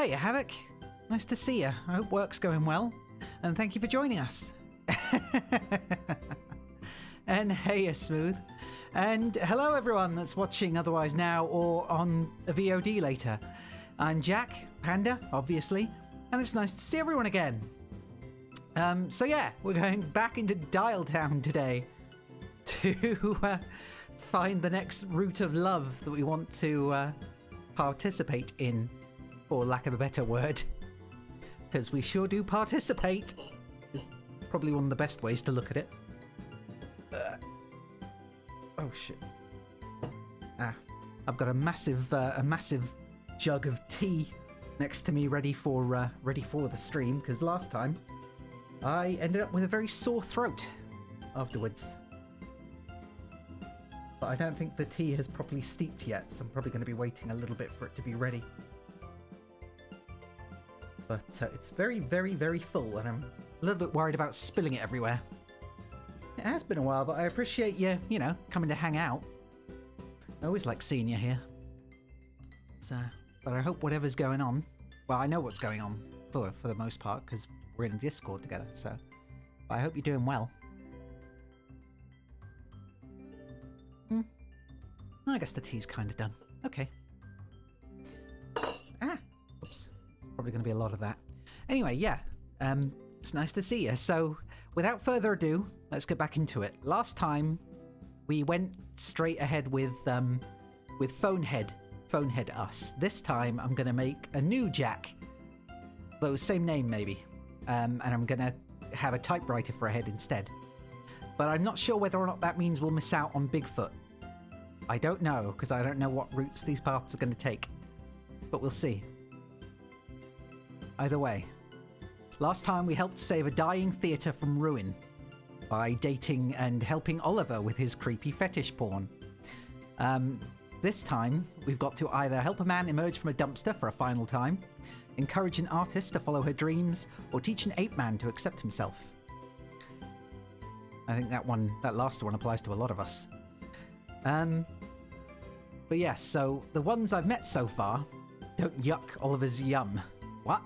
Hey, Havoc. Nice to see you. I hope work's going well. And thank you for joining us. And hey, Smooth. And hello, everyone that's watching otherwise now or on a VOD later. I'm Jack, Panda, obviously. And it's nice to see everyone again. So yeah, we're going back into Dialtown today to find the next route of love that we want to participate in, for lack of a better word. Because we sure do participate. Is probably one of the best ways to look at it. Oh shit. I've got a massive jug of tea next to me ready for the stream, because last time I ended up with a very sore throat afterwards. But I don't think the tea has properly steeped yet, so I'm probably going to be waiting a little bit for it to be ready. But it's very, very, very full, and I'm a little bit worried about spilling it everywhere. It has been a while, but I appreciate you, coming to hang out. I always like seeing you here. So, but I hope whatever's going on... Well, I know what's going on for the most part, because we're in a Discord together, so... But I hope you're doing well. I guess the tea's kind of done. Okay. Oops. Probably going to be a lot of that. Anyway, yeah. It's nice to see you. So, without further ado, let's get back into it. Last time, we went straight ahead with Phonehead us. This time, I'm going to make a new Jack. Though, same name, maybe. And I'm going to have a typewriter for a head instead. But I'm not sure whether or not that means we'll miss out on Bigfoot. I don't know, because I don't know what routes these paths are going to take. But we'll see. Either way. Last time we helped save a dying theatre from ruin by dating and helping Oliver with his creepy fetish porn. This time, we've got to either help a man emerge from a dumpster for a final time, encourage an artist to follow her dreams, or teach an ape man to accept himself. I think that last one applies to a lot of us. But yes, so the ones I've met so far don't yuck Oliver's yum. What?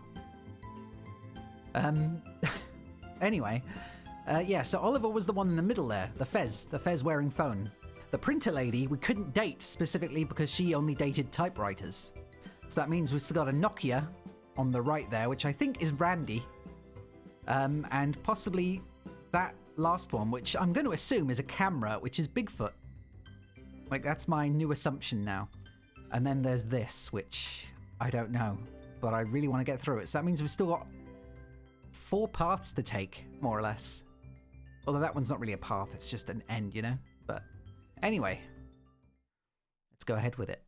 Anyway, yeah, so Oliver was the one in the middle there, the Fez wearing phone. The printer lady we couldn't date specifically because she only dated typewriters. So that means we've still got a Nokia on the right there, which I think is Randy. And possibly that last one, which I'm going to assume is a camera, which is Bigfoot. Like, that's my new assumption now. And then there's this, which I don't know, but I really want to get through it. So that means we've still got 4 paths to take, more or less. Although that one's not really a path, it's just an end, But anyway, let's go ahead with it.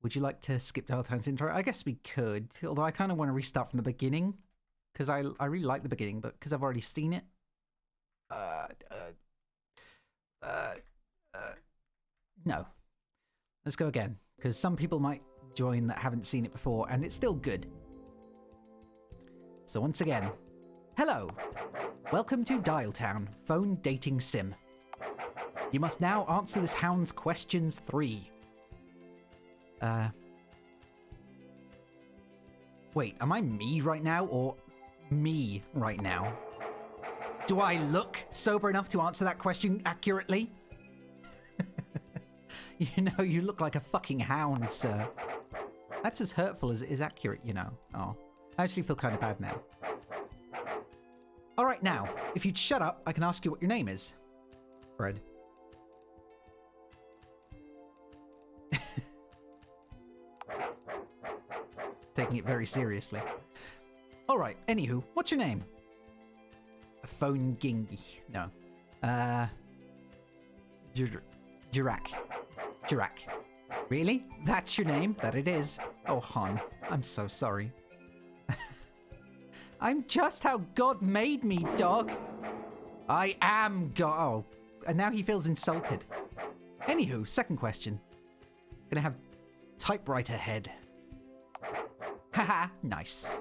Would you like to skip Dialtown's intro? I guess we could, although I kind of want to restart from the beginning, because I really like the beginning, but because I've already seen it. No. Let's go again, because some people might join that haven't seen it before, and it's still good. So once again, hello. Welcome to Dialtown, phone dating sim. You must now answer this hound's questions 3. Wait, am I me right now, or me right now? Do I look sober enough to answer that question accurately? You look like a fucking hound, sir. That's as hurtful as it is accurate, Oh, I actually feel kind of bad now. Alright, now, if you'd shut up, I can ask you what your name is. Fred. Taking it very seriously. Alright, anywho, what's your name? Phone Gingy. No. JAQK. Really? That's your name? That it is. Oh, hon. I'm so sorry. I'm just how God made me, dog. I am God. Oh, and now he feels insulted. Anywho, second question. Gonna have typewriter head. Haha, nice.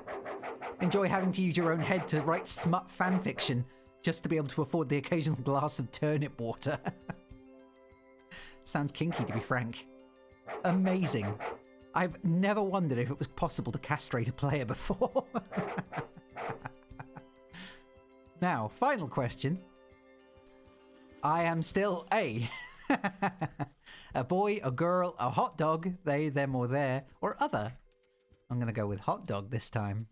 Enjoy having to use your own head to write smut fanfiction just to be able to afford the occasional glass of turnip water. Sounds kinky, to be frank. Amazing. I've never wondered if it was possible to castrate a player before. Now, final question. I am still A. A boy, a girl, a hot dog, they, them, or their, or other. I'm going to go with hot dog this time.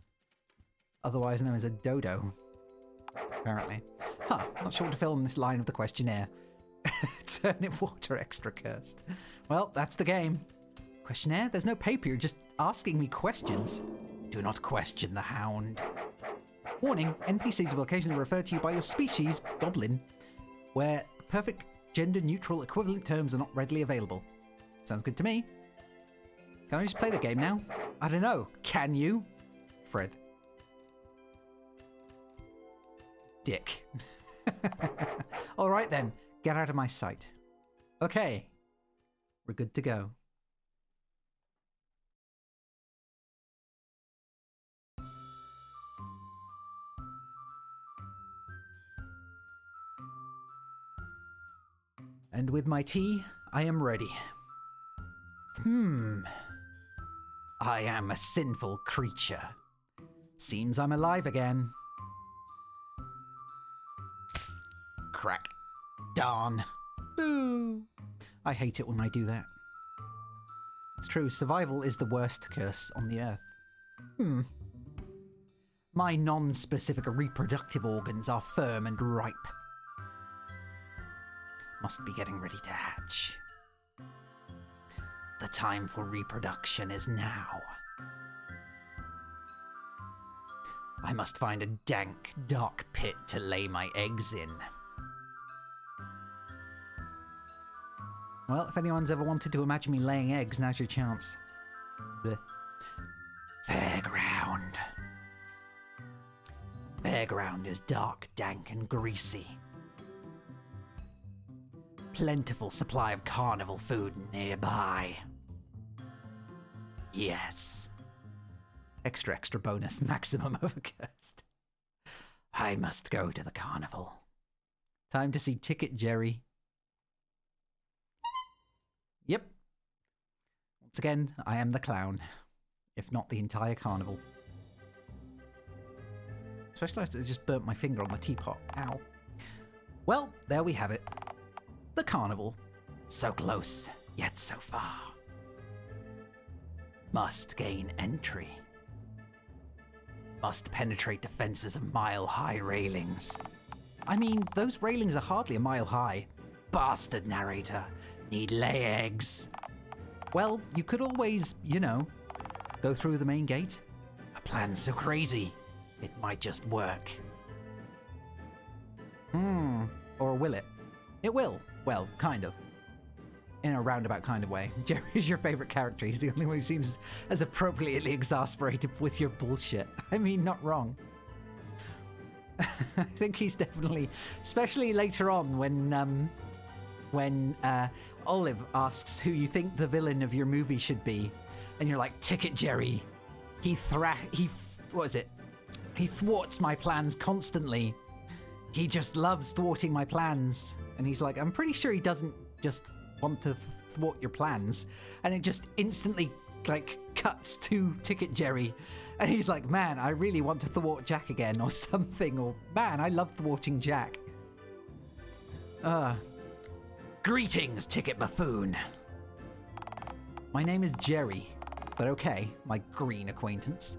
Otherwise known as a dodo. Apparently. Huh, not sure what to fill in this line of the questionnaire. Turnip water extra cursed. Well, that's the game. Questionnaire? There's no paper, you're just asking me questions. Do not question the hound. Warning, NPCs will occasionally refer to you by your species, goblin, where perfect gender-neutral equivalent terms are not readily available. Sounds good to me. Can I just play the game now? I don't know. Can you? Fred. Dick. Alright then, get out of my sight. Okay, we're good to go. And with my tea, I am ready. I am a sinful creature. Seems I'm alive again. Crack. Darn. Boo. I hate it when I do that. It's true, survival is the worst curse on the earth. My non-specific reproductive organs are firm and ripe. Must be getting ready to hatch. The time for reproduction is now. I must find a dank, dark pit to lay my eggs in. Well, if anyone's ever wanted to imagine me laying eggs, now's your chance. The fairground. Fairground is dark, dank, and greasy. Plentiful supply of carnival food nearby. Yes. Extra bonus, maximum overcast. I must go to the carnival. Time to see Ticket Jerry. Yep. Once again, I am the clown. If not the entire carnival. Especially after I just burnt my finger on the teapot. Ow. Well, there we have it. The carnival. So close, yet so far. Must gain entry. Must penetrate defenses of mile-high railings. I mean, those railings are hardly a mile high. Bastard narrator. Need lay eggs. Well, you could always, you know, go through the main gate. A plan so crazy, it might just work. Or will it? It will. Well, kind of. In a roundabout kind of way. Jerry is your favorite character. He's the only one who seems as appropriately exasperated with your bullshit. I mean, not wrong. I think he's definitely, especially later on when Olive asks who you think the villain of your movie should be, and you're like, Ticket Jerry. He thwarts my plans constantly. He just loves thwarting my plans. And he's like, I'm pretty sure he doesn't just want to thwart your plans. And it just instantly, like, cuts to Ticket Jerry. And he's like, man, I really want to thwart Jack again, or something. Or, man, I love thwarting Jack. Greetings, Ticket Buffoon. My name is Jerry. But okay, my green acquaintance.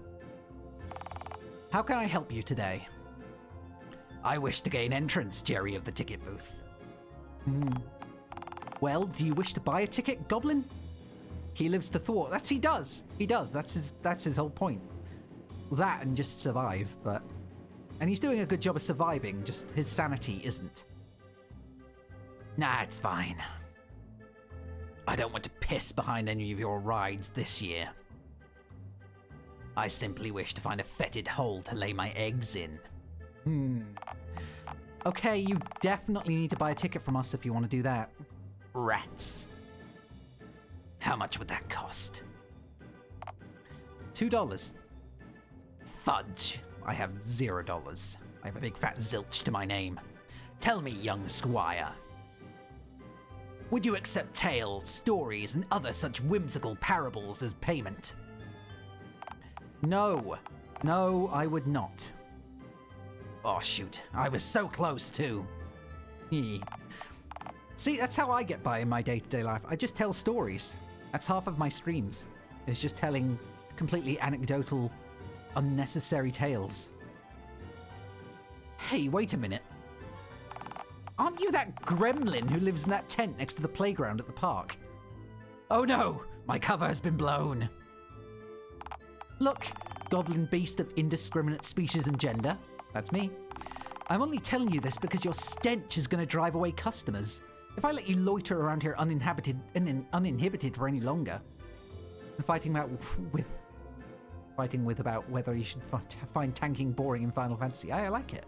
How can I help you today? I wish to gain entrance, Jerry of the ticket booth. Well, do you wish to buy a ticket, Goblin? He lives to thwart. He does. That's his whole point. That and just survive, and he's doing a good job of surviving, just his sanity isn't. Nah, it's fine. I don't want to piss behind any of your rides this year. I simply wish to find a fetid hole to lay my eggs in. Okay, you definitely need to buy a ticket from us if you want to do that. Rats. How much would that cost? $2. Fudge. I have $0. I have a big fat zilch to my name. Tell me, young squire. Would you accept tales, stories, and other such whimsical parables as payment? No. No, I would not. Oh, shoot. I was so close, too. See, that's how I get by in my day-to-day life. I just tell stories. That's half of my streams. It's just telling completely anecdotal, unnecessary tales. Hey, wait a minute. Aren't you that gremlin who lives in that tent next to the playground at the park? Oh no, my cover has been blown. Look, goblin beast of indiscriminate species and gender. That's me. I'm only telling you this because your stench is going to drive away customers. If I let you loiter around here uninhibited for any longer, and fighting with about whether you should find tanking boring in Final Fantasy, I like it.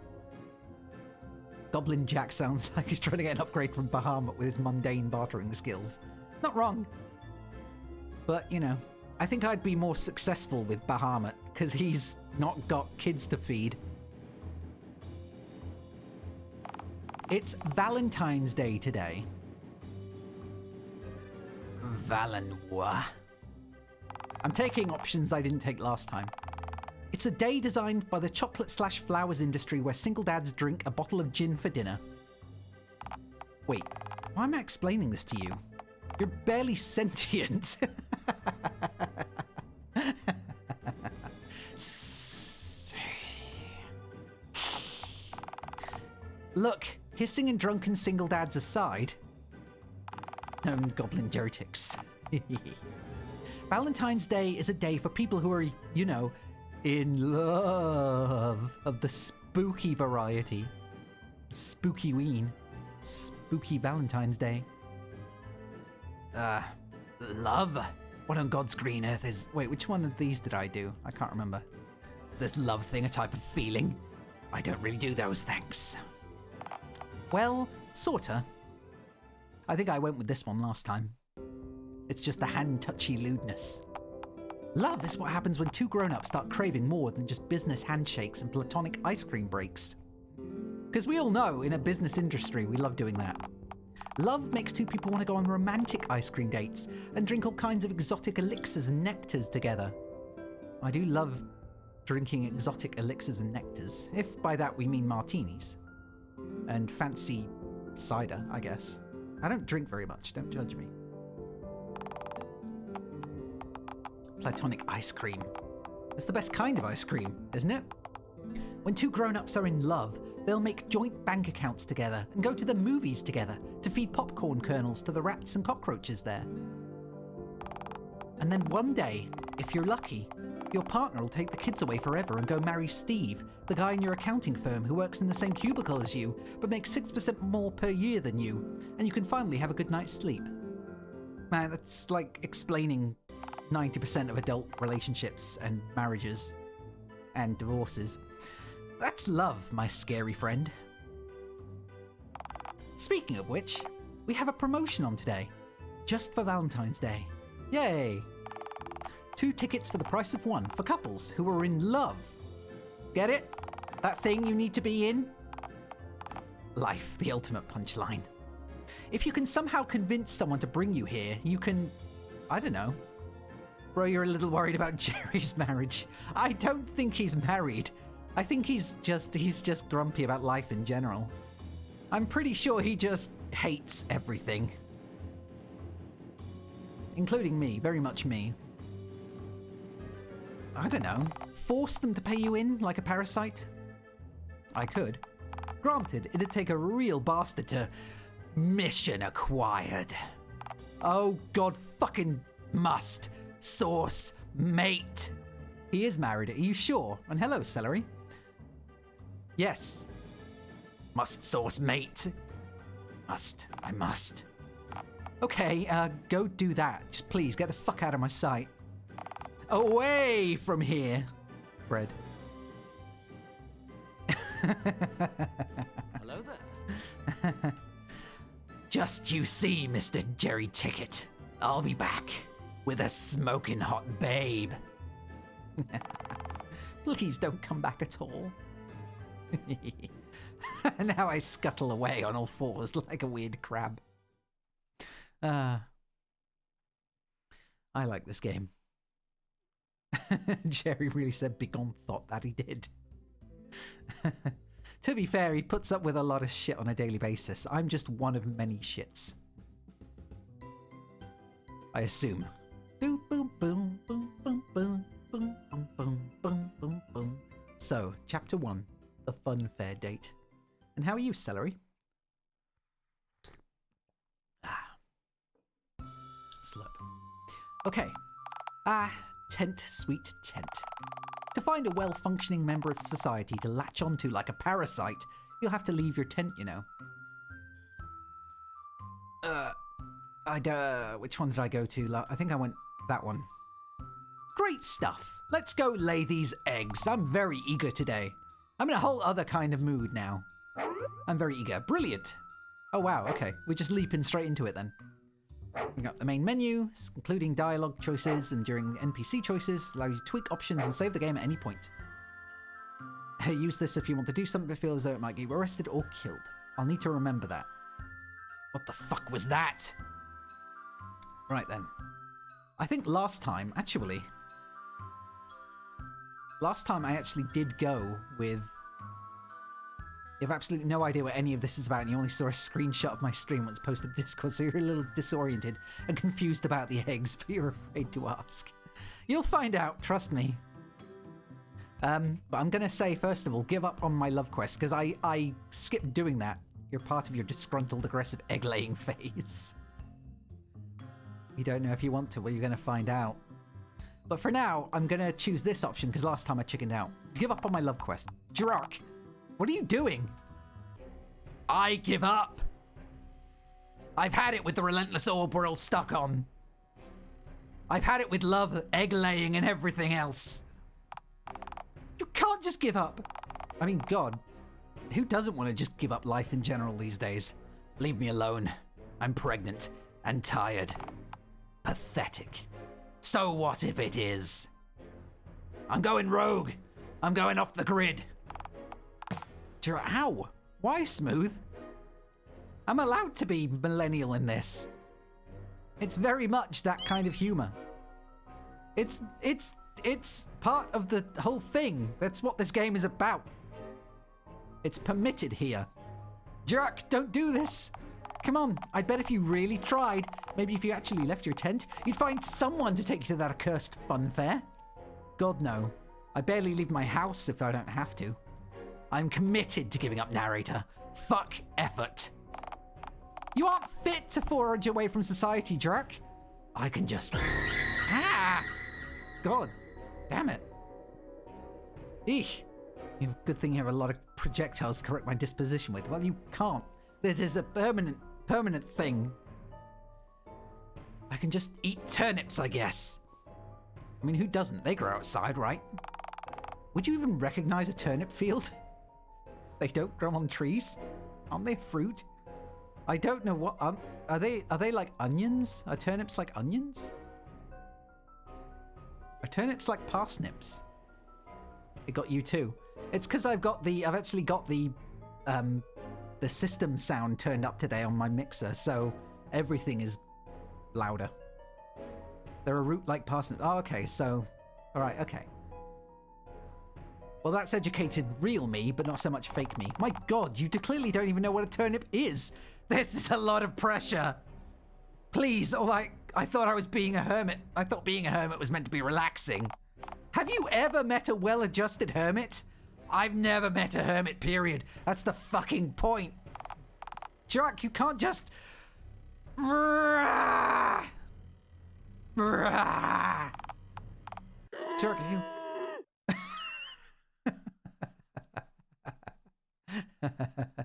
Goblin Jack sounds like he's trying to get an upgrade from Bahamut with his mundane bartering skills. Not wrong. But, you know, I think I'd be more successful with Bahamut, because he's not got kids to feed. It's Valentine's Day today. Valenois. I'm taking options I didn't take last time. It's a day designed by the chocolate/flowers industry where single dads drink a bottle of gin for dinner. Wait, why am I explaining this to you? You're barely sentient. Look, hissing and drunken single dads aside. Known goblin jeretics. Valentine's Day is a day for people who are, you know, in love of the spooky variety. Spooky-ween. Spooky Valentine's Day. Love? What on God's green earth is... Wait, which one of these did I do? I can't remember. Is this love thing a type of feeling? I don't really do those, thanks. Well, sorta. I think I went with this one last time. It's just the hand-touchy lewdness. Love is what happens when two grown-ups start craving more than just business handshakes and platonic ice cream breaks. Because we all know, in a business industry, we love doing that. Love makes two people want to go on romantic ice cream dates and drink all kinds of exotic elixirs and nectars together. I do love drinking exotic elixirs and nectars, if by that we mean martinis. And fancy cider, I guess. I don't drink very much, don't judge me. Platonic ice cream. It's the best kind of ice cream, isn't it? When two grown-ups are in love, they'll make joint bank accounts together and go to the movies together to feed popcorn kernels to the rats and cockroaches there. And then one day, if you're lucky, your partner will take the kids away forever and go marry Steve, the guy in your accounting firm who works in the same cubicle as you, but makes 6% more per year than you, and you can finally have a good night's sleep. Man, it's like explaining 90% of adult relationships and marriages and divorces. That's love, my scary friend. Speaking of which, we have a promotion on today, just for Valentine's Day. Yay! 2 tickets for the price of 1 for couples who are in love. Get it? That thing you need to be in? Life, the ultimate punchline. If you can somehow convince someone to bring you here, you can... I don't know. Bro, you're a little worried about Jerry's marriage. I don't think he's married. I think he's just grumpy about life in general. I'm pretty sure he just hates everything. Including me, very much me. I don't know. Force them to pay you in like a parasite? I could. Granted, it'd take a real bastard to... Mission acquired. Oh, God fucking must. Source mate. He is married, are you sure? And hello, Celery. Yes. Must source mate. Must. I must. Okay, go do that. Just please, get the fuck out of my sight. Away from here, Fred. Hello there. Just you see, Mr. Jerry Ticket. I'll be back with a smoking hot babe. Please don't come back at all. Now I scuttle away on all fours like a weird crab. I like this game. Jerry really said Bigon thought that he did. To be fair, he puts up with a lot of shit on a daily basis. I'm just one of many shits. I assume. Boom, boom, boom, boom, boom, boom, boom, boom, boom, boom, boom, boom. So, chapter 1, the funfair date. And how are you, Celery? Slurp. Okay. Tent, sweet tent. To find a well-functioning member of society to latch onto like a parasite, you'll have to leave your tent, you know. Which one did I go to? I think I went that one. Great stuff. Let's go lay these eggs. I'm very eager today. I'm in a whole other kind of mood now. I'm very eager. Brilliant. Oh, wow. Okay. We're just leaping straight into it then. Bring up the main menu, including dialogue choices and during NPC choices, allow you to tweak options and save the game at any point. Use this if you want to do something that feels as though it might get you arrested or killed. I'll need to remember that. What the fuck was that? Right then. I think last time I actually did go with... You have absolutely no idea what any of this is about, and you only saw a screenshot of my stream when it's posted to Discord, so you're a little disoriented and confused about the eggs, but you're afraid to ask. You'll find out, trust me. But I'm going to say, first of all, give up on my love quest, because I skipped doing that. You're part of your disgruntled, aggressive egg-laying phase. You don't know if you want to, well, you're going to find out. But for now, I'm going to choose this option, because last time I chickened out. Give up on my love quest. JAQK! What are you doing? I give up. I've had it with the relentless orb we're all stuck on. I've had it with love, egg laying, and everything else. You can't just give up. I mean, God, who doesn't want to just give up life in general these days? Leave me alone. I'm pregnant and tired. Pathetic. So what if it is? I'm going rogue. I'm going off the grid. How? Why Smooth? I'm allowed to be millennial in this. It's very much that kind of humor. It's part of the whole thing. That's what this game is about. It's permitted here. JAQK, don't do this. Come on, I bet if you really tried, maybe if you actually left your tent, you'd find someone to take you to that accursed funfair. God, no. I barely leave my house if I don't have to. I'm committed to giving up narrator. Fuck effort. You aren't fit to forage away from society, JAQK. I can just... God damn it. Eesh. Good thing you have a lot of projectiles to correct my disposition with. Well, you can't. This is a permanent thing. I can just eat turnips, I guess. I mean, who doesn't? They grow outside, right? Would you even recognize a turnip field? They don't grow on trees? Aren't they fruit? I don't know what... Are they like onions? Are turnips like onions? Are turnips like parsnips? It got you too. It's because I've actually got the system sound turned up today on my mixer, so everything is louder. They're a root like parsnip. Oh, okay, so... Alright, okay. Well, that's educated real me, but not so much fake me. My God, you clearly don't even know what a turnip is. This is a lot of pressure. Please, I thought I was being a hermit. I thought being a hermit was meant to be relaxing. Have you ever met a well-adjusted hermit? I've never met a hermit, period. That's the fucking point. JAQK, you can't just... JAQK, you...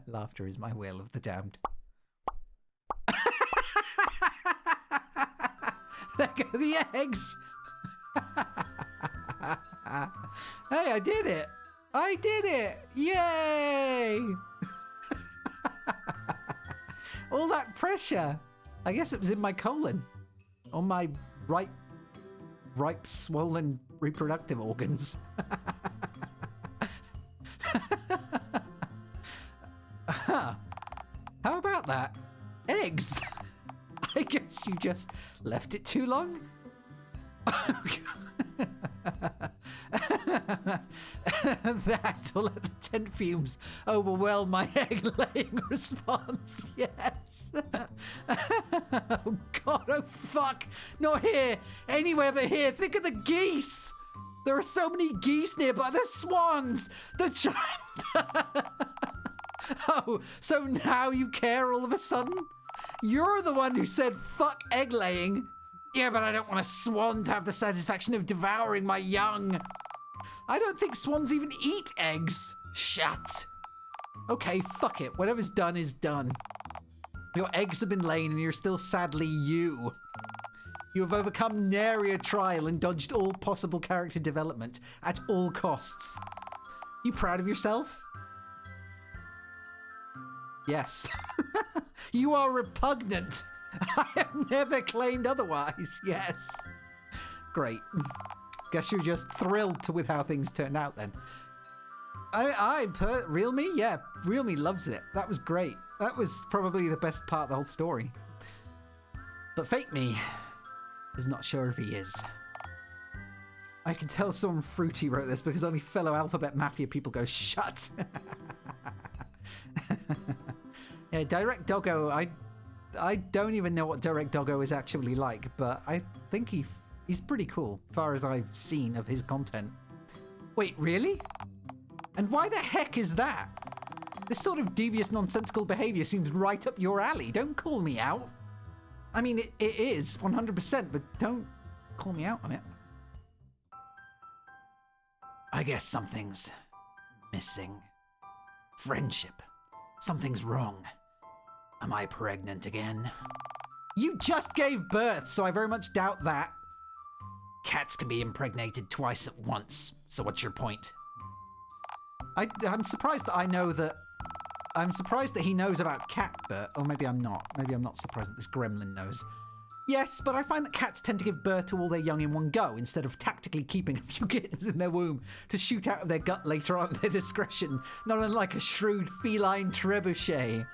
Laughter is my will of the damned. There go the eggs. Hey, I did it. I did it. Yay. All that pressure. I guess it was in my colon. On my ripe, swollen reproductive organs. How about that? Eggs. I guess just left it too long? That will let the tent fumes overwhelm my egg-laying response. Yes. Oh God, oh fuck. Not here. Anywhere but here. Think of the geese. There are so many geese nearby. The swans. The giant. Oh, so now you care all of a sudden? You're the one who said fuck egg-laying. Yeah, but I don't want a swan to have the satisfaction of devouring my young. I don't think swans even eat eggs. Shut. Okay, fuck it. Whatever's done is done. Your eggs have been laid and you're still sadly you. You have overcome nary a trial and dodged all possible character development at all costs. You proud of yourself? Yes. You are repugnant. I have never claimed otherwise. Yes. Great. Guess you're just thrilled with how things turned out then. Real Me? Yeah, Real Me loves it. That was great. That was probably the best part of the whole story. But Fake Me is not sure if he is. I can tell someone fruity wrote this because only fellow Alphabet Mafia people go, shut. Yeah, Direct Doggo, I don't even know what Direct Doggo is actually like, but I think he's pretty cool, as far as I've seen of his content. Wait, really? And why the heck is that? This sort of devious, nonsensical behavior seems right up your alley. Don't call me out. I mean, it is, 100%, but don't call me out on it. I guess something's missing. Friendship. Something's wrong. Am I pregnant again? You just gave birth, so I very much doubt that. Cats can be impregnated twice at once, so what's your point? I'm surprised that I know that... I'm surprised that he knows about cat birth. Or maybe I'm not. Maybe I'm not surprised that this gremlin knows. Yes, but I find that cats tend to give birth to all their young in one go, instead of tactically keeping a few kittens in their womb to shoot out of their gut later on at their discretion, not unlike a shrewd feline trebuchet.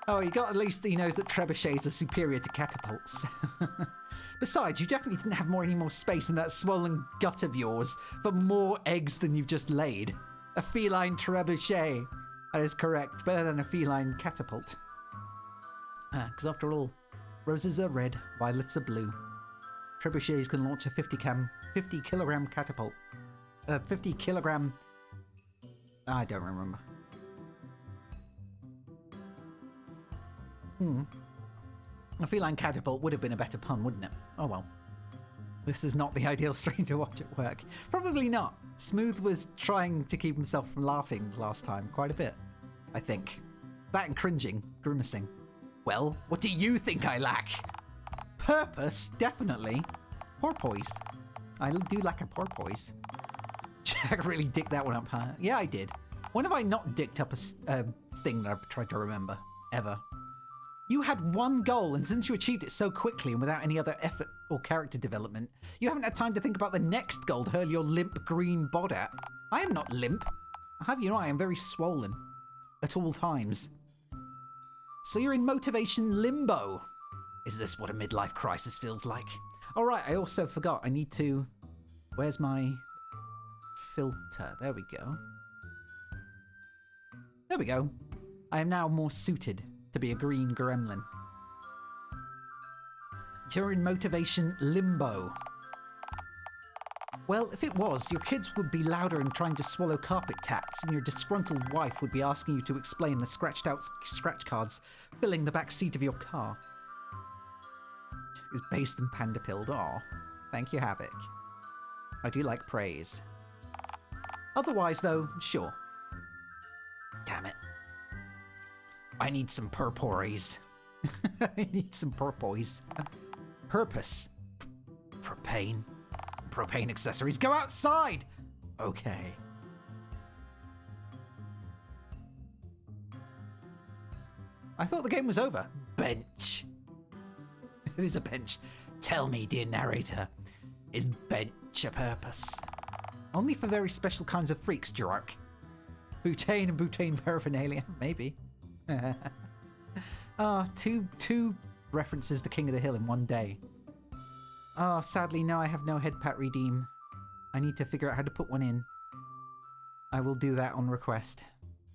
Oh, at least he knows that trebuchets are superior to catapults. Besides, you definitely didn't have any more space in that swollen gut of yours for more eggs than you've just laid. A feline trebuchet. That is correct. Better than a feline catapult. Because after all, roses are red, violets are blue. Trebuchets can launch a 50 kilogram catapult. 50 kilogram... I don't remember. A feline catapult would have been a better pun, wouldn't it? Oh well. This is not the ideal strain to watch at work. Probably not. Smooth was trying to keep himself from laughing last time quite a bit, I think. That and cringing, grimacing. Well, what do you think I lack? Purpose, definitely. Porpoise. I do lack a porpoise. Jack really dicked that one up, huh? Yeah, I did. When have I not dicked up a thing that I've tried to remember? Ever. You had one goal, and since you achieved it so quickly and without any other effort or character development, you haven't had time to think about the next goal to hurl your limp green bod at. I am not limp. I'll have you know I am very swollen. At all times. So you're in motivation limbo. Is this what a midlife crisis feels like? Alright, I also forgot. I need to... Where's my filter? There we go. There we go. I am now more suited to be a green gremlin. You're in motivation limbo. Well, if it was, your kids would be louder and trying to swallow carpet tacks, and your disgruntled wife would be asking you to explain the scratched out scratch cards filling the back seat of your car. Is based and panda pilled. Aw. Thank you, Havoc. I do like praise. Otherwise, though, sure. Damn it. I need some purpoise. I need some purpoise. Purpose. Propane. Propane accessories. Go outside! Okay. I thought the game was over. Bench. It is a bench. Tell me, dear narrator, is bench a purpose? Only for very special kinds of freaks, JAQK. Butane and butane paraphernalia, maybe. Ah, two references the King of the Hill in one day. Oh, sadly, no, I have no head pat redeem. I need to figure out how to put one in. I will do that on request.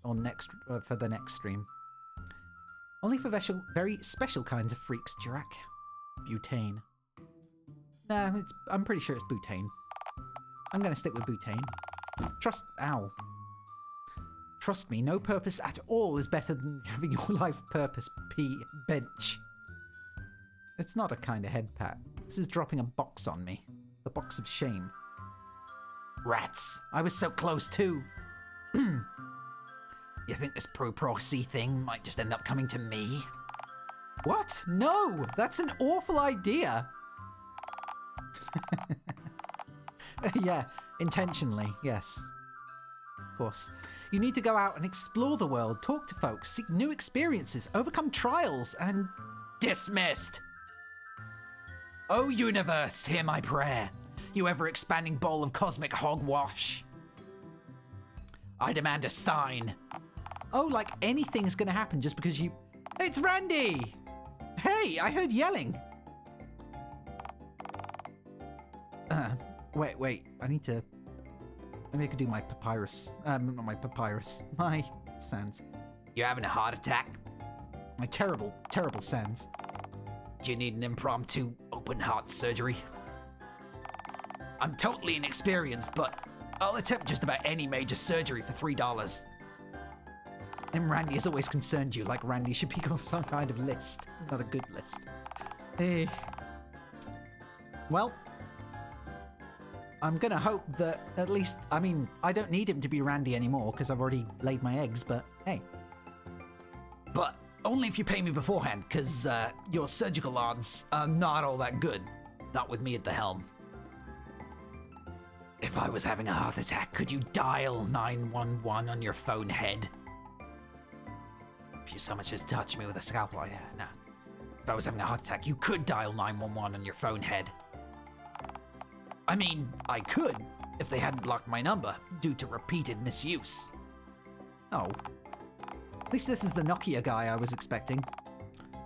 On next, for the next stream. Only for very special kinds of freaks, JAQK. Butane. Nah, I'm pretty sure it's butane. I'm gonna stick with butane. Ow. Trust me, no purpose at all is better than having your life purpose bench. It's not a kind of head pat. This is dropping a box on me. The box of shame. Rats. I was so close too. You think this pro-proxy thing might just end up coming to me? What? No! That's an awful idea! Yeah, intentionally, yes. Of course. You need to go out and explore the world, talk to folks, seek new experiences, overcome trials, and... Dismissed! Oh, universe, hear my prayer. You ever-expanding bowl of cosmic hogwash. I demand a sign. Oh, like anything's gonna happen just because you... It's Randy! Hey, I heard yelling. Wait. I need to... Maybe I could do my papyrus. Not my papyrus. My sans. You having a heart attack? My terrible, terrible sans. Do you need an impromptu open heart surgery? I'm totally inexperienced, but I'll attempt just about any major surgery for $3. And Randy has always concerned you, like Randy should be on some kind of list. Not a good list. Well, I'm gonna hope that at least, I mean, I don't need him to be Randy anymore because I've already laid my eggs, but hey. But only if you pay me beforehand, because your surgical odds are not all that good. Not with me at the helm. If I was having a heart attack, could you dial 911 on your phone head? If you so much as touch me with a scalpel, no. If I was having a heart attack, you could dial 911 on your phone head. I mean, I could, if they hadn't blocked my number, due to repeated misuse. Oh. At least this is the Nokia guy I was expecting.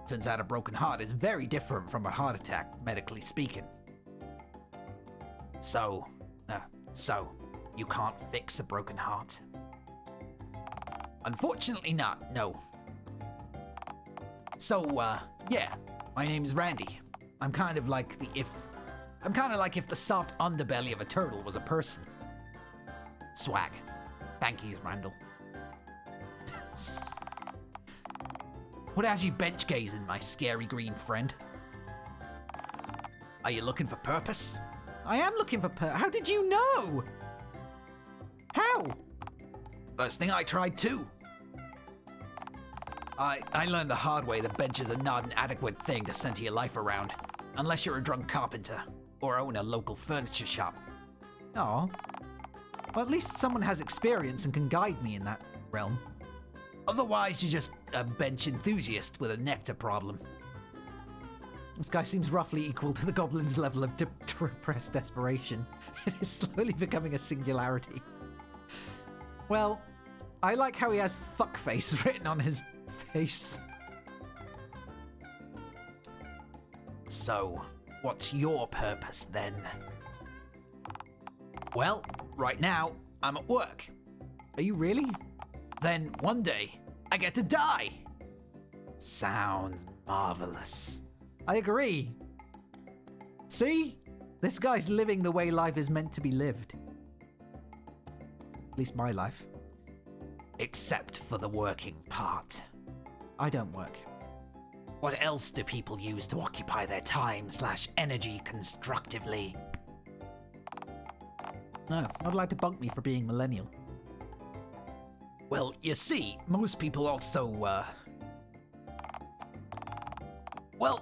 Turns out a broken heart is very different from a heart attack, medically speaking. So, you can't fix a broken heart? Unfortunately not, no. So, yeah, my name's Randy. I'm kind of like if the soft underbelly of a turtle was a person. Swag. Thank you, Randall. What has you bench gazing, my scary green friend? Are you looking for purpose? I am looking for purpose. How did you know? How? First thing I tried too. I learned the hard way that benches are not an adequate thing to center your life around, unless you're a drunk carpenter or own a local furniture shop. Oh. Well, at least someone has experience and can guide me in that realm. Otherwise, you're just a bench enthusiast with a nectar problem. This guy seems roughly equal to the goblin's level of repressed desperation. It is slowly becoming a singularity. Well, I like how he has fuckface written on his face. So, what's your purpose then? Well, right now, I'm at work. Are you really? Then one day, I get to die. Sounds marvelous. I agree. See? This guy's living the way life is meant to be lived. At least my life. Except for the working part. I don't work. What else do people use to occupy their time/energy constructively? No, not allowed to bunk me for being millennial. Well, you see, most people also, well,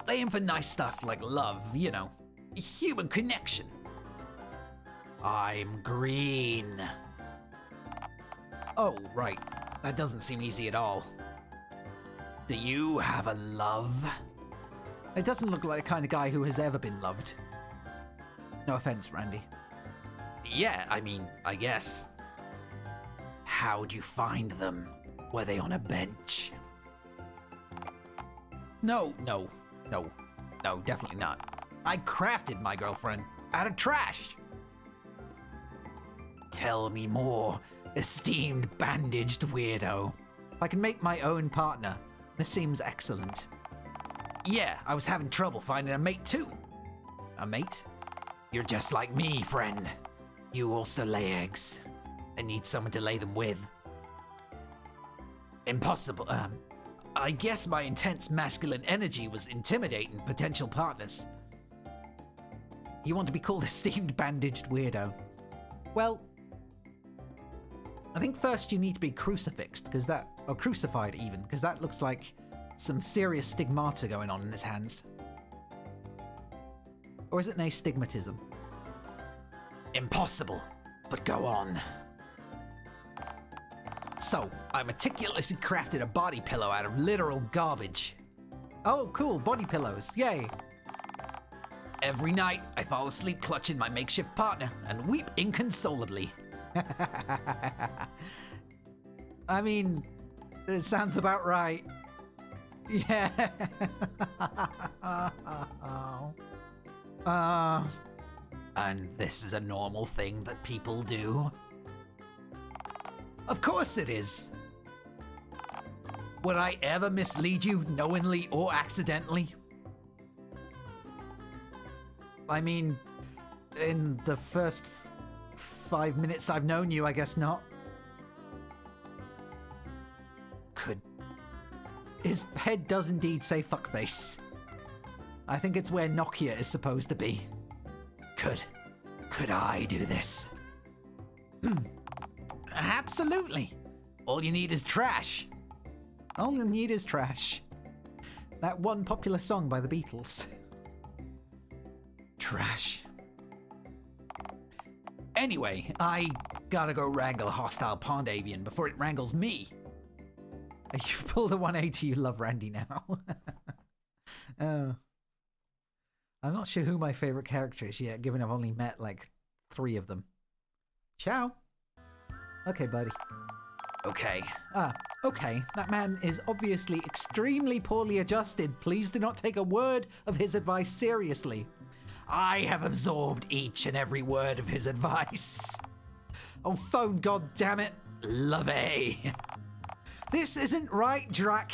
they aim for nice stuff like love, you know, human connection. I'm green. Oh, right. That doesn't seem easy at all. Do you have a love? It doesn't look like the kind of guy who has ever been loved. No offense, Randy. Yeah, I mean, I guess. How'd you find them? Were they on a bench? No. No, definitely not. I crafted my girlfriend out of trash. Tell me more, esteemed bandaged weirdo. I can make my own partner. This seems excellent. Yeah, I was having trouble finding a mate too. A mate? You're just like me, friend. You also lay eggs. I need someone to lay them with. Impossible. I guess my intense masculine energy was intimidating potential partners. You want to be called esteemed bandaged weirdo? Well, I think first you need to be crucifixed, or crucified even, because that looks like some serious stigmata going on in his hands. Or is it an astigmatism? Impossible, but go on. So, I meticulously crafted a body pillow out of literal garbage. Oh, cool, body pillows, yay. Every night, I fall asleep clutching my makeshift partner and weep inconsolably. I mean, it sounds about right. Yeah. And this is a normal thing that people do? Of course it is. Would I ever mislead you, knowingly or accidentally? I mean, in the first 5 minutes I've known you, I guess not. His head does indeed say fuckface. I think it's where Nokia is supposed to be. Could I do this? Absolutely. All you need is trash. All you need is trash. That one popular song by the Beatles. Trash. Anyway, I gotta go wrangle a hostile pond avian before it wrangles me. You pulled a 180, you love Randy now. Oh. I'm not sure who my favorite character is yet, given I've only met like 3 of them. Ciao. Okay, buddy. Okay. Okay. That man is obviously extremely poorly adjusted. Please do not take a word of his advice seriously. I have absorbed each and every word of his advice. Oh, phone, goddammit. Lovey. This isn't right, JAQK.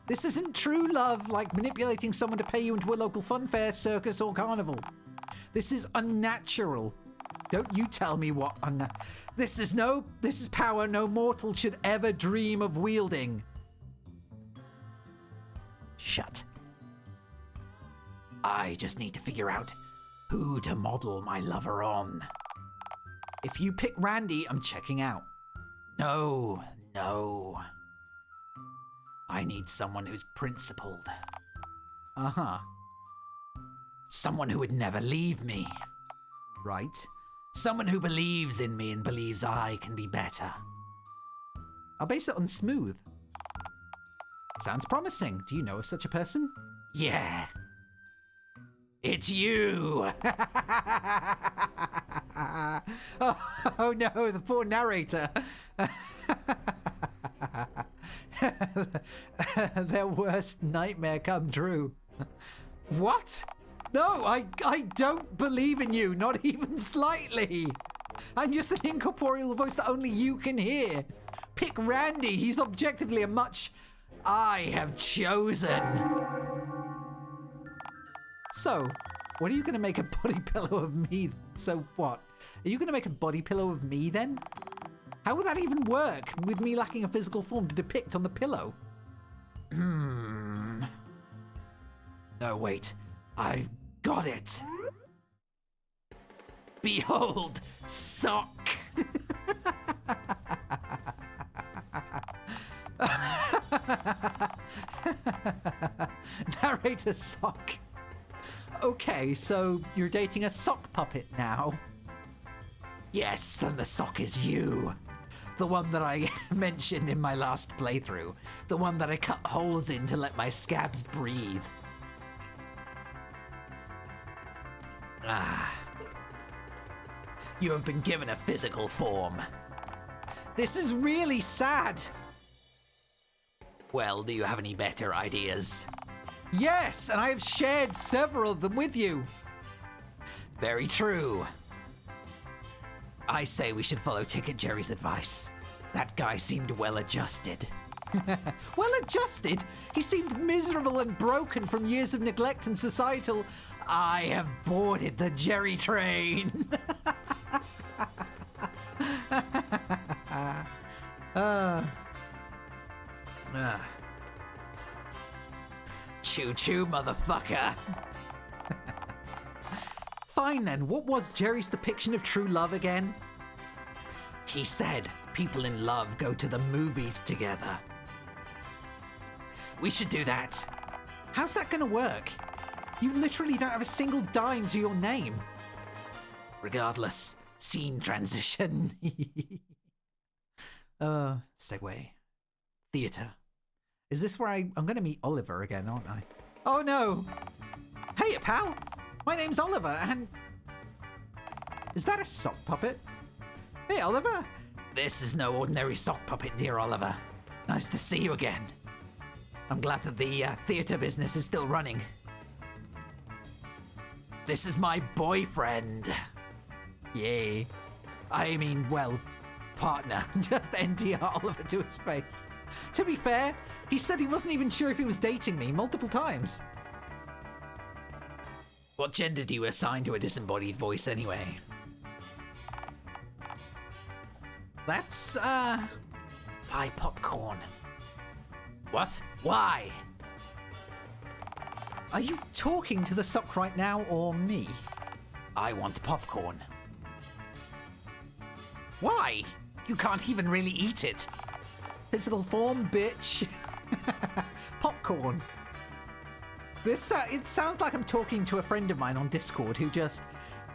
This isn't true love, like manipulating someone to pay you into a local funfair, circus, or carnival. This is unnatural. Don't you tell me what This is power no mortal should ever dream of wielding. Shut. I just need to figure out who to model my lover on. If you pick Randy, I'm checking out. No. I need someone who's principled. Uh-huh. Someone who would never leave me. Right. Someone who believes in me and believes I can be better. I'll base it on smooth. Sounds promising. Do you know of such a person? Yeah. It's you! Oh no, the poor narrator. Their worst nightmare come true. What? No, I don't believe in you, not even slightly. I'm just an incorporeal voice that only you can hear. Pick Randy, he's objectively a much I have chosen. So, what are you going to make a body pillow of me? So what? Are you going to make a body pillow of me then? How would that even work with me lacking a physical form to depict on the pillow? No, wait. I've got it. Behold, sock. Narrator sock. Okay, so you're dating a sock puppet now? Yes, and the sock is you. The one that I mentioned in my last playthrough. The one that I cut holes in to let my scabs breathe. You have been given a physical form. This is really sad. Well, do you have any better ideas? Yes, and I have shared several of them with you. Very true. I say we should follow Ticket Jerry's advice. That guy seemed well adjusted. Well adjusted? He seemed miserable and broken from years of neglect and societal. I have boarded the Jerry train. Choo-choo, motherfucker. Fine then, what was Jerry's depiction of true love again? He said people in love go to the movies together. We should do that. How's that gonna work? You literally don't have a single dime to your name. Regardless, scene transition. Segue. Theatre. Is this where I'm gonna meet Oliver again, aren't I? Oh no! Hey, pal! My name's Oliver, and... Is that a sock puppet? Hey, Oliver! This is no ordinary sock puppet, dear Oliver. Nice to see you again. I'm glad that the theatre business is still running. This is my boyfriend. Yay. I mean, well, partner. Just NTR Oliver to his face. To be fair, he said he wasn't even sure if he was dating me multiple times. What gender do you assign to a disembodied voice anyway? That's, buy popcorn. What? Why? Are you talking to the sock right now, or me? I want popcorn. Why? You can't even really eat it. Physical form, bitch. Popcorn. This, it sounds like I'm talking to a friend of mine on Discord who just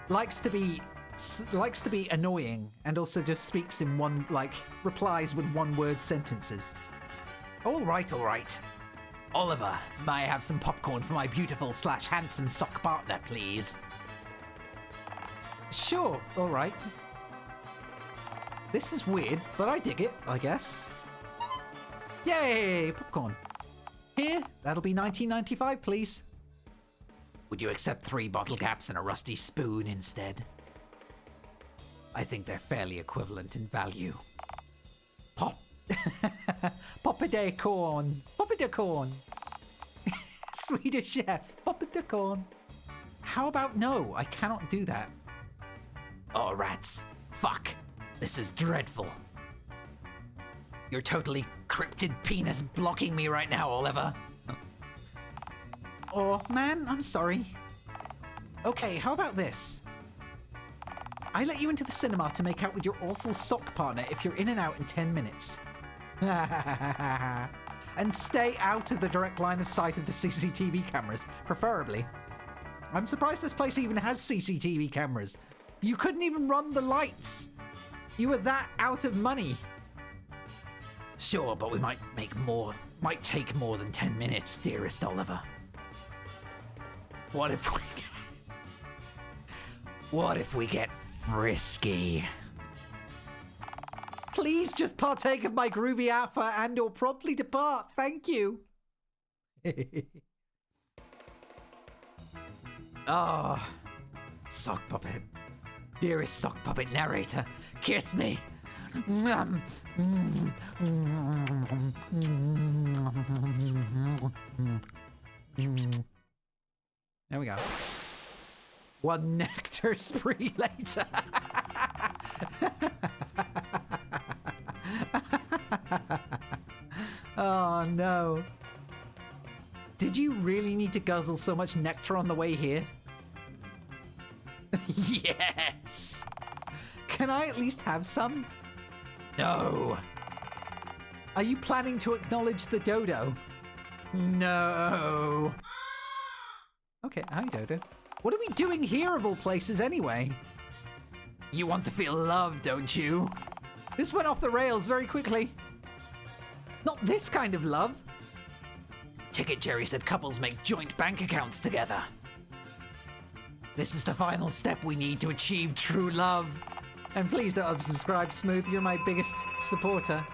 likes to be annoying and also just speaks in one, like, replies with one-word sentences. All right. Oliver, may I have some popcorn for my beautiful / handsome sock partner, please? Sure, all right. This is weird, but I dig it, I guess. Yay, popcorn. Here, that'll be $19.95, please. Would you accept 3 bottle caps and a rusty spoon instead? I think they're fairly equivalent in value. Poppadecorn. Swedish chef. Poppadecorn. How about no? I cannot do that. Oh, rats. Fuck. This is dreadful. You're totally cryptid penis blocking me right now, Oliver. Oh, man, I'm sorry. Okay, how about this? I let you into the cinema to make out with your awful sock partner if you're in and out in 10 minutes. And stay out of the direct line of sight of the CCTV cameras, preferably. I'm surprised this place even has CCTV cameras. You couldn't even run the lights. You were that out of money. Sure, but we might take more than 10 minutes, dearest Oliver. What if we get frisky? Please just partake of my groovy alpha and or promptly depart. Thank you. Oh, sock puppet. Dearest sock puppet narrator, kiss me. There we go. One nectar spree later. Oh no. Did you really need to guzzle so much nectar on the way here? Yes. Can I at least have some? No. Are you planning to acknowledge the dodo? No. Okay, hi Dodo. What are we doing here of all places anyway? You want to feel love, don't you? This went off the rails very quickly. Not this kind of love. Ticket Jerry said couples make joint bank accounts together. This is the final step we need to achieve true love. And please don't unsubscribe, Smooth. You're my biggest supporter.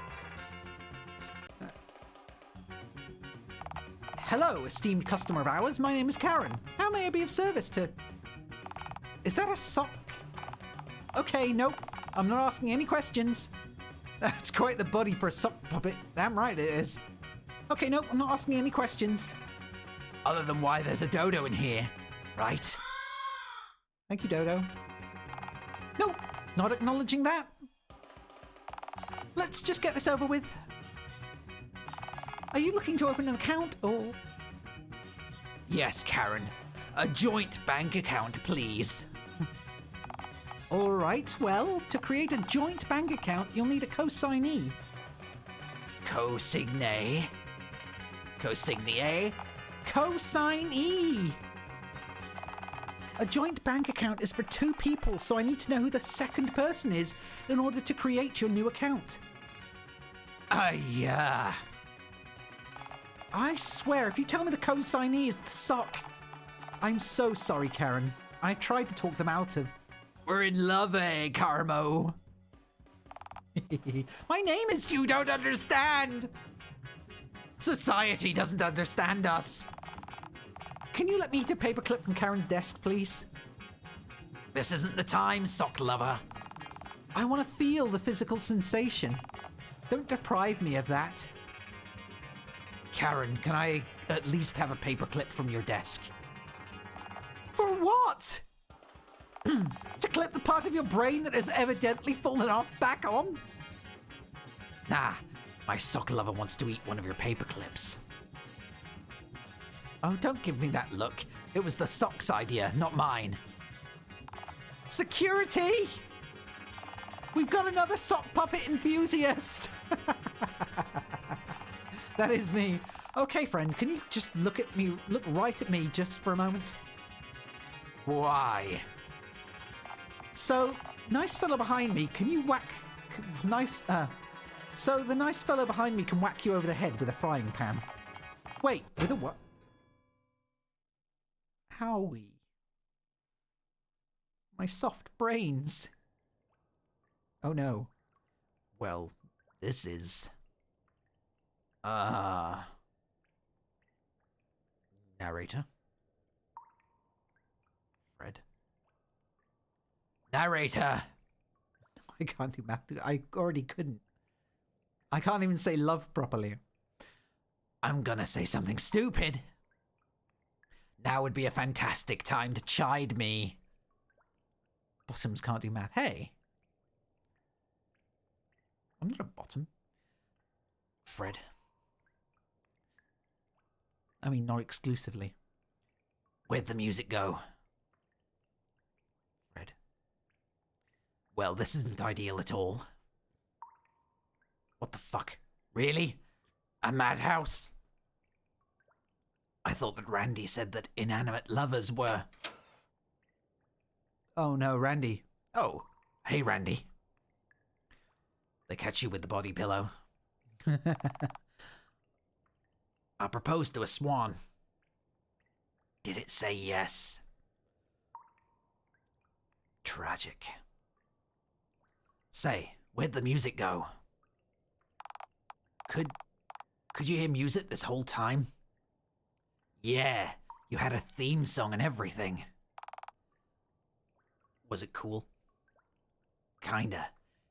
Hello, esteemed customer of ours. My name is Karen. How may I be of service to... Is that a sock? Okay, nope. I'm not asking any questions. That's quite the body for a sock puppet. Damn right it is. Okay, nope, I'm not asking any questions. Other than why there's a dodo in here, right? Thank you, Dodo. Nope, not acknowledging that. Let's just get this over with. Are you looking to open an account, or...? Yes, Karen. A joint bank account, please. All right, well, to create a joint bank account, you'll need a co-signee. Co-signee? Co-signee? Co-signee! A joint bank account is for 2 people, so I need to know who the second person is in order to create your new account. Yeah. I swear, if you tell me the co-signee is the sock... I'm so sorry, Karen. I tried to talk them out of... We're in love, Carmo? My name is You Don't Understand! Society doesn't understand us. Can you let me eat a paperclip from Karen's desk, please? This isn't the time, sock lover. I want to feel the physical sensation. Don't deprive me of that. Karen, can I at least have a paperclip from your desk? For what? To clip the part of your brain that has evidently fallen off back on? Nah, my sock lover wants to eat one of your paperclips. Oh, don't give me that look. It was the sock's idea, not mine. Security! We've got another sock puppet enthusiast! That is me. Okay, friend, can you just look right at me just for a moment? Why? So, nice fellow behind me, can you whack... So, the nice fellow behind me can whack you over the head with a frying pan. Wait, with a what? Howie. My soft brains. Oh no. Well, this is... Narrator? Fred? Narrator! I can't do math. I already couldn't. I can't even say love properly. I'm gonna say something stupid. Now would be a fantastic time to chide me. Bottoms can't do math. Hey! I'm not a bottom. Fred. I mean, not exclusively. Where'd the music go? Fred. Well, this isn't ideal at all. What the fuck? Really? A madhouse? I thought that Randy said that inanimate lovers were... Oh no, Randy. Oh, hey Randy. They catch you with the body pillow. I proposed to a swan. Did it say yes? Tragic. Say, where'd the music go? Could you hear music this whole time? Yeah, you had a theme song and everything. Was it cool? Kinda.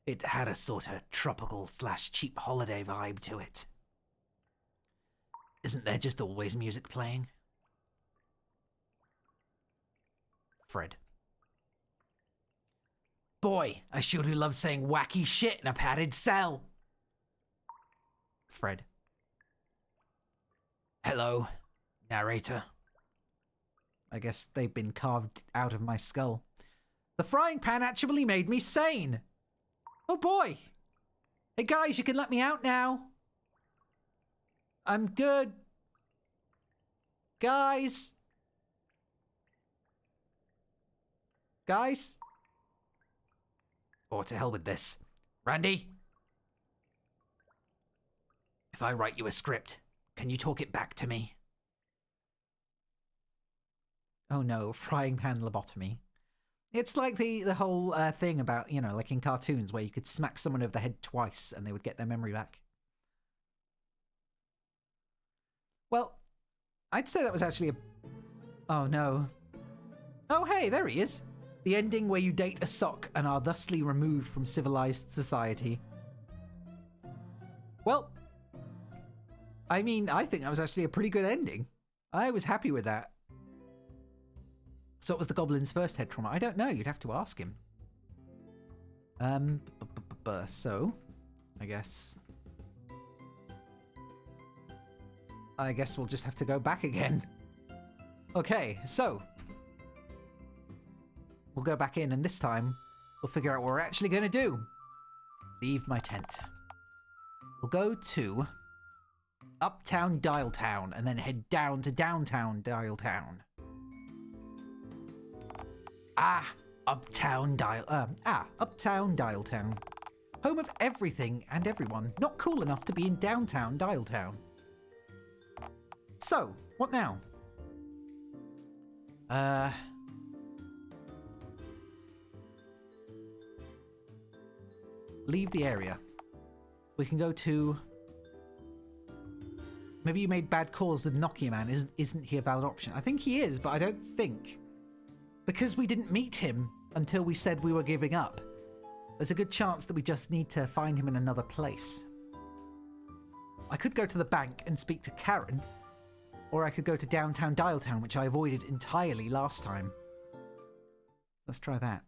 It had a sort of tropical/cheap holiday vibe to it. Isn't there just always music playing? Fred. Boy, I sure do love saying wacky shit in a padded cell. Fred. Hello, narrator. I guess they've been carved out of my skull. The frying pan actually made me sane. Oh boy. Hey guys, you can let me out now. I'm good. Guys. Guys? Or to hell with this. Randy? If I write you a script, can you talk it back to me? Oh no, frying pan lobotomy. It's like the whole thing about, you know, like in cartoons where you could smack someone over the head twice and they would get their memory back. Well, I'd say that was actually a... Oh, no. Oh, hey, there he is. The ending where you date a sock and are thusly removed from civilized society. Well, I mean, I think that was actually a pretty good ending. I was happy with that. So what was the goblin's first head trauma? I don't know. You'd have to ask him. So, I guess we'll just have to go back again. Okay, so we'll go back in, and this time we'll figure out what we're actually going to do. Leave my tent. We'll go to Uptown Dialtown and then head down to Downtown Dialtown. Uptown Dialtown. Home of everything and everyone. Not cool enough to be in Downtown Dialtown. So, what now? Leave the area. We can go to... Maybe you made bad calls with Nokia Man. Isn't he a valid option? I think he is, but I don't think. Because we didn't meet him until we said we were giving up. There's a good chance that we just need to find him in another place. I could go to the bank and speak to Karen, or I could go to Downtown Dialtown, which I avoided entirely last time. Let's try that.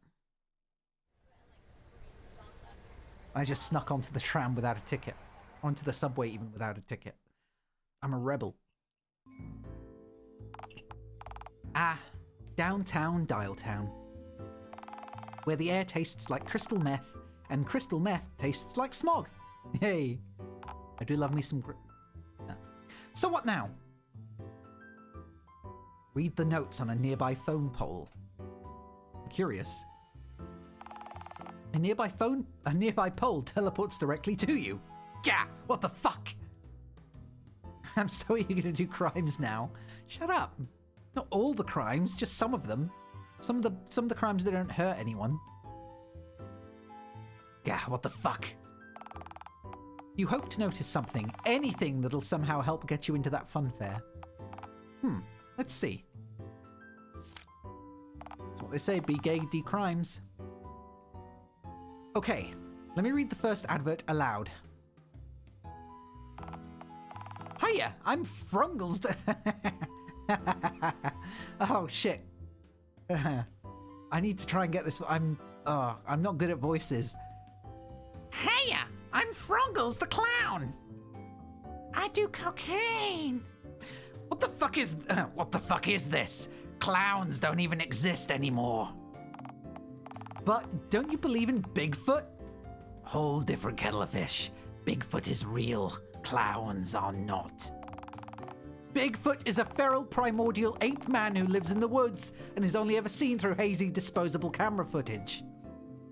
I just snuck onto the tram without a ticket. Onto the subway even without a ticket. I'm a rebel. Downtown Dialtown. Where the air tastes like crystal meth, and crystal meth tastes like smog. Hey, I do love me some So what now? Read the notes on a nearby phone pole. I'm curious. A nearby pole teleports directly to you. Gah! What the fuck? I'm so eager to do crimes now. Shut up. Not all the crimes, just some of them. Some of the crimes that don't hurt anyone. Gah, what the fuck? You hope to notice something, anything that'll somehow help get you into that funfair. Let's see. That's what they say, be gay, do crimes. Okay, let me read the first advert aloud. Hiya, I'm Frungles. Oh shit. I need to try and get this. I'm not good at voices. Hiya, I'm Frungles the clown. I do cocaine. What the fuck is this? Clowns don't even exist anymore. But don't you believe in Bigfoot? Whole different kettle of fish. Bigfoot is real. Clowns are not. Bigfoot is a feral primordial ape man who lives in the woods and is only ever seen through hazy disposable camera footage.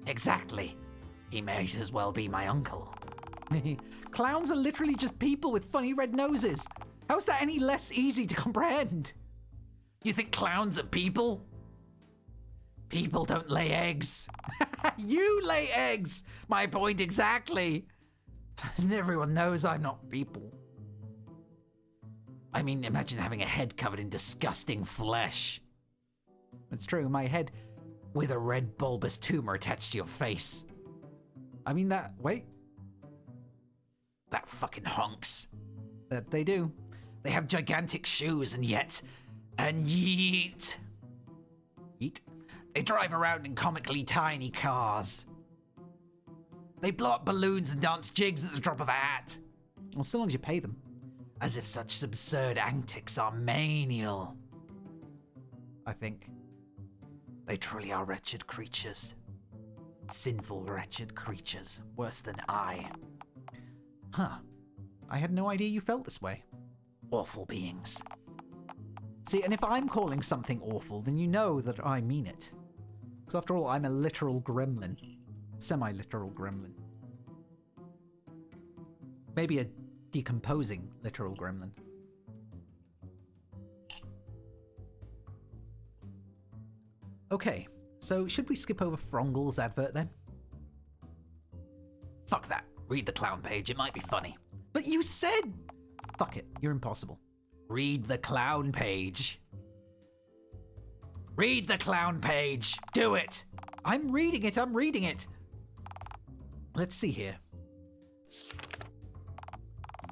Exactly. He may as well be my uncle. Clowns are literally just people with funny red noses. How is that any less easy to comprehend? You think clowns are people? People don't lay eggs. You lay eggs! My point exactly. And everyone knows I'm not people. I mean, imagine having a head covered in disgusting flesh. It's true, my head with a red bulbous tumor attached to your face. I mean that, wait. That fucking honks. That they do. They have gigantic shoes and yeet. Yeet. They drive around in comically tiny cars. They blow up balloons and dance jigs at the drop of a hat. Well, so long as you pay them. As if such absurd antics are menial. I think. They truly are wretched creatures. Sinful, wretched creatures. Worse than I. Huh. I had no idea you felt this way. Awful beings. See, and if I'm calling something awful, then you know that I mean it. Because after all, I'm a literal gremlin. Semi-literal gremlin. Maybe a decomposing literal gremlin. Okay, so should we skip over Frongle's advert then? Fuck that. Read the clown page, it might be funny. But you said... Fuck it, you're impossible. Read the clown page. Read the clown page. Do it. I'm reading it. Let's see here.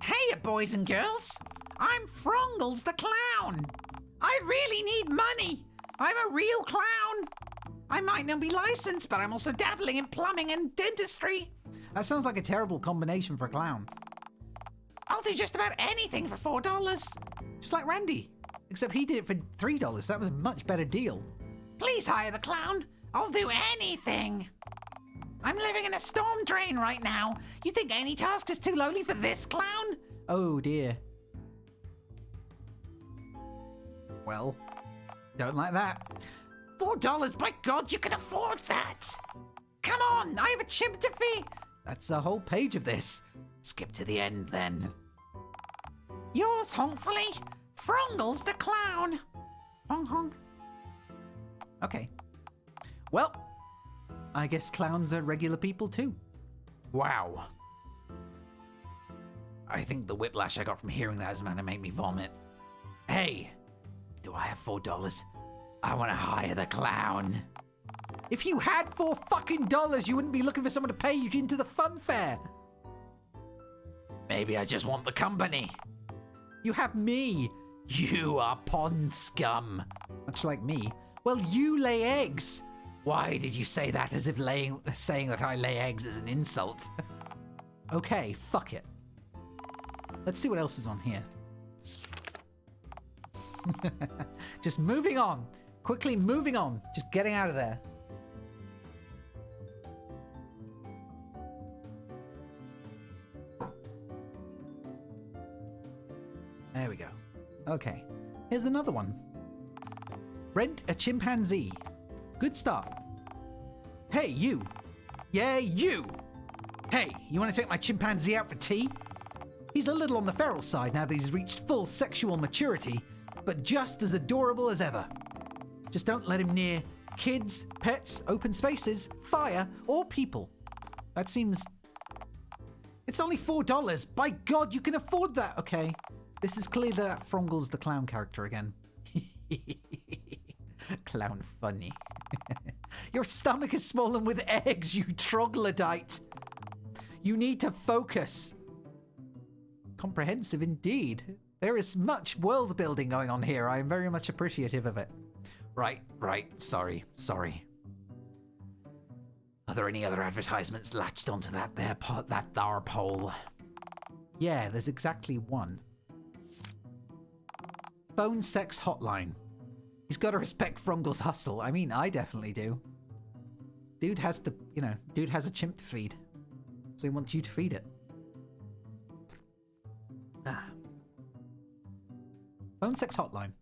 Hey, boys and girls. I'm Frongles the clown. I really need money. I'm a real clown. I might not be licensed, but I'm also dabbling in plumbing and dentistry. That sounds like a terrible combination for a clown. I'll do just about anything for $4. Just like Randy. Except he did it for $3. That was a much better deal. Please hire the clown. I'll do anything. I'm living in a storm drain right now. You think any task is too lowly for this clown? Oh dear. Well, don't like that. $4, by God, you can afford that. Come on, I have a chimp to feed. That's a whole page of this. Skip to the end then. Yours, hopefully, Frongles the clown. Honk honk. Okay. Well, I guess clowns are regular people too. Wow. I think the whiplash I got from hearing that is going to make me vomit. Hey, do I have $4? I want to hire the clown. If you had $4 fucking dollars, you wouldn't be looking for someone to pay you into the funfair. Maybe I just want the company. You have me. You are pond scum. Much like me. Well, you lay eggs. Why did you say that as if saying that I lay eggs is an insult? Okay, fuck it. Let's see what else is on here. Just moving on. Quickly moving on. Just getting out of there. There we go. Okay. Here's another one. Rent a chimpanzee. Good start. Hey, you. Yeah, you. Hey, you want to take my chimpanzee out for tea? He's a little on the feral side now that he's reached full sexual maturity, but just as adorable as ever. Just don't let him near kids, pets, open spaces, fire, or people. That seems... It's only $4. By God, you can afford that. Okay. This is clearly that Frongles the clown character again. Clown funny. Your stomach is swollen with eggs, you troglodyte. You need to focus. Comprehensive indeed. There is much world building going on here. I am very much appreciative of it. Right. Sorry. Are there any other advertisements latched onto that there pole? Yeah, there's exactly one. Phone sex hotline. He's got to respect Frongle's hustle. I mean, I definitely do. Dude has a chimp to feed. So he wants you to feed it. Phone sex hotline.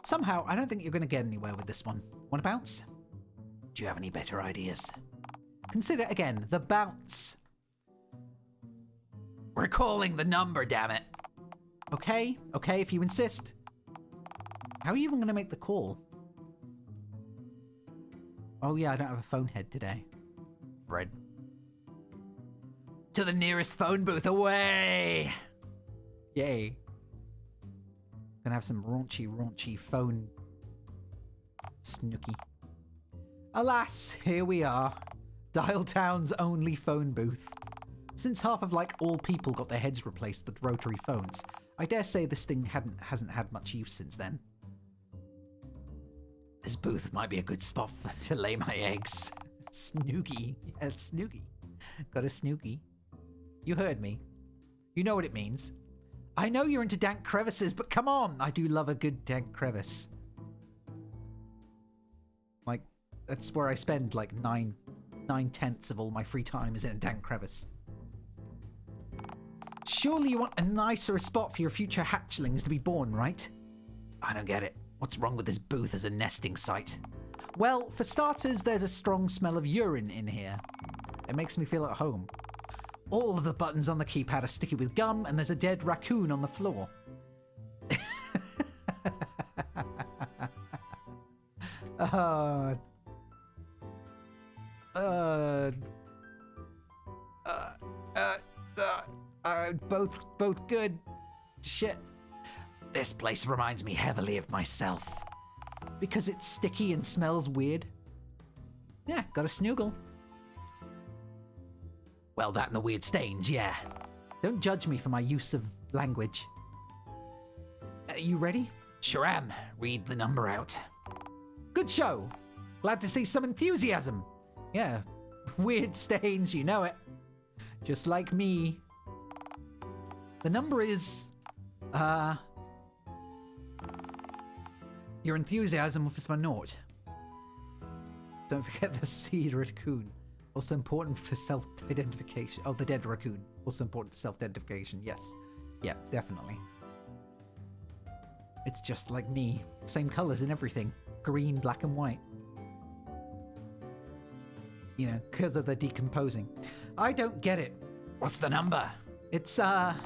Somehow, I don't think you're going to get anywhere with this one. Want to bounce? Do you have any better ideas? Consider again the bounce. We're calling the number, damn it. Okay, if you insist. How are you even going to make the call? Oh yeah, I don't have a phone head today. Bread. To the nearest phone booth, away! Yay. Gonna have some raunchy phone snooky. Alas, here we are. Dialtown's only phone booth. Since half of all people got their heads replaced with rotary phones, I dare say this thing hasn't had much use since then. This booth might be a good spot to lay my eggs. Snooky. Yeah, snooky. Got a snooky. You heard me. You know what it means. I know you're into dank crevices, but come on! I do love a good dank crevice. That's where I spend 9/10 of all my free time is in a dank crevice. Surely you want a nicer spot for your future hatchlings to be born, right? I don't get it. What's wrong with this booth as a nesting site? Well, for starters, there's a strong smell of urine in here. It makes me feel at home. All of the buttons on the keypad are sticky with gum, and there's a dead raccoon on the floor. Both good. Shit. This place reminds me heavily of myself. Because it's sticky and smells weird? Yeah, got a snoogle. Well, that and the weird stains, yeah. Don't judge me for my use of language. You ready? Sure am. Read the number out. Good show. Glad to see some enthusiasm. Yeah, weird stains, you know it. Just like me. The number is... Your enthusiasm was for naught. Don't forget the seed raccoon. Also important for self-identification. Oh, the dead raccoon. Also important for self-identification. Yes. Yeah, definitely. It's just like me. Same colors and everything. Green, black, and white. You know, because of the decomposing. I don't get it. What's the number? It's, 1-800...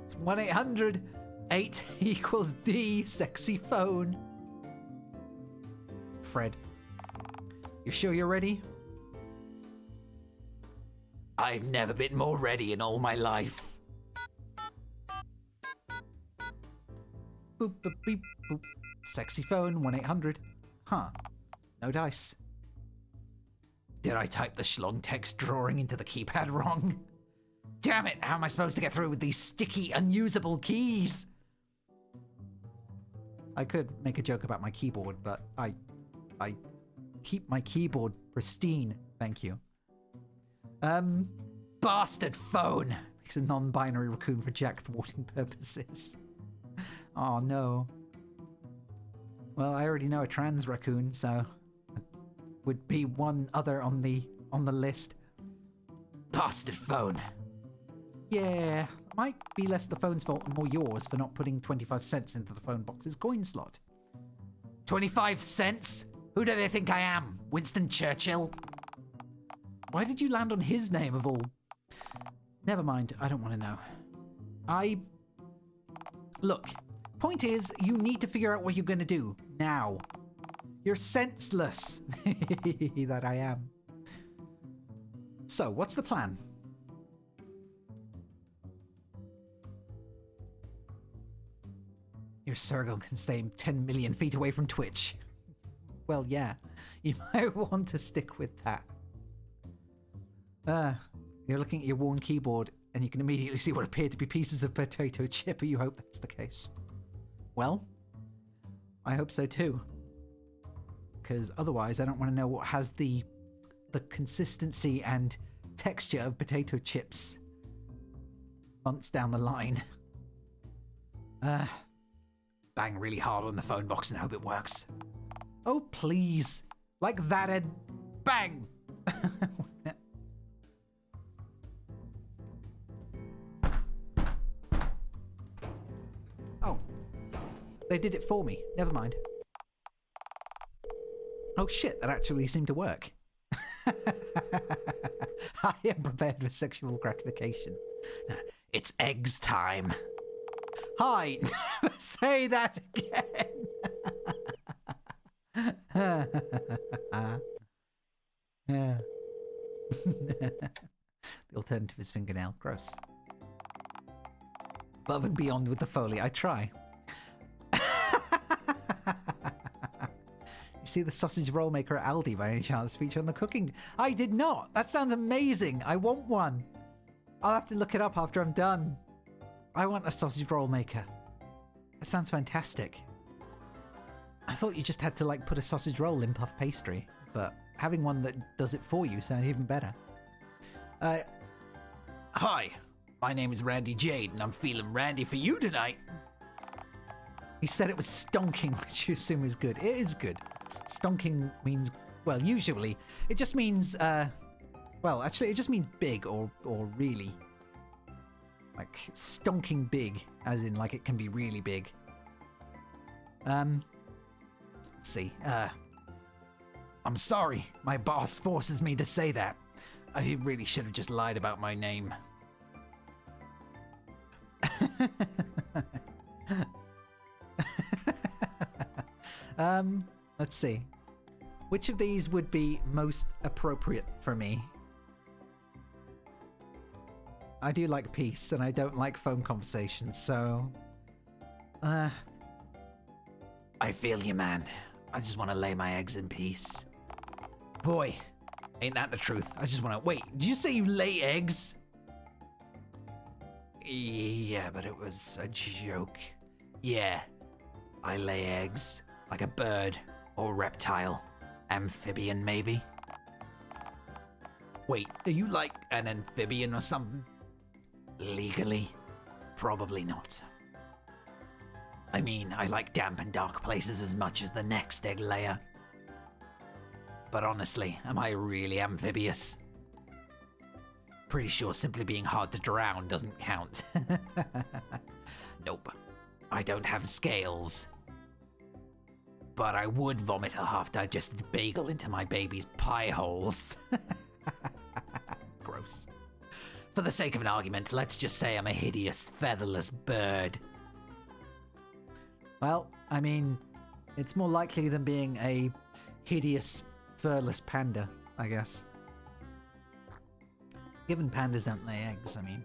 It's 1-800 8 equals D, sexy phone. Fred. You sure you're ready? I've never been more ready in all my life. Boop, boop, beep, boop. Sexy phone, 1-800. Huh. No dice. Did I type the schlong text drawing into the keypad wrong? Damn it, how am I supposed to get through with these sticky, unusable keys? I could make a joke about my keyboard, but I keep my keyboard pristine, thank you. Bastard phone! Makes a non-binary raccoon for JAQK thwarting purposes. Oh no. Well, I already know a trans raccoon, so would be one other on the list. Bastard phone. Yeah, might be less the phone's fault and more yours for not putting 25 cents into the phone box's coin slot. 25 cents? Who do they think I am? Winston Churchill? Why did you land on his name of all? Never mind, I don't want to know. Look, point is, you need to figure out what you're going to do. Now. You're senseless. That I am. So, what's the plan? Your circle can stay 10 million feet away from Twitch. Well, yeah. You might want to stick with that. You're looking at your worn keyboard, and you can immediately see what appear to be pieces of potato chip, and you hope that's the case. Well, I hope so too. Because otherwise, I don't want to know what has the consistency and texture of potato chips months down the line. Bang really hard on the phone box and hope it works. Oh, please. Like that and bang! Oh. They did it for me. Never mind. Oh shit, that actually seemed to work. I am prepared for sexual gratification. It's eggs time. Hi, never say that again. Yeah. The alternative is fingernail. Gross. Above and beyond with the Foley. I try. You see the sausage roll maker at Aldi by any chance feature on the cooking? I did not. That sounds amazing. I want one. I'll have to look it up after I'm done. I want a sausage roll maker. That sounds fantastic. I thought you just had to like put a sausage roll in puff pastry, but having one that does it for you sounds even better. Hi, my name is Randy Jade and I'm feeling randy for you tonight. He said it was stonking, which you assume is good. It is good. Stonking means, well, usually it just means, well, actually it just means big or really. Like stonking big, as in like it can be really big. Let's see. I'm sorry. My boss forces me to say that. I really should have just lied about my name. Let's see. Which of these would be most appropriate for me? I do like peace, and I don't like phone conversations, so... I feel you, man. I just want to lay my eggs in peace. Boy, ain't that the truth? I just want to... Wait, did you say you lay eggs? Yeah, but it was a joke. Yeah, I lay eggs. Like a bird or reptile. Amphibian, maybe? Wait, are you like an amphibian or something? Legally? Probably not. I mean, I like damp and dark places as much as the next egg layer. But honestly, am I really amphibious? Pretty sure simply being hard to drown doesn't count. Nope. I don't have scales. But I would vomit a half-digested bagel into my baby's pie holes. Gross. For the sake of an argument, let's just say I'm a hideous, featherless bird. Well, I mean, it's more likely than being a hideous, furless panda, I guess. Given pandas don't lay eggs, I mean,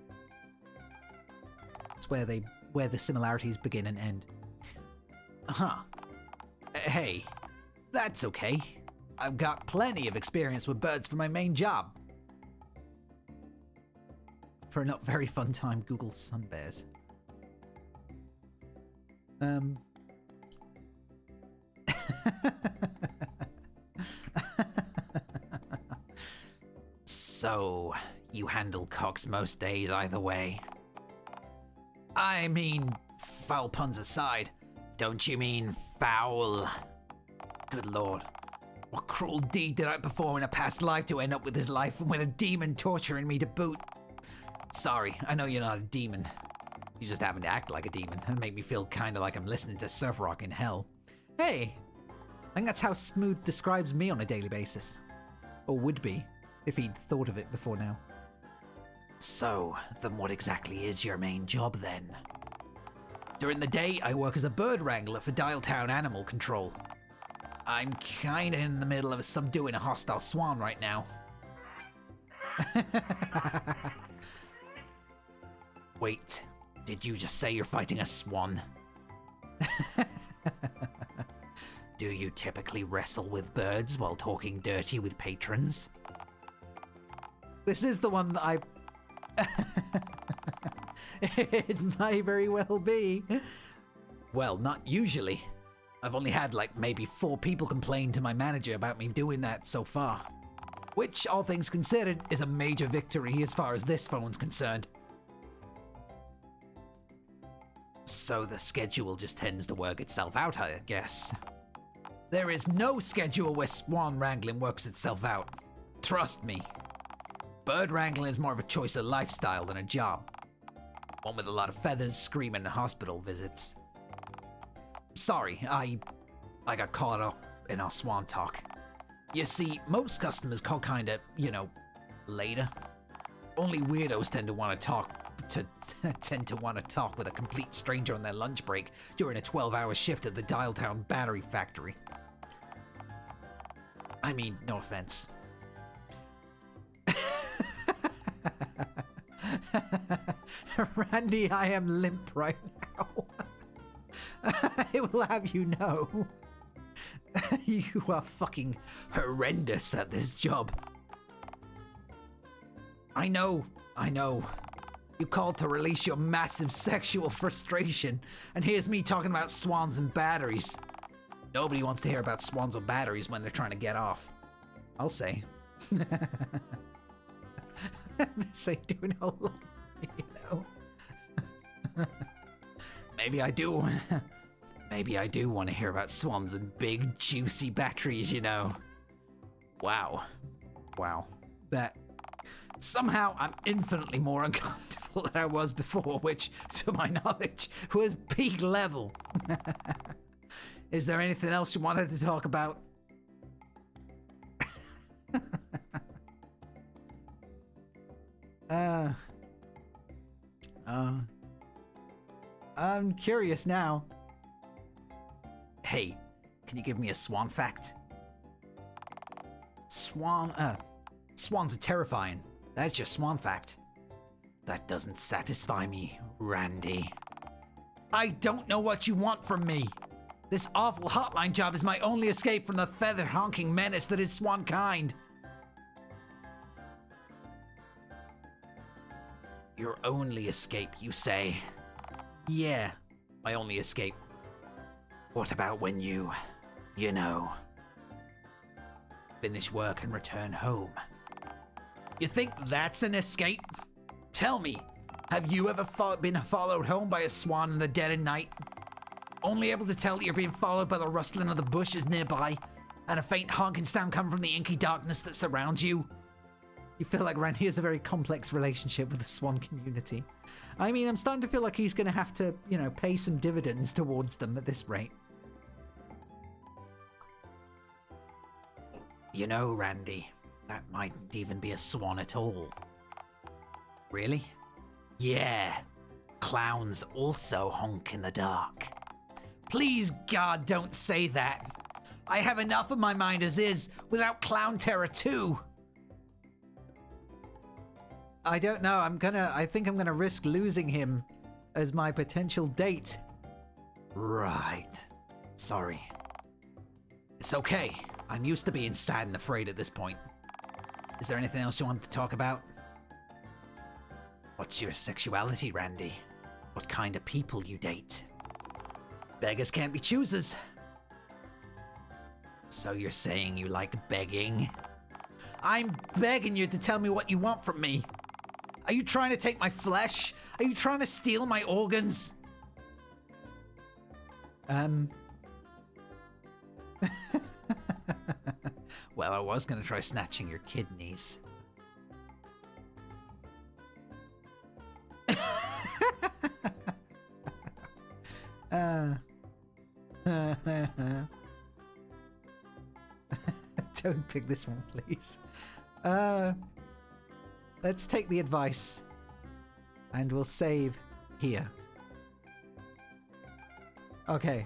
it's where the similarities begin and end. Huh. Hey, that's okay. I've got plenty of experience with birds for my main job. For a not very fun time, Google sun bears. So, you handle cocks most days either way. I mean, foul puns aside, don't you mean foul? Good lord. What cruel deed did I perform in a past life to end up with this life and with a demon torturing me to boot? Sorry, I know you're not a demon. You just happen to act like a demon and make me feel kinda like I'm listening to surf rock in hell. Hey, I think that's how Smooth describes me on a daily basis. Or would be, if he'd thought of it before now. So, then what exactly is your main job then? During the day, I work as a bird wrangler for Dialtown Animal Control. I'm kinda in the middle of subduing a hostile swan right now. Wait, did you just say you're fighting a swan? Do you typically wrestle with birds while talking dirty with patrons? This is the one that I... It might very well be. Well, not usually. I've only had like maybe 4 people complain to my manager about me doing that so far. Which, all things considered, is a major victory as far as this phone's concerned. So the schedule just tends to work itself out, I guess. There is no schedule where swan wrangling works itself out. Trust me. Bird wrangling is more of a choice of lifestyle than a job. One with a lot of feathers, screaming, and hospital visits. Sorry, I got caught up in our swan talk. You see, most customers call kinda, later. Only weirdos tend to want to talk with a complete stranger on their lunch break during a 12-hour shift at the Dialtown battery factory. I mean, no offense. Randy, I am limp right now. I will have you know. You are fucking horrendous at this job. I know. You called to release your massive sexual frustration, and here's me talking about swans and batteries. Nobody wants to hear about swans or batteries when they're trying to get off. I'll say. This ain't doing a whole lot, Maybe I do want to hear about swans and big, juicy batteries, Wow. That... Somehow, I'm infinitely more uncomfortable than I was before, which, to my knowledge, was peak level. Is there anything else you wanted to talk about? I'm curious now. Hey, Can you give me a swan fact? Swans are terrifying. That's your swan fact. That doesn't satisfy me, Randy. I don't know what you want from me. This awful hotline job is my only escape from the feather-honking menace that is swankind. Your only escape, you say? Yeah, my only escape. What about when you know, finish work and return home? You think that's an escape? Tell me, have you ever been followed home by a swan in the dead of night? Only able to tell that you're being followed by the rustling of the bushes nearby, and a faint honking sound coming from the inky darkness that surrounds you? You feel like Randy has a very complex relationship with the swan community. I mean, I'm starting to feel like he's going to have to, pay some dividends towards them at this rate. You know, Randy, that mightn't even be a swan at all. Really? Yeah. Clowns also honk in the dark. Please, God, don't say that. I have enough of my mind as is, without clown terror too. I don't know, I think I'm gonna risk losing him as my potential date. Right. Sorry. It's okay. I'm used to being sad and afraid at this point. Is there anything else you want to talk about? What's your sexuality, Randy? What kind of people you date? Beggars can't be choosers. So you're saying you like begging? I'm begging you to tell me what you want from me. Are you trying to take my flesh? Are you trying to steal my organs? Well, I was gonna try snatching your kidneys. Don't pick this one, please. Let's take the advice, and we'll save here. Okay,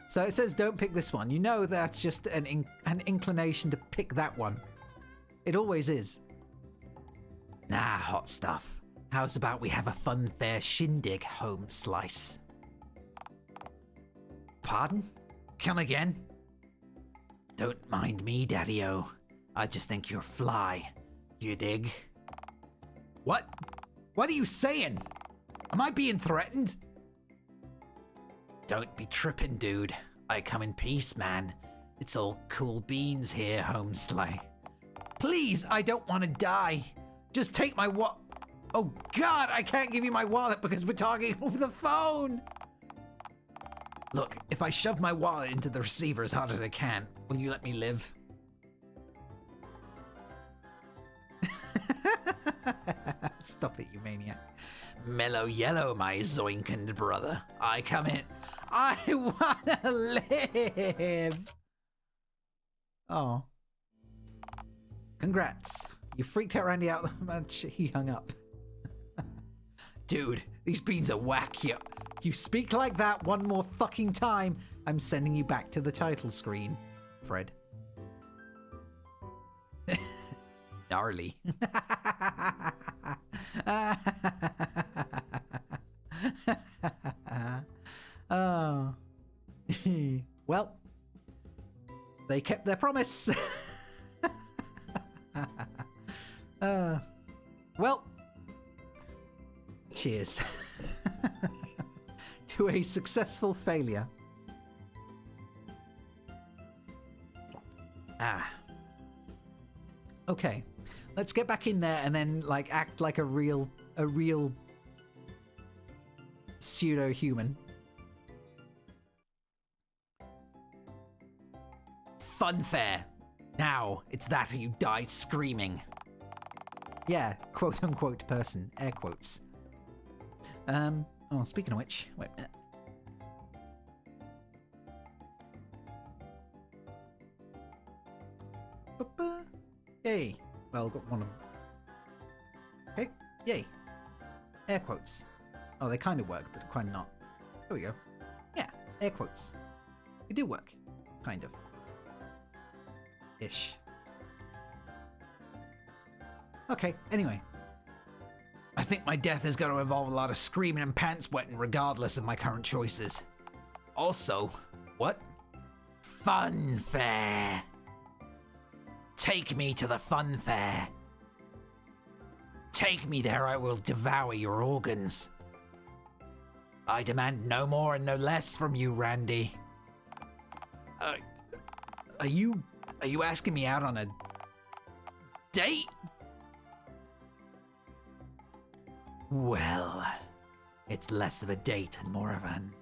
so it says don't pick this one. You know that's just an inclination to pick that one. It always is. Nah, hot stuff. How's about we have a funfair shindig, home slice? Pardon? Come again? Don't mind me, Daddy-O. I just think you're fly. You dig? What? What are you saying? Am I being threatened? Don't be tripping, dude. I come in peace, man. It's all cool beans here, home sly. Please, I don't want to die. Just take my Oh God, I can't give you my wallet because we're talking over the phone. Look, if I shove my wallet into the receiver as hard as I can, will you let me live? Stop it, you maniac. Mellow yellow, my zoinkand brother. I come in. I wanna live! Oh. Congrats. You freaked out Randy out that much he hung up. Dude, these beans are whack. You speak like that one more fucking time, I'm sending you back to the title screen, Fred. Gnarly. Oh. Well, they kept their promise. Well, cheers to a successful failure. Okay, let's get back in there and then act like a real pseudo-human. Funfair. Now, it's that or you die screaming. Yeah, quote-unquote person. Air quotes. Oh, speaking of which, wait a minute. Yay. Well, got one of them. Okay, yay. Air quotes. Oh, they kind of work, but kind of not. There we go. Yeah, air quotes. They do work. Kind of. Ish. Okay, anyway. I think my death is going to involve a lot of screaming and pants wetting regardless of my current choices. Also, what? Funfair. Take me to the funfair. Take me there, I will devour your organs. I demand no more and no less from you, Randy. Are you asking me out on a date? Well, it's less of a date and more of an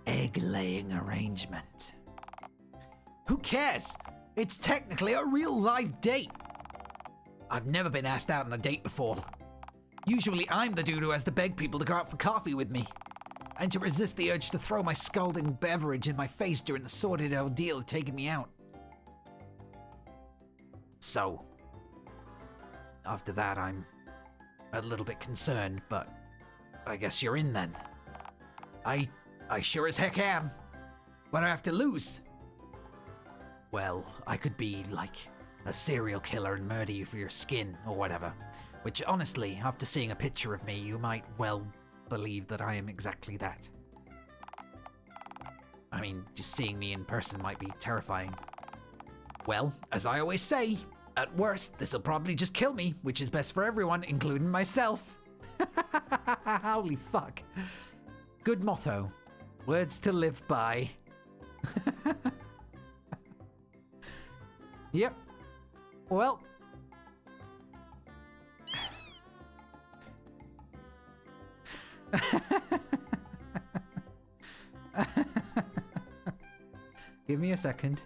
egg-laying arrangement. Who cares? It's technically a real live date. I've never been asked out on a date before. Usually I'm the dude who has to beg people to go out for coffee with me, and to resist the urge to throw my scalding beverage in my face during the sordid ordeal of taking me out. So, after that I'm a little bit concerned, but I guess you're in then. I sure as heck am. What do I have to lose? Well, I could be like a serial killer and murder you for your skin or whatever, which honestly, after seeing a picture of me, you might well believe that I am exactly that. I mean, just seeing me in person might be terrifying. Well, as I always say, at worst, this'll probably just kill me, which is best for everyone, including myself. Holy fuck. Good motto. Words to live by. Yep. Well. Give me a second.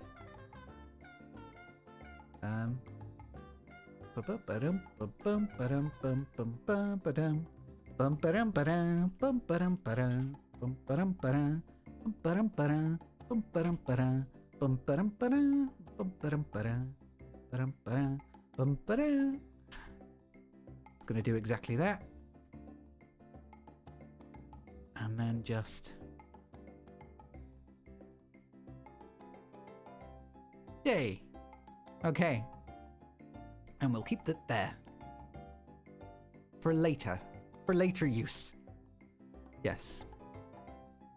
Gonna do exactly that. And then just... Yay! Okay. And we'll keep that there. For later. For later use. Yes.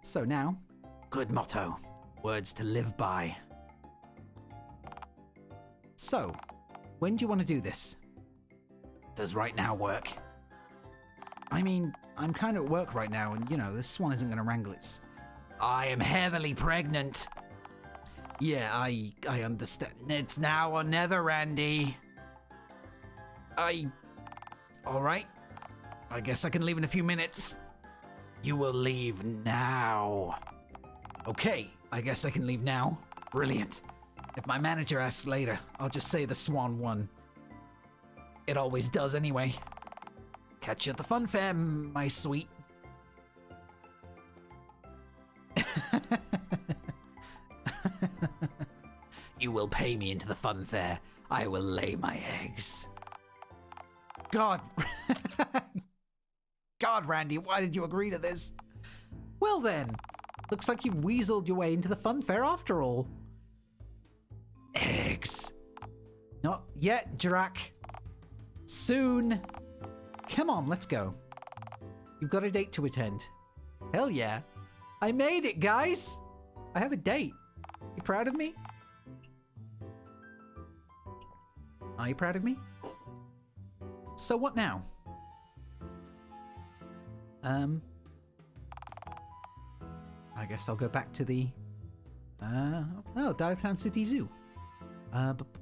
So now, good motto. Words to live by. So, when do you want to do this? Does right now work? I mean, I'm kind of at work right now, and, you know, this swan isn't going to wrangle its... I am heavily pregnant. Yeah, I understand. It's now or never, Randy. Alright. I guess I can leave in a few minutes. You will leave now. Okay, I guess I can leave now. Brilliant. If my manager asks later, I'll just say the swan won. It always does anyway. Catch you at the fun fair, my sweet. You will pay me into the fun fair. I will lay my eggs. God. God, Randy, why did you agree to this? Well then, looks like you've weaseled your way into the fun fair after all. Eggs. Not yet, JAQK. Soon. Come on, let's go. You've got a date to attend. Hell yeah. I made it, guys. I have a date. You proud of me? Are you proud of me? So what now? I guess I'll go back to the Dialtown City Zoo.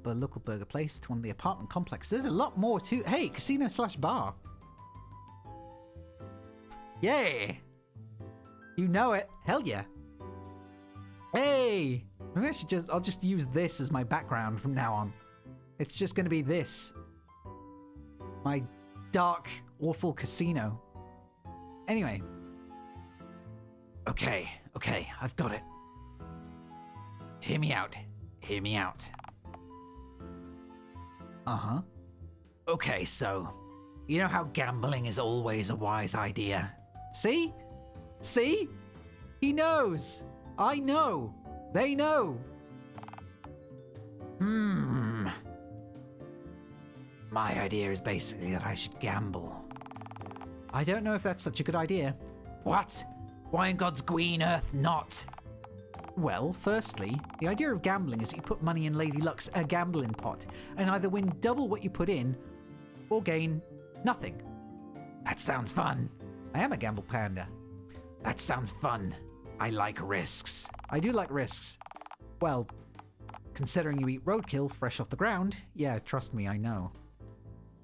Local burger place to one of the apartment complex. There's a lot more to... Hey, casino/bar. Yay! You know it. Hell yeah. Hey! Maybe I should I'll just use this as my background from now on. It's just gonna be this. My dark, awful casino. Anyway. Okay, I've got it. Hear me out. Hear me out. Uh-huh. Okay, so, you know how gambling is always a wise idea? See? See? He knows. I know. They know. My idea is basically that I should gamble. I don't know if that's such a good idea. What? Why in God's green earth not? Well, firstly, the idea of gambling is that you put money in Lady Luck's a gambling pot and either win double what you put in or gain nothing. That sounds fun. I am a gamble panda. That sounds fun. I like risks. I do like risks. Well, considering you eat roadkill fresh off the ground, yeah, trust me, I know.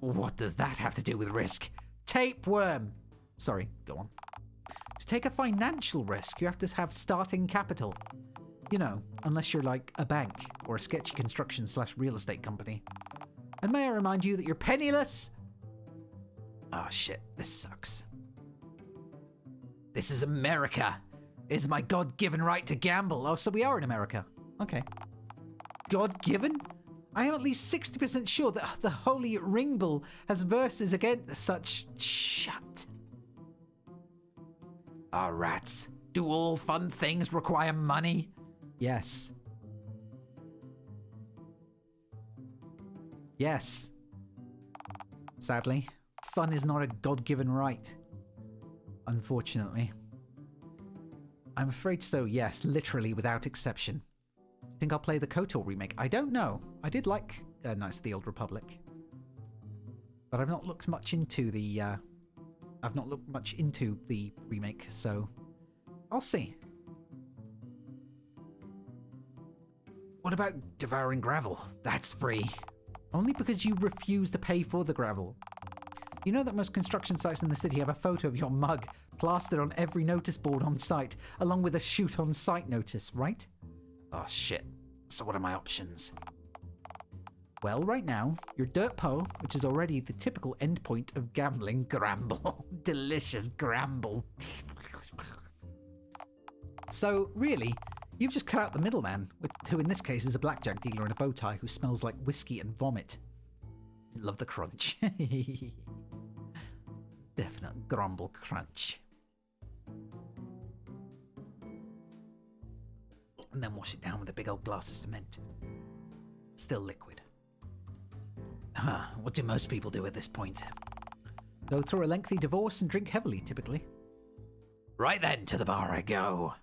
What does that have to do with risk? Tapeworm! Sorry, go on. To take a financial risk, you have to have starting capital. You know, unless you're like a bank or a sketchy construction/real estate company. And may I remind you that you're penniless? Oh shit, this sucks. This is America. It's my God-given right to gamble. Oh, so we are in America. Okay. God-given? I am at least 60% sure that the Holy Ring Bull has verses against such... Shut. Ah, rats. Do all fun things require money? Yes. Yes. Sadly, fun is not a God-given right. Unfortunately. I'm afraid so, yes, literally without exception. Think I'll play the KOTOR remake? I don't know. I did like Knights of the Old Republic. But I've not looked much into the remake, so I'll see. What about devouring gravel? That's free. Only because you refuse to pay for the gravel. You know that most construction sites in the city have a photo of your mug plastered on every notice board on site, along with a shoot on site notice, right? Oh shit. So what are my options? Well, right now, your Dirt Po, which is already the typical endpoint of gambling, Gramble. Delicious gramble. So, really, you've just cut out the middleman, who in this case is a blackjack dealer in a bow tie who smells like whiskey and vomit. Love the crunch. Definite grumble crunch. And then wash it down with a big old glass of cement. Still liquid. What do most people do at this point? Go through a lengthy divorce and drink heavily, typically. Right then, to the bar I go.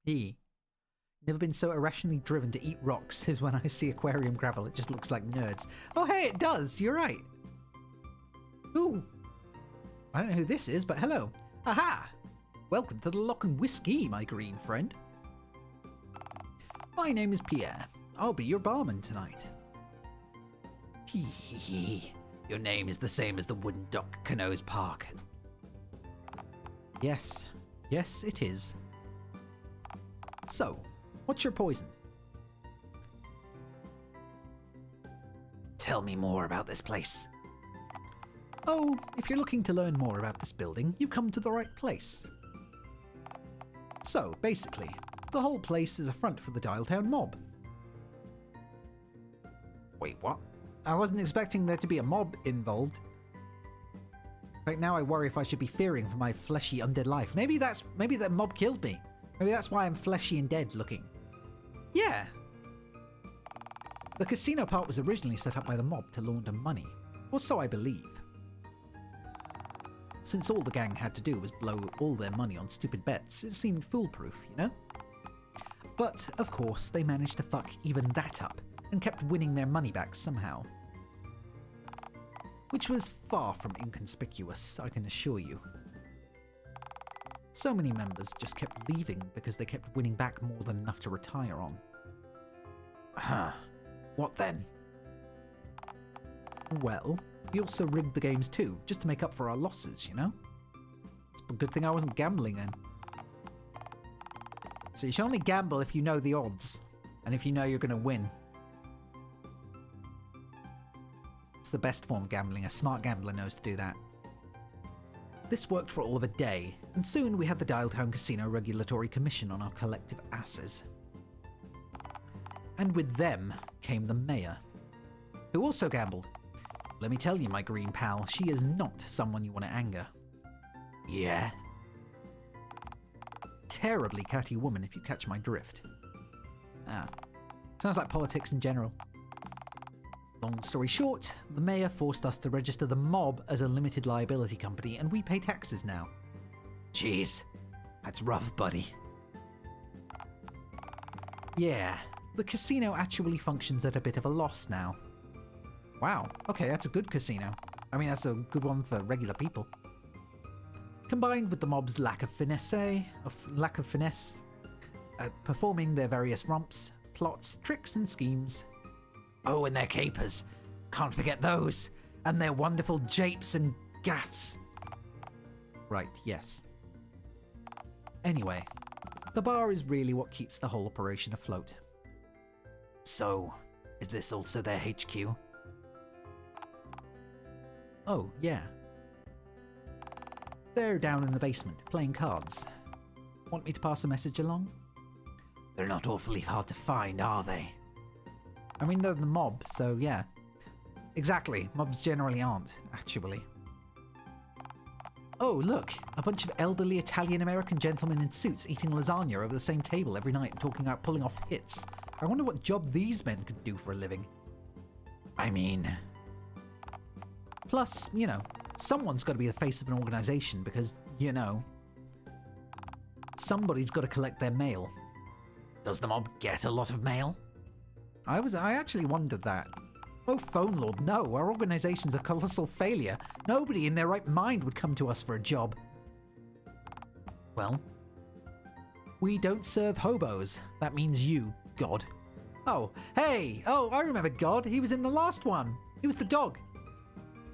Never been so irrationally driven to eat rocks as when I see aquarium gravel. It just looks like nerds. Oh, hey, it does. You're right. Ooh. I don't know who this is, but hello. Aha! Welcome to the Lock and Whiskey, my green friend. My name is Pierre. I'll be your barman tonight. Your name is the same as the wooden dock Canoes Park. Yes. Yes, it is. So, what's your poison? Tell me more about this place. Oh, if you're looking to learn more about this building, you've come to the right place. So, basically, the whole place is a front for the Dialtown mob. Wait, what? I wasn't expecting there to be a mob involved. Right now I worry if I should be fearing for my fleshy undead life. Maybe that mob killed me. Maybe that's why I'm fleshy and dead looking. Yeah. The casino part was originally set up by the mob to launder money, or so I believe. Since all the gang had to do was blow all their money on stupid bets, it seemed foolproof, you know? But, of course, they managed to fuck even that up, and kept winning their money back somehow. Which was far from inconspicuous, I can assure you. So many members just kept leaving because they kept winning back more than enough to retire on. Huh. What then? Well, we also rigged the games too, just to make up for our losses, you know? It's a good thing I wasn't gambling then. So you should only gamble if you know the odds, and if you know you're going to win. It's the best form of gambling. A smart gambler knows to do that. This worked for all of a day, and soon we had the Dialtown Casino Regulatory Commission on our collective asses. And with them came the mayor, who also gambled. Let me tell you, my green pal, she is not someone you want to anger. Yeah? Terribly catty woman, if you catch my drift. Ah. Sounds like politics in general. Long story short, the mayor forced us to register the mob as a limited liability company, and we pay taxes now. Jeez, that's rough, buddy. Yeah, the casino actually functions at a bit of a loss now. Wow, okay, that's a good casino. I mean, that's a good one for regular people. Combined with the mob's lack of finesse at performing their various romps, plots, tricks, and schemes. Oh, and their capers. Can't forget those. And their wonderful japes and gaffs. Right, yes. Anyway, the bar is really what keeps the whole operation afloat. So, is this also their HQ? Oh, yeah. They're down in the basement, playing cards. Want me to pass a message along? They're not awfully hard to find, are they? I mean, they're the mob, so yeah. Exactly, mobs generally aren't, actually. Oh, look, a bunch of elderly Italian-American gentlemen in suits eating lasagna over the same table every night and talking about pulling off hits. I wonder what job these men could do for a living. I mean... Plus, you know, someone's got to be the face of an organization because, you know, somebody's got to collect their mail. Does the mob get a lot of mail? I actually wondered that. Oh, phone lord, no, our organization's a colossal failure. Nobody in their right mind would come to us for a job. Well, we don't serve hobos. That means you, God. Oh, hey! Oh, I remember God. He was in the last one. He was the dog.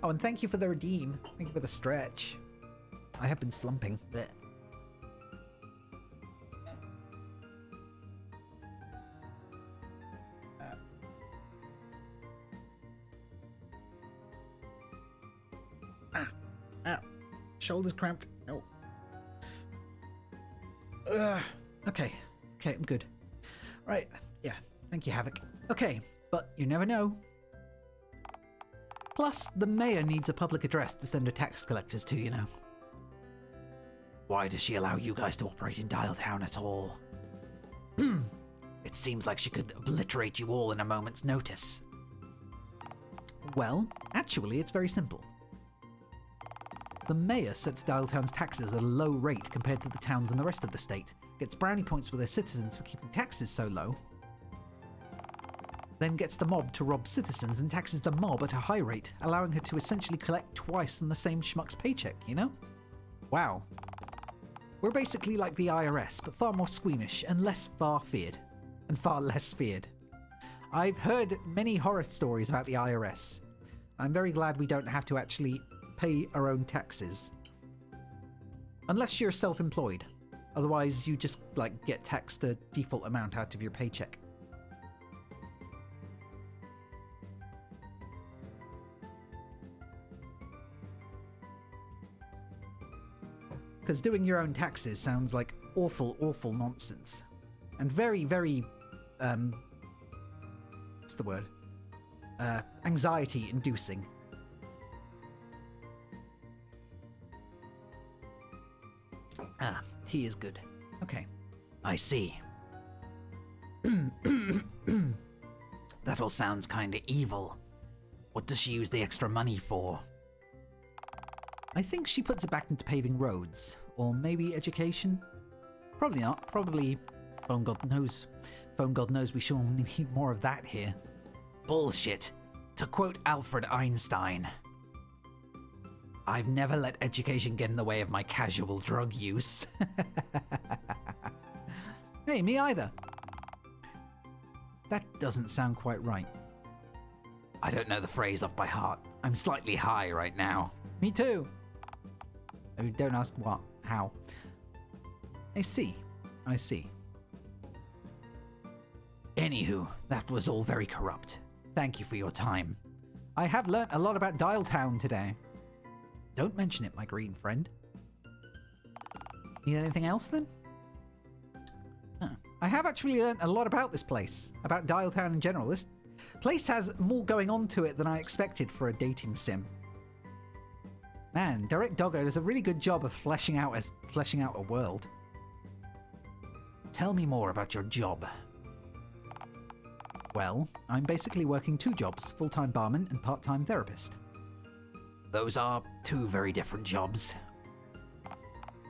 Oh, and thank you for the redeem. Thank you for the stretch. I have been slumping. Blech. Shoulders cramped. No. Okay, I'm good. Right, yeah. Thank you, Havoc. Okay, but you never know. Plus, the mayor needs a public address to send her tax collectors to, you know. Why does she allow you guys to operate in Dialtown at all? It seems like she could obliterate you all in a moment's notice. Well, actually, it's very simple. The mayor sets Dialtown's taxes at a low rate compared to the towns and the rest of the state, gets brownie points with their citizens for keeping taxes so low, then gets the mob to rob citizens and taxes the mob at a high rate, allowing her to essentially collect twice on the same schmuck's paycheck, you know? Wow. We're basically like the IRS, but far more squeamish and far less feared. I've heard many horror stories about the IRS. I'm very glad we don't have to actually pay our own taxes. Unless you're self-employed. Otherwise, you just, like, get taxed a default amount out of your paycheck. Because doing your own taxes sounds like awful, awful nonsense. And very, very, what's the word? Anxiety-inducing. Ah, tea is good. Okay. I see. That all sounds kinda evil. What does she use the extra money for? I think she puts it back into paving roads. Or maybe education? Probably not. Probably phone god knows. Phone god knows we sure need more of that here. Bullshit. To quote Alfred Einstein, I've never let education get in the way of my casual drug use. Hey, me either. That doesn't sound quite right. I don't know the phrase off by heart. I'm slightly high right now. Me too. I mean, don't ask what, how. I see. Anywho, that was all very corrupt. Thank you for your time. I have learnt a lot about Dialtown today. Don't mention it, my green friend. Need anything else, then? Huh. I have actually learnt a lot about this place, about Dialtown in general. This place has more going on to it than I expected for a dating sim. Man, Direct Doggo does a really good job of fleshing out a world. Tell me more about your job. Well, I'm basically working 2 jobs, full-time barman and part-time therapist. Those are 2 very different jobs.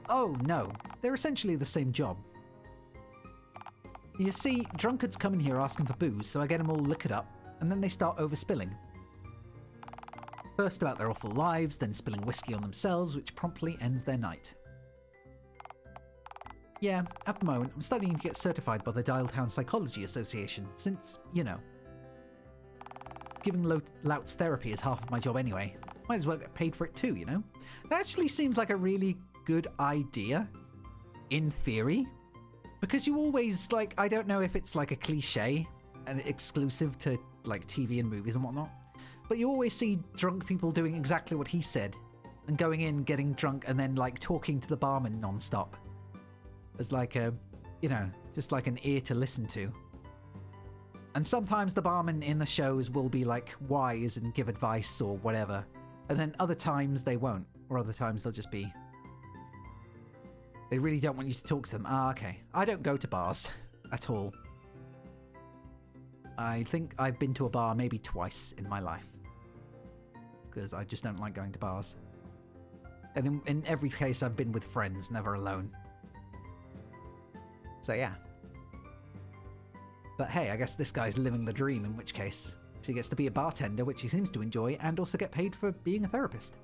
Oh, no. They're essentially the same job. You see, drunkards come in here asking for booze, so I get them all liquored up, and then they start overspilling. First about their awful lives, then spilling whiskey on themselves, which promptly ends their night. Yeah, at the moment, I'm studying to get certified by the Dialtown Psychology Association, since, you know, giving louts therapy is half of my job anyway. Might as well get paid for it too, you know? That actually seems like a really good idea, in theory, because you always, like, I don't know if it's like a cliche and exclusive to, like, TV and movies and whatnot, but you always see drunk people doing exactly what he said, and going in, getting drunk, and then, like, talking to the barman non-stop. As like a, you know, just like an ear to listen to. And sometimes the barman in the shows will be like wise and give advice or whatever. And then other times they won't. Or other times they'll just be... They really don't want you to talk to them. Ah, okay. I don't go to bars at all. I think I've been to a bar maybe twice in my life. Because I just don't like going to bars. And in every case I've been with friends, never alone. So yeah. But hey, I guess this guy's living the dream, in which case he gets to be a bartender, which he seems to enjoy, and also get paid for being a therapist.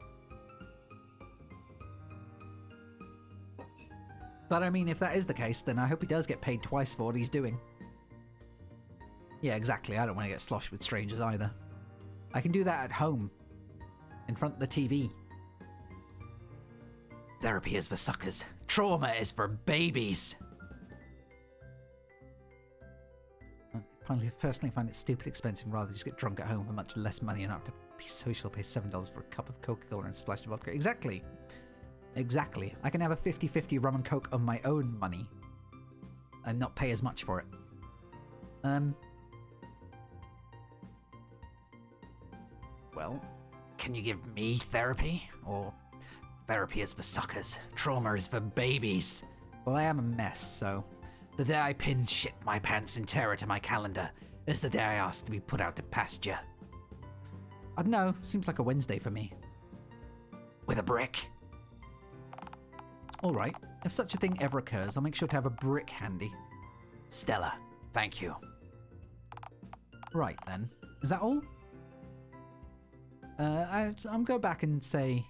But I mean, if that is the case, then I hope he does get paid twice for what he's doing. Yeah, exactly. I don't want to get sloshed with strangers either. I can do that at home, in front of the TV. Therapy is for suckers. Trauma is for babies. I personally find it stupid expensive rather just get drunk at home for much less money and not have to be social, pay $7 for a cup of Coca-Cola and a splash of vodka. Exactly. Exactly. I can have a 50-50 rum and coke of my own money and not pay as much for it. Well, can you give me therapy? Or therapy is for suckers, trauma is for babies? Well, I am a mess, so... The day I pin shit my pants and terror to my calendar is the day I ask to be put out to pasture. I don't know, seems like a Wednesday for me. With a brick? Alright, if such a thing ever occurs, I'll make sure to have a brick handy. Stella, thank you. Right then, is that all? I'm go back and say...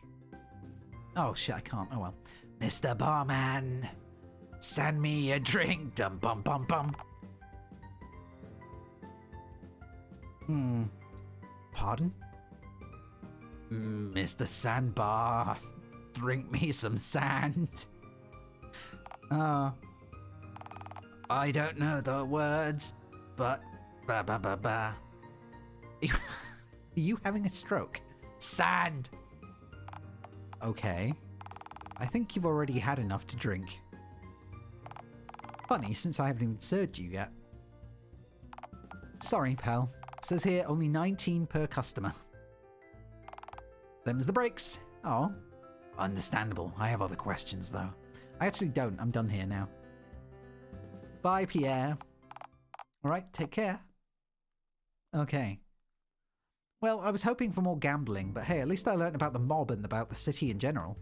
Oh shit, I can't, oh well. Mr. Barman, send me a drink, dum bum bum bum. Pardon? Mr. Sandbar, drink me some sand. I don't know the words, but ba ba ba ba. Are you having a stroke? Sand! Okay. I think you've already had enough to drink. Funny, since I haven't even served you yet. Sorry, pal. Says here only 19 per customer. Them's the breaks. Oh. Understandable. I have other questions, though. I actually don't. I'm done here now. Bye, Pierre. Alright, take care. Okay. Well, I was hoping for more gambling, but hey, at least I learned about the mob and about the city in general.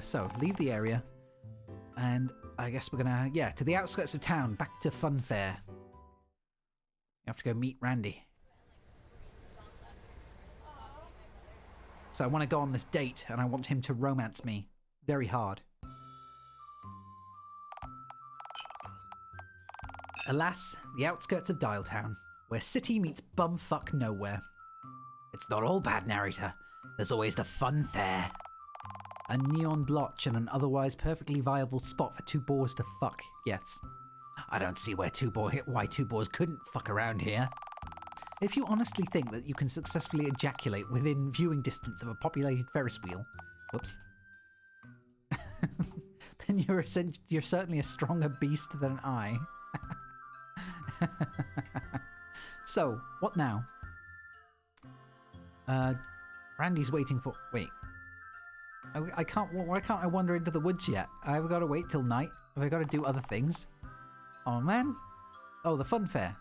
So, leave the area. And I guess we're gonna, yeah, to the outskirts of town, back to Funfair. You have to go meet Randy. So I want to go on this date, and I want him to romance me very hard. Alas, the outskirts of Dialtown, where city meets bumfuck nowhere. It's not all bad, narrator. There's always the fun fair. A neon blotch and an otherwise perfectly viable spot for two boars to fuck, yes. I don't see why two boars couldn't fuck around here. If you honestly think that you can successfully ejaculate within viewing distance of a populated Ferris wheel, whoops, then you're certainly a stronger beast than I. So, what now? Randy's waiting for... Wait. I can't... Why can't I wander into the woods yet? I've got to wait till night. Have I got to do other things? Oh, man. Oh, the funfair.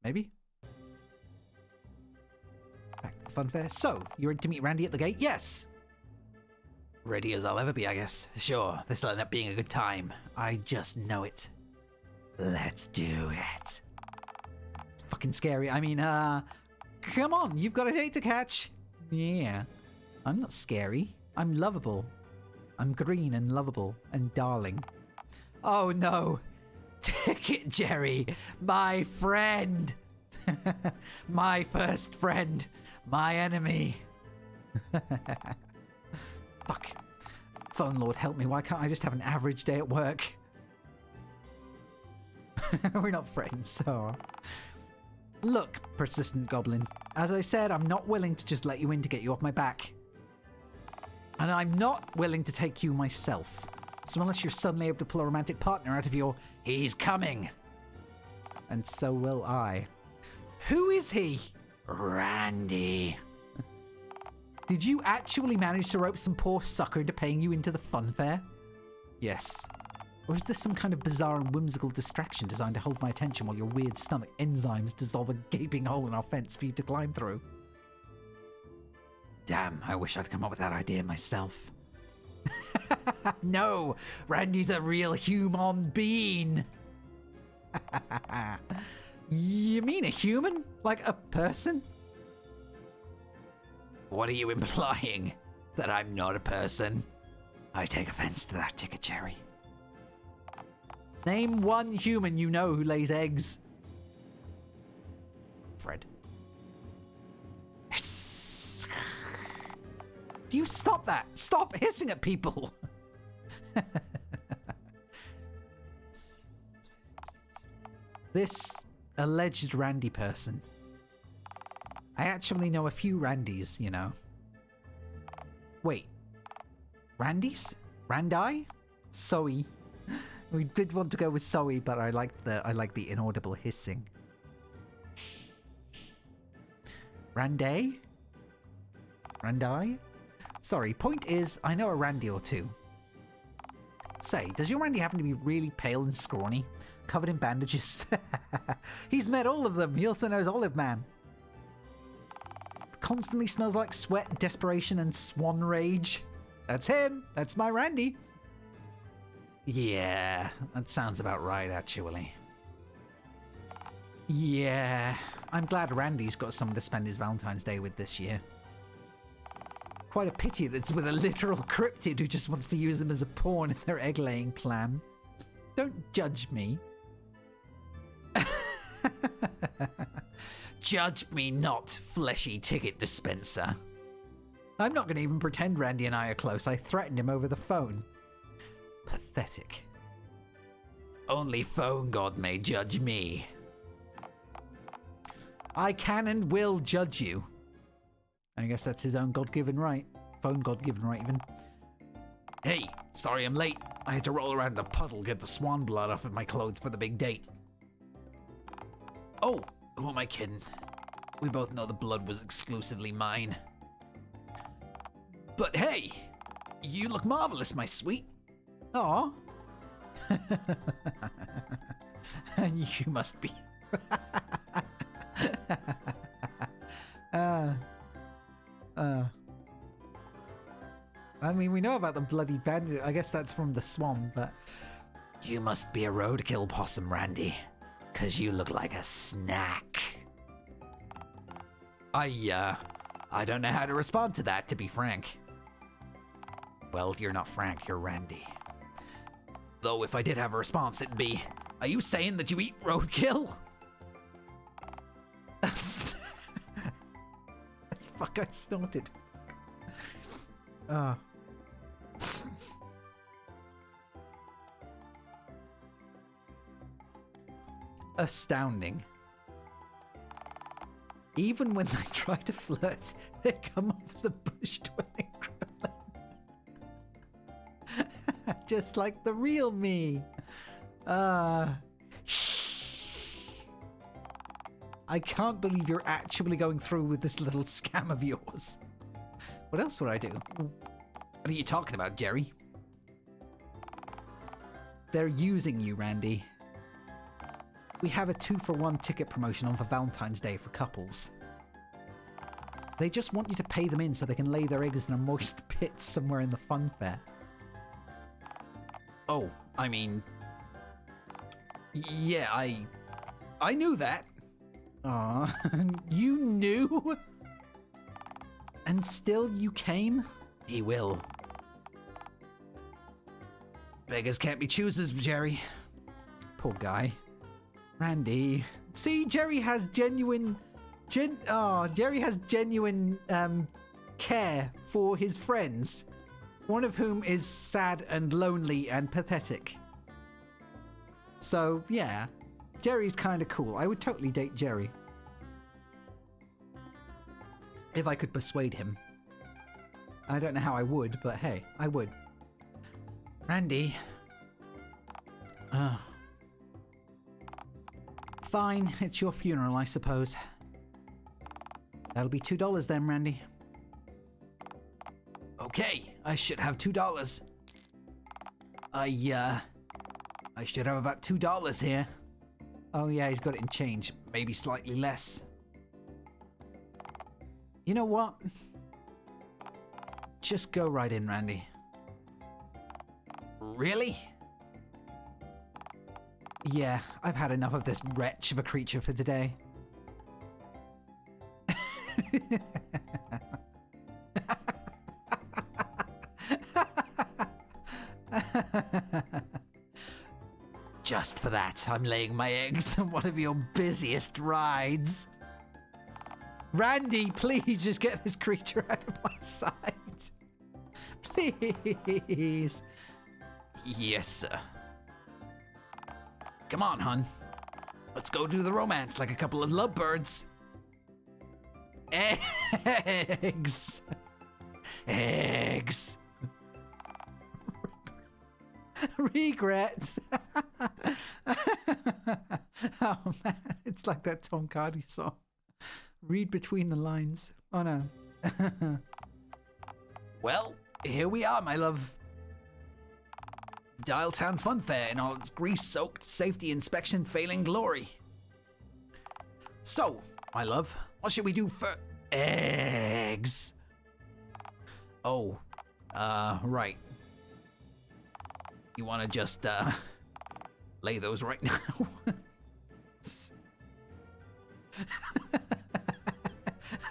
Maybe? Back to the funfair. So, you ready to meet Randy at the gate? Yes! Ready as I'll ever be, I guess. Sure, this'll end up being a good time. I just know it. Let's do it. It's fucking scary. I mean, come on, you've got a date to catch. Yeah. I'm not scary. I'm lovable. I'm green and lovable and darling. Oh no! Ticket Jerry, my friend! My first friend, my enemy. Fuck. Phone Lord, help me. Why can't I just have an average day at work? We're not friends, so... Look, persistent goblin. As I said, I'm not willing to just let you in to get you off my back. And I'm not willing to take you myself. So unless you're suddenly able to pull a romantic partner out of your... He's coming! And so will I. Who is he? Randy. Did you actually manage to rope some poor sucker into paying you into the funfair? Yes. Or is this some kind of bizarre and whimsical distraction designed to hold my attention while your weird stomach enzymes dissolve a gaping hole in our fence for you to climb through? Damn, I wish I'd come up with that idea myself. No, Randy's a real human being. You mean a human? Like a person? What are you implying? That I'm not a person? I take offense to that, Ticket Cherry. Name one human you know who lays eggs. Fred. Do you stop that? Stop hissing at people. This alleged Randy person. I actually know a few Randys, you know. Wait. Randys? Randi? Zoe. We did want to go with Zoe, but I like the inaudible hissing. Randy? Randi? Sorry, point is, I know a Randy or two. Say, does your Randy happen to be really pale and scrawny? Covered in bandages? He's met all of them. He also knows Olive Man. Constantly smells like sweat, desperation, and swan rage. That's him. That's my Randy. Yeah, that sounds about right, actually. Yeah, I'm glad Randy's got someone to spend his Valentine's Day with this year. Quite a pity that it's with a literal cryptid who just wants to use him as a pawn in their egg-laying plan. Don't judge me. Judge me not, fleshy ticket dispenser. I'm not going to even pretend Randy and I are close. I threatened him over the phone. Pathetic. Only Phone God may judge me. I can and will judge you. I guess that's his own God-given right. Phone God-given right, even. Hey, sorry I'm late. I had to roll around a puddle, get the swan blood off of my clothes for the big date. Oh, who am I kidding? We both know the blood was exclusively mine. But hey, you look marvelous, my sweet. Aw. And you must be. I mean, we know about the bloody bandit. I guess that's from the swan, but... You must be a roadkill possum, Randy. 'Cause you look like a snack. I don't know how to respond to that, to be frank. Well, you're not Frank, you're Randy. Though if I did have a response, it'd be, are you saying that you eat roadkill? As fuck, I snorted. Astounding. Even when they try to flirt, they come off as a bush-dwelling gremlin. Just like the real me. I can't believe you're actually going through with this little scam of yours. What else would I do? What are you talking about, Jerry? They're using you, Randy. we have a 2-for-1 ticket promotion on for Valentine's Day for couples. They just want you to pay them in so they can lay their eggs in a moist pit somewhere in the funfair. Oh, I mean... Yeah, I knew that. Aw, you knew? And still you came? He will. Beggars can't be choosers, Jerry. Poor guy. Randy. See, Jerry has genuine... Jerry has genuine care for his friends. One of whom is sad and lonely and pathetic. So, yeah. Jerry's kind of cool. I would totally date Jerry. If I could persuade him. I don't know how I would, but hey, I would. Randy. Fine, it's your funeral, I suppose. That'll be $2 then, Randy. Okay, I should have $2. I should have about $2 here. Oh yeah, he's got it in change. Maybe slightly less. You know what? Just go right in, Randy. Really? Yeah, I've had enough of this wretch of a creature for today. Just for that, I'm laying my eggs on one of your busiest rides. Randy, please just get this creature out of my sight. Please. Yes, sir. Come on, hun. Let's go do the romance like a couple of lovebirds. Eggs. Eggs. Regret. Oh man, it's like that Tom Cardy song. Read between the lines. Oh no. Well, here we are, my love. Dialtown Funfair in all its grease-soaked safety inspection failing glory. So, my love, what should we do for eggs? Oh, right. You want to just, lay those right now?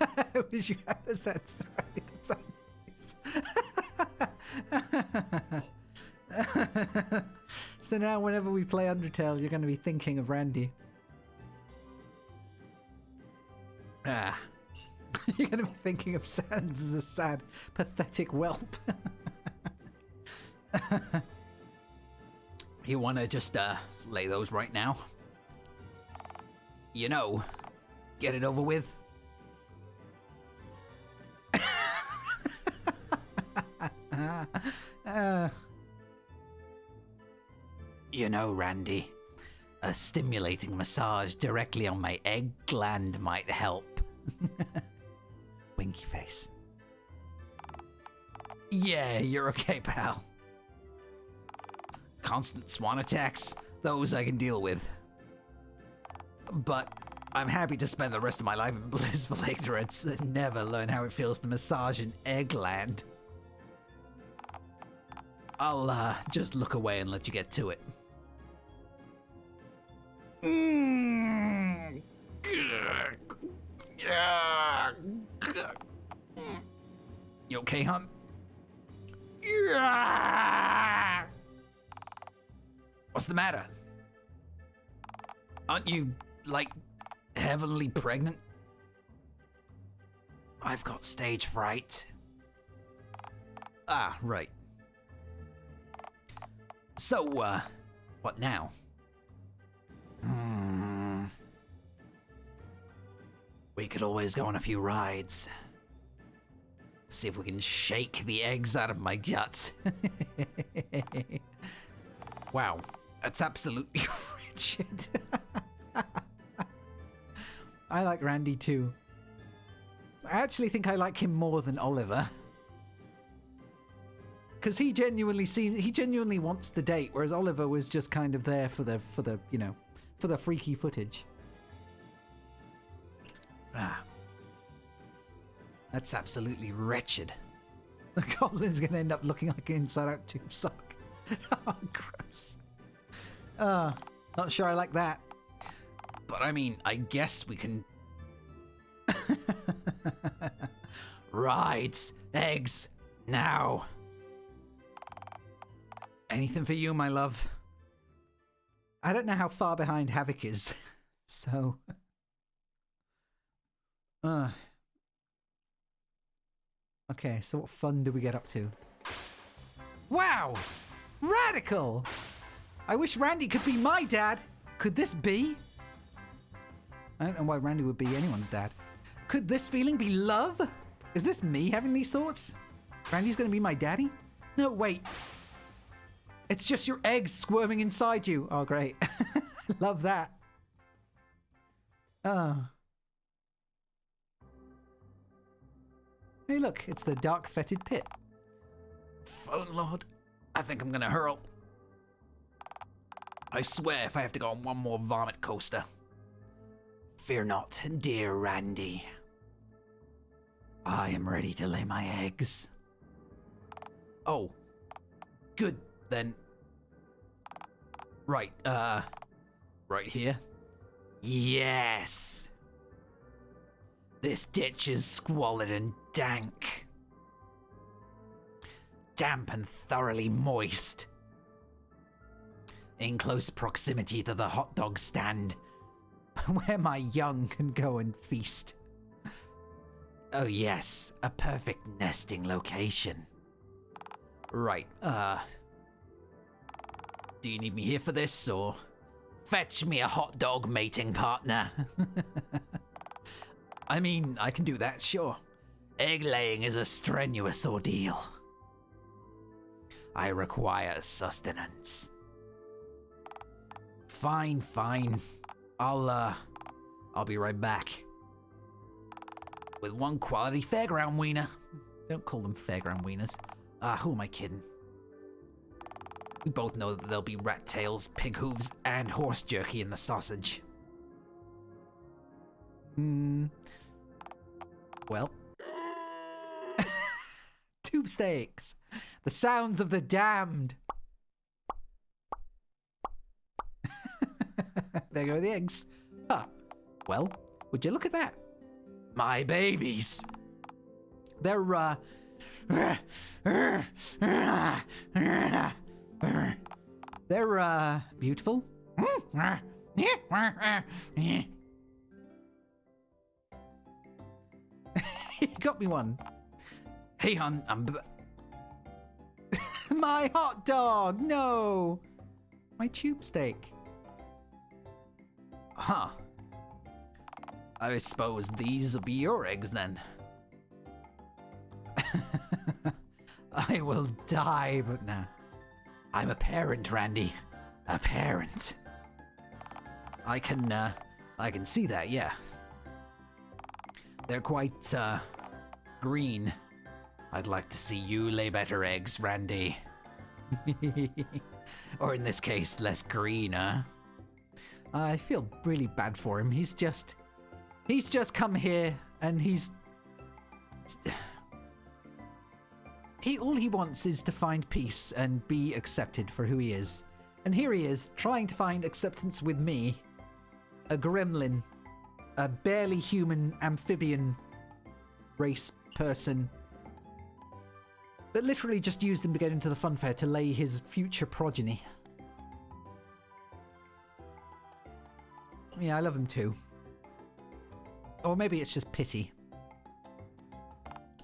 I wish you had a sense right. So now whenever we play Undertale, you're going to be thinking of Randy. Ah. You're going to be thinking of Sans as a sad, pathetic whelp. You want to just, lay those right now? You know, get it over with. You know, Randy, a stimulating massage directly on my egg gland might help. Winky face. Yeah, you're okay, pal. Constant swan attacks, those I can deal with. But I'm happy to spend the rest of my life in blissful ignorance and never learn how it feels to massage an egg gland. I'll just look away and let you get to it. You okay, hon? What's the matter? Aren't you, like, heavily pregnant? I've got stage fright. Ah, right. So, what now? We could always go on a few rides. See if we can shake the eggs out of my guts. Wow, that's absolutely wretched. I like Randy too. I actually think I like him more than Oliver. Because he genuinely wants the date, whereas Oliver was just kind of there for the for the freaky footage. Ah. That's absolutely wretched. The goblin's gonna end up looking like an inside-out tube sock. Oh, gross. Not sure I like that. But I mean, I guess we can... Rides, eggs, now. Anything for you, my love? I don't know how far behind Havoc is, so... Okay, so what fun do we get up to? Wow! Radical! I wish Randy could be my dad! Could this be? I don't know why Randy would be anyone's dad. Could this feeling be love? Is this me having these thoughts? Randy's gonna be my daddy? No, wait. It's just your eggs squirming inside you. Oh, great. Love that. Hey, look, it's the dark fetid pit. Phone Lord, I think I'm gonna hurl. I swear if I have to go on one more vomit coaster. Fear not, dear Randy. I am ready to lay my eggs. Oh, good then. Right, right here? Yes! This ditch is squalid and dank. Damp and thoroughly moist. In close proximity to the hot dog stand, where my young can go and feast. Oh yes, a perfect nesting location. Right, do you need me here for this, or fetch me a hot dog mating partner? I mean, I can do that, sure. Egg laying is a strenuous ordeal. I require sustenance. Fine, fine. I'll be right back. With one quality fairground wiener. Don't call them fairground wieners. Who am I kidding? We both know that there'll be rat tails, pig hooves, and horse jerky in the sausage. Well. Tube steaks. The sounds of the damned. There go the eggs. Huh. Well, would you look at that? My babies. They're, they're, beautiful. You got me one. Hey, hon, My hot dog! No! My tube steak. Huh. I suppose these will be your eggs then. I will die, but nah. I'm a parent, Randy. A parent. I can see that, yeah. They're quite, green. I'd like to see you lay better eggs, Randy. Or in this case, less green, huh? I feel really bad for him. He's just come here and all he wants is to find peace and be accepted for who he is. And here he is, trying to find acceptance with me, a gremlin, a barely human amphibian race person that literally just used him to get into the funfair to lay his future progeny. Yeah, I love him too. Or maybe it's just pity.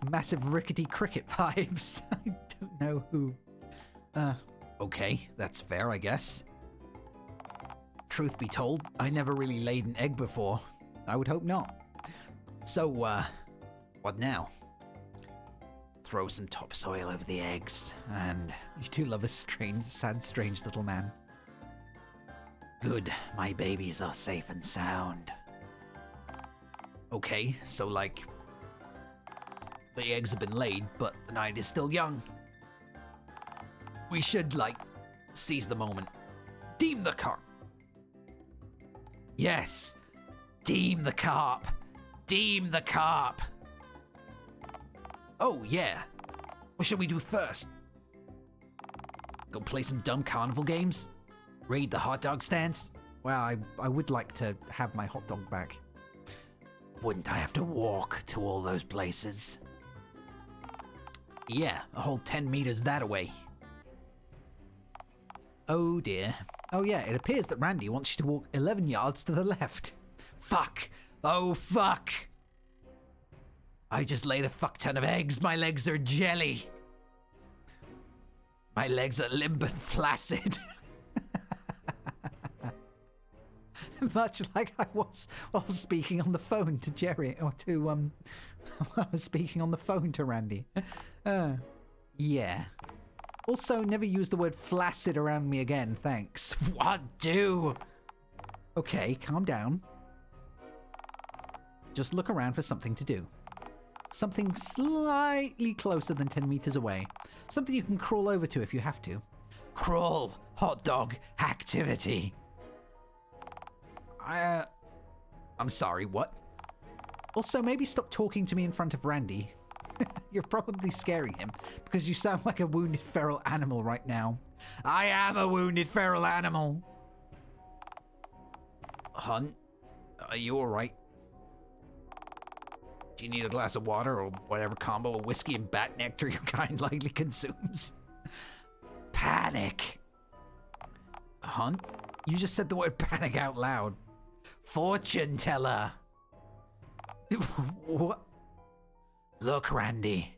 Massive rickety cricket vibes. I don't know who. Okay, that's fair, I guess. Truth be told, I never really laid an egg before. I would hope not. So, what now? Throw some topsoil over the eggs, and... You do love a strange, sad, strange little man. Good, my babies are safe and sound. Okay, so like... The eggs have been laid, but the night is still young. We should, like, seize the moment. Deem the cart. Yes. Deem the carp. Deem the carp. Oh, yeah. What should we do first? Go play some dumb carnival games? Raid the hot dog stands? Well, I would like to have my hot dog back. Wouldn't I have to walk to all those places? Yeah, a whole 10 meters that away. Oh dear. Oh yeah, it appears that Randy wants you to walk 11 yards to the left. Fuck. Oh, fuck. I just laid a fuck ton of eggs. My legs are jelly. My legs are limp and flaccid. Much like I was while speaking on the phone to Jerry, or to, I was speaking on the phone to Randy. Yeah. Also, never use the word flaccid around me again, thanks. What do? Okay, calm down. Just look around for something to do. Something slightly closer than 10 meters away. Something you can crawl over to if you have to. Crawl. Hot dog. Activity. I'm sorry, what? Also, maybe stop talking to me in front of Randy. You're probably scaring him, because you sound like a wounded feral animal right now. I am a wounded feral animal. Hunt, are you alright? Do you need a glass of water or whatever combo of whiskey and bat nectar your kind likely consumes? Panic. Hunt, you just said the word panic out loud. Fortune teller. What? Look, Randy.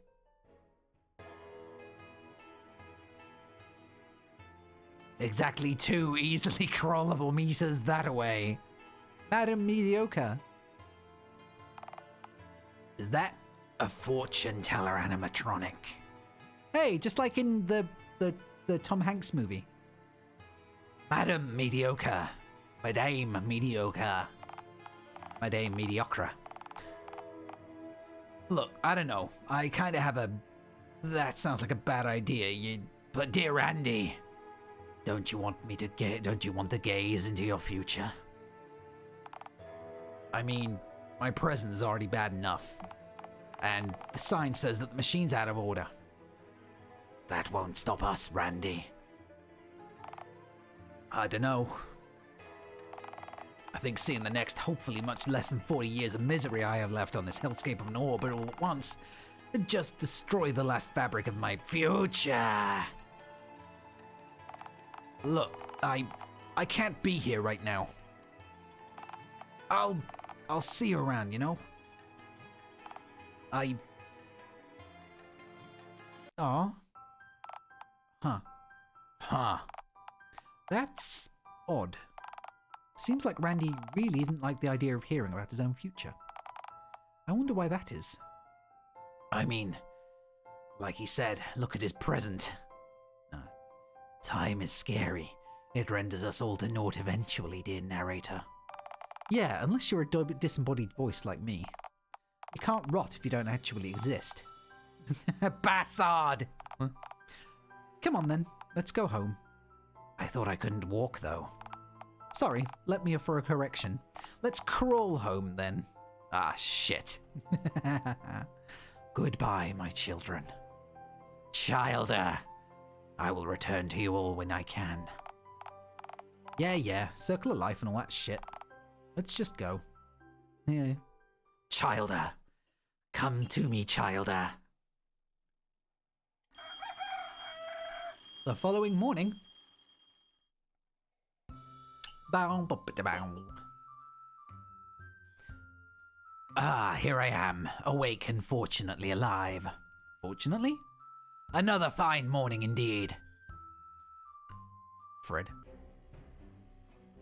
Exactly 2 easily crawlable meters that away. Madam Mediocre. Is that a fortune teller animatronic? Hey, just like in the Tom Hanks movie. Madam Mediocre. Madame Mediocre. Madame Mediocre. Look, I don't know. I kind of have a... That sounds like a bad idea. But dear Andy, don't you want to gaze into your future? I mean, my present is already bad enough. And the sign says that the machine's out of order. That won't stop us, Randy. I don't know. I think seeing the next, hopefully much less than 40 years of misery I have left on this hellscape of an orbit all at once would just destroy the last fabric of my future. Look, I can't be here right now. I'll see you around, you know? Aw. Huh. That's odd. Seems like Randy really didn't like the idea of hearing about his own future. I wonder why that is. I mean, like he said, look at his present. Time is scary. It renders us all to naught eventually, dear narrator. Yeah, unless you're a disembodied voice like me. You can't rot if you don't actually exist. Bastard! Huh? Come on then, let's go home. I thought I couldn't walk, though. Sorry, let me for a correction. Let's crawl home then. Ah, shit. Goodbye, my children. Childer, I will return to you all when I can. Yeah, circle of life and all that shit. Let's just go. Yeah. Childer, come to me, Childer. The following morning. Bow, bow, bow, bow. Ah, here I am, awake and fortunately alive. Fortunately? Another fine morning indeed. Fred.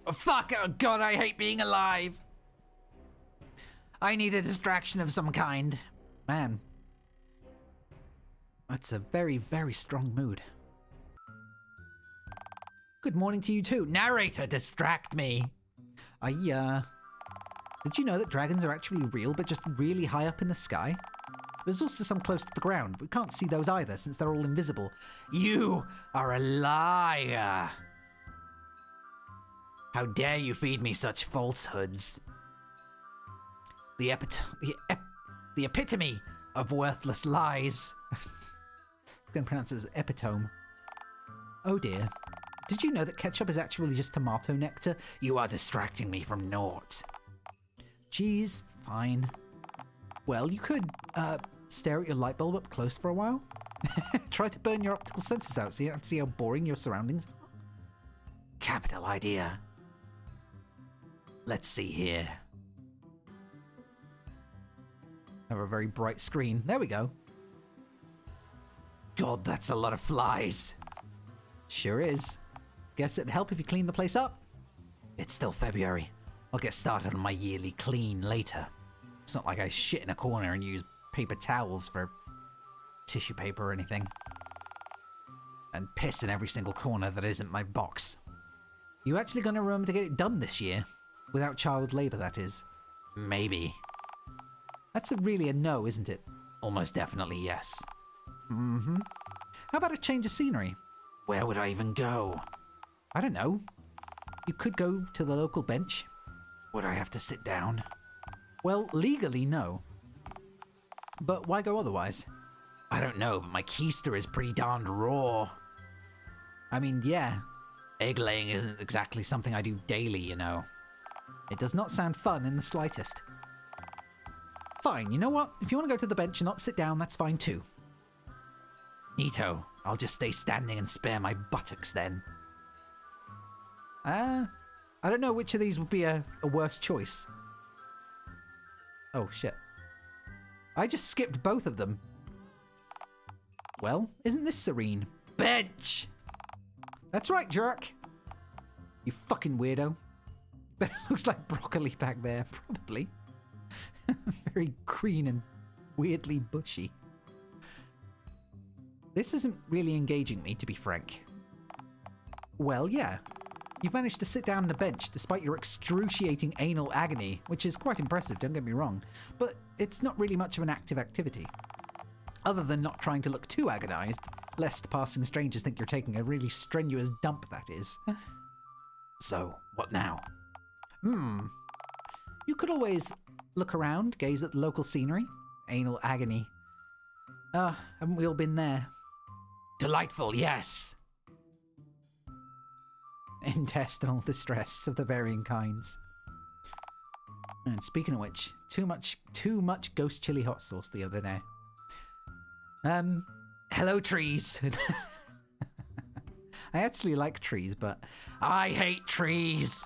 Oh, fuck! Oh, God, I hate being alive! I need a distraction of some kind. Man. That's a very, very strong mood. Good morning to you too. Narrator, distract me! Did you know that dragons are actually real, but just really high up in the sky? There's also some close to the ground. We can't see those either, since they're all invisible. You are a liar! How dare you feed me such falsehoods? The epitome of worthless lies. I'm going to pronounce it as epitome. Oh dear. Did you know that ketchup is actually just tomato nectar? You are distracting me from naught. Geez, fine. Well, you could stare at your light bulb up close for a while. Try to burn your optical senses out so you don't have to see how boring your surroundings are. Capital idea. Let's see here. Have a very bright screen. There we go. God, that's a lot of flies. Sure is. Guess it'd help if you clean the place up. It's still February. I'll get started on my yearly clean later. It's not like I shit in a corner and use paper towels for tissue paper or anything. And piss in every single corner that isn't my box. You actually gonna remember to get it done this year? Without child labour, that is. Maybe. That's really a no, isn't it? Almost definitely yes. Mm-hmm. How about a change of scenery? Where would I even go? I don't know. You could go to the local bench. Would I have to sit down? Well, legally, no. But why go otherwise? I don't know, but my keister is pretty darned raw. I mean, yeah. Egg laying isn't exactly something I do daily, you know. It does not sound fun in the slightest. Fine, you know what? If you want to go to the bench and not sit down, that's fine too. Neato. I'll just stay standing and spare my buttocks then. I don't know which of these would be a worse choice. Oh, shit. I just skipped both of them. Well, isn't this serene? Bench! That's right, jerk. You fucking weirdo. But it looks like broccoli back there, probably. Very green and weirdly bushy. This isn't really engaging me, to be frank. Well, yeah. You've managed to sit down on a bench despite your excruciating anal agony, which is quite impressive, don't get me wrong, but it's not really much of an active activity. Other than not trying to look too agonized, lest passing strangers think you're taking a really strenuous dump, that is. So, what now? You could always look around, gaze at the local scenery. Anal agony. Haven't we all been there? Delightful, yes! Intestinal distress of the varying kinds. And speaking of which, too much ghost chili hot sauce the other day. Hello, trees. I actually like trees, but I hate trees.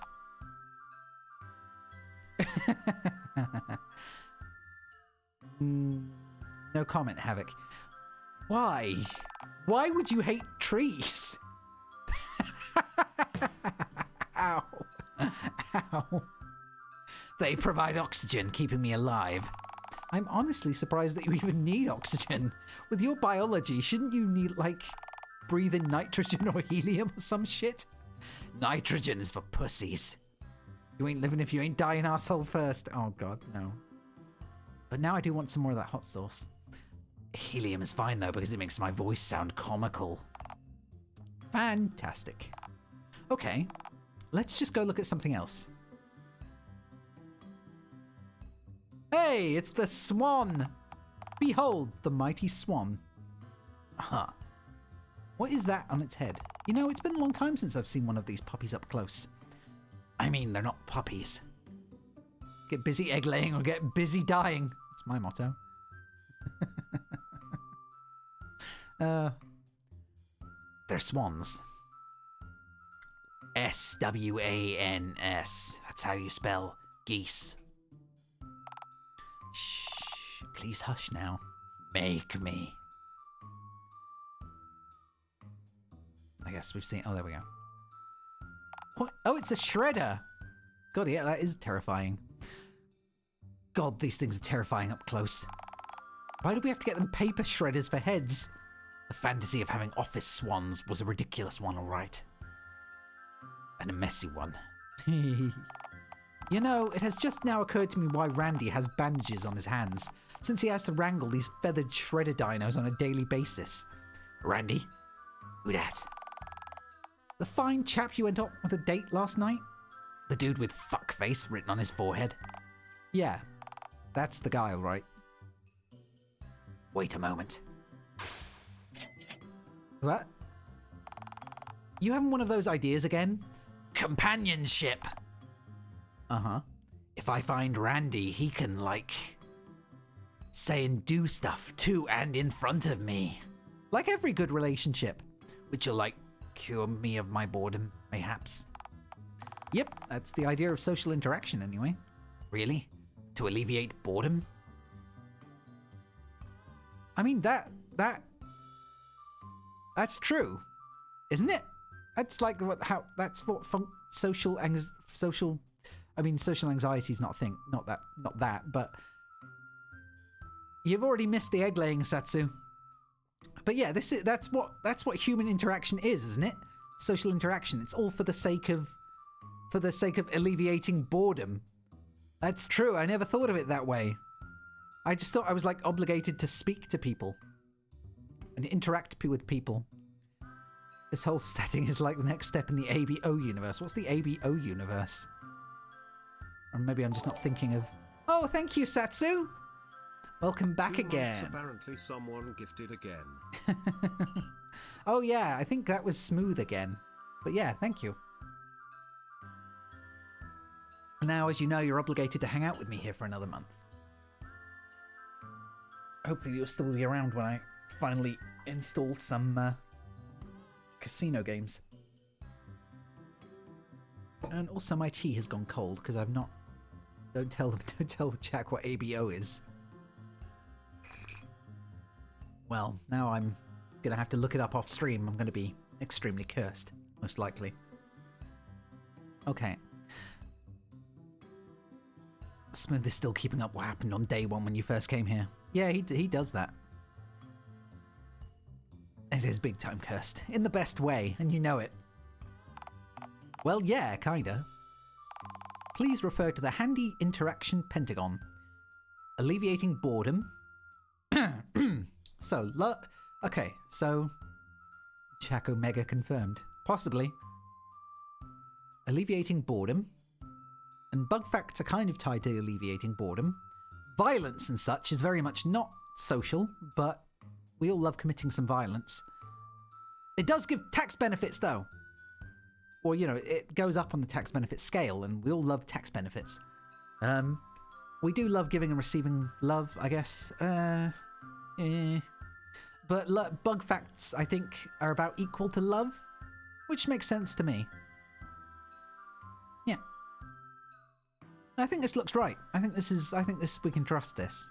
No comment, Havoc. Why? Why would you hate trees? Ow. Ow. They provide oxygen, keeping me alive. I'm honestly surprised that you even need oxygen. With your biology, shouldn't you need, like, breathe in nitrogen or helium or some shit? Nitrogen is for pussies. You ain't living if you ain't dying, asshole, first. Oh, God, no. But now I do want some more of that hot sauce. Helium is fine, though, because it makes my voice sound comical. Fantastic. Okay, let's just go look at something else. Hey, it's the swan! Behold, the mighty swan. Huh. What is that on its head? You know, it's been a long time since I've seen one of these puppies up close. I mean, they're not puppies. Get busy egg laying or get busy dying. That's my motto. They're swans. S-W-A-N-S. That's how you spell geese. Shh, please hush now. Make me. I guess we've seen... Oh, there we go. What? Oh, it's a shredder. God, yeah, that is terrifying. God, these things are terrifying up close. Why do we have to get them paper shredders for heads? The fantasy of having office swans was a ridiculous one, all right. And a messy one. You know, it has just now occurred to me why Randy has bandages on his hands, since he has to wrangle these feathered shredder dinos on a daily basis. Randy? Who dat? The fine chap you went off with a date last night? The dude with fuckface written on his forehead? Yeah, that's the guy, all right. Wait a moment. What? You having one of those ideas again? Companionship! Uh-huh. If I find Randy, he can, like, say and do stuff to and in front of me. Like every good relationship. Which will, like, cure me of my boredom, mayhaps. Yep, that's the idea of social interaction anyway. Really? To alleviate boredom? I mean, that's true, isn't it? That's like that's what social anxiety is not a thing, not that, but you've already missed the egg laying, Satsu. But yeah, that's what human interaction is, isn't it? Social interaction. It's all for the sake of alleviating boredom. That's true. I never thought of it that way. I just thought I was like obligated to speak to people and interact with people. This whole setting is like the next step in the ABO universe. What's the ABO universe? Or maybe I'm just not thinking of... Oh, thank you, Satsu! Welcome back 2 months, again. Apparently someone gifted again. Oh yeah, I think that was smooth again. But yeah, thank you. Now, as you know, you're obligated to hang out with me here for another month. Hopefully you'll still be around when I finally install some casino games. And also my tea has gone cold because I've not... Don't tell Jack what ABO is. Well, now I'm going to have to look it up off stream. I'm going to be extremely cursed, most likely. Okay. Smooth is still keeping up what happened on day one when you first came here. Yeah, he does that. It is big time cursed. In the best way, and you know it. Well, yeah, kinda. Please refer to the handy interaction pentagon. Alleviating boredom. Okay, so... JAQK Omega confirmed. Possibly. Alleviating boredom. And bug facts are kind of tied to alleviating boredom. Violence and such is very much not social, but we all love committing some violence. It does give tax benefits, though. Or, you know, it goes up on the tax benefit scale, and we all love tax benefits. We do love giving and receiving love, I guess. But bug facts, I think, are about equal to love, which makes sense to me. Yeah. I think this looks right. I think we can trust this.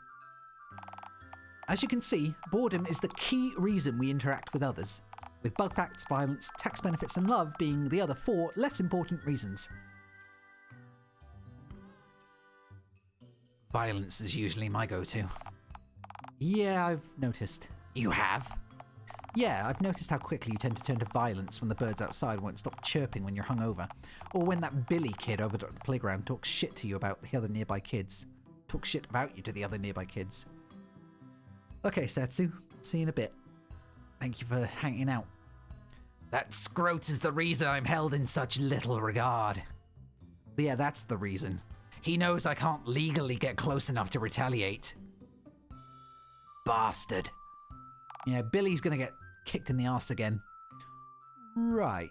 As you can see, boredom is the key reason we interact with others, with bug facts, violence, tax benefits, and love being the other 4 less important reasons. Violence is usually my go-to. Yeah, I've noticed. You have? Yeah, I've noticed how quickly you tend to turn to violence when the birds outside won't stop chirping when you're hungover, or when that Billy kid over at the playground talks shit to you about the other nearby kids. Talks shit about you to the other nearby kids. Okay, Setsu. See you in a bit. Thank you for hanging out. That scrote is the reason I'm held in such little regard. Yeah, that's the reason. He knows I can't legally get close enough to retaliate. Bastard. Yeah, Billy's gonna get kicked in the arse again. Right.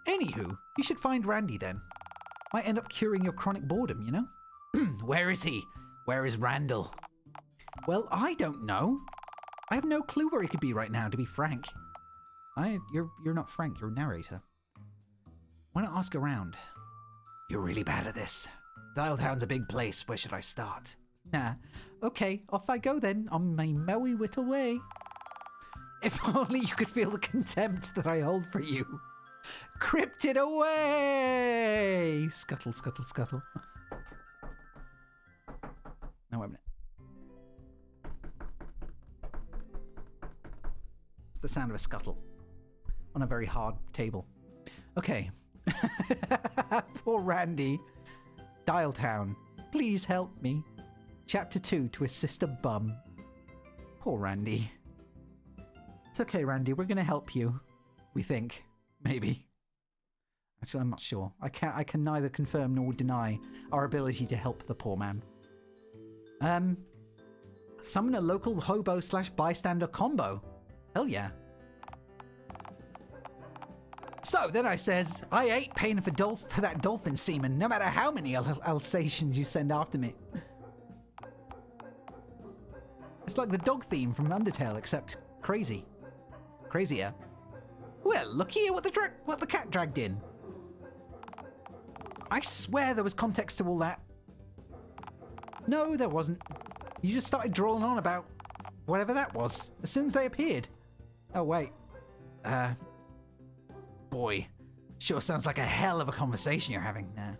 Anywho, you should find Randy then. Might end up curing your chronic boredom, you know? Where is he? Where is Randall? Well, I don't know. I have no clue where he could be right now, to be frank. You're not Frank, you're a narrator. Why not ask around? You're really bad at this. Dialtown's a big place. Where should I start? Nah. Okay, off I go then, on my merry little way. If only you could feel the contempt that I hold for you. Cryptid away! Scuttle, scuttle, scuttle. No, wait a minute. It's the sound of a scuttle on a very hard table. Okay. Poor Randy. Dialtown, please help me. Chapter 2, to assist a bum. Poor Randy. It's okay, Randy, we're gonna help you. We think. Maybe. Actually, I'm not sure. I can neither confirm nor deny our ability to help the poor man. Summon a local hobo / bystander combo. Hell yeah. So then I says, I ain't paying for that dolphin semen, no matter how many Alsatians you send after me. It's like the dog theme from Undertale, except crazy. Crazier. Well, look here what the cat dragged in. I swear there was context to all that. No, there wasn't. You just started drawing on about whatever that was as soon as they appeared. Oh, wait. Boy, sure sounds like a hell of a conversation you're having now.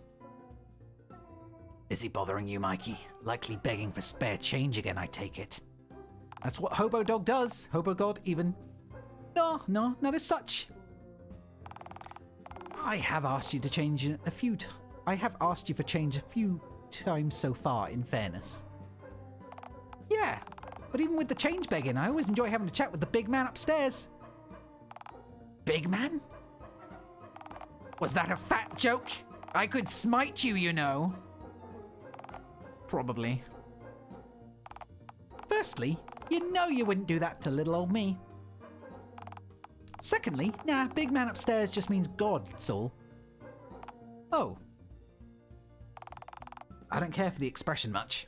Is he bothering you, Mikey? Likely begging for spare change again, I take it. That's what Hobo Dog does. Hobo God, even. No, not as such. I have asked you for change a few times so far, in fairness. Yeah, but even with the change begging, I always enjoy having a chat with the big man upstairs. Big man? Was that a fat joke? I could smite you, you know. Probably. Firstly, you know you wouldn't do that to little old me. Secondly, nah, big man upstairs just means God, that's all. Oh. I don't care for the expression much.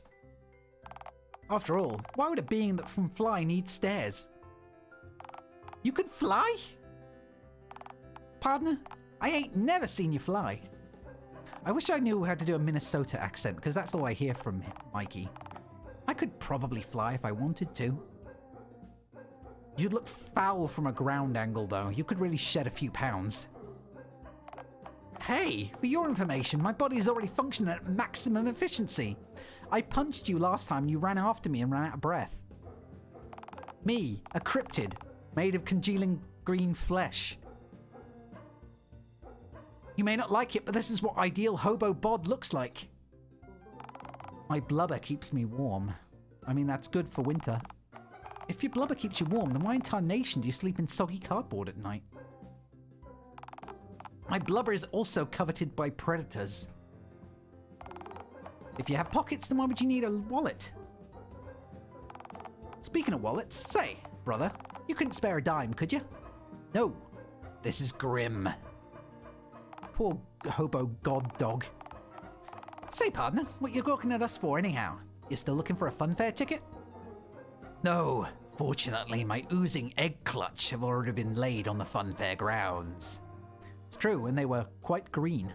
After all, why would a being that can fly need stairs? You could fly? Partner, I ain't never seen you fly. I wish I knew how to do a Minnesota accent, because that's all I hear from Mikey. I could probably fly if I wanted to. You'd look foul from a ground angle, though. You could really shed a few pounds. Hey, for your information, my body's already functioning at maximum efficiency. I punched you last time you ran after me and ran out of breath. Me, a cryptid, made of congealing green flesh. You may not like it, but this is what ideal hobo bod looks like. My blubber keeps me warm. I mean, that's good for winter. If your blubber keeps you warm, then why in tarnation do you sleep in soggy cardboard at night? My blubber is also coveted by predators. If you have pockets, then why would you need a wallet? Speaking of wallets, say, brother, you couldn't spare a dime, could you? No, this is grim. Poor hobo god dog. Say, partner, what you gawking at us for anyhow? You still looking for a funfair ticket? No, fortunately my oozing egg clutch have already been laid on the funfair grounds. It's true, and they were quite green.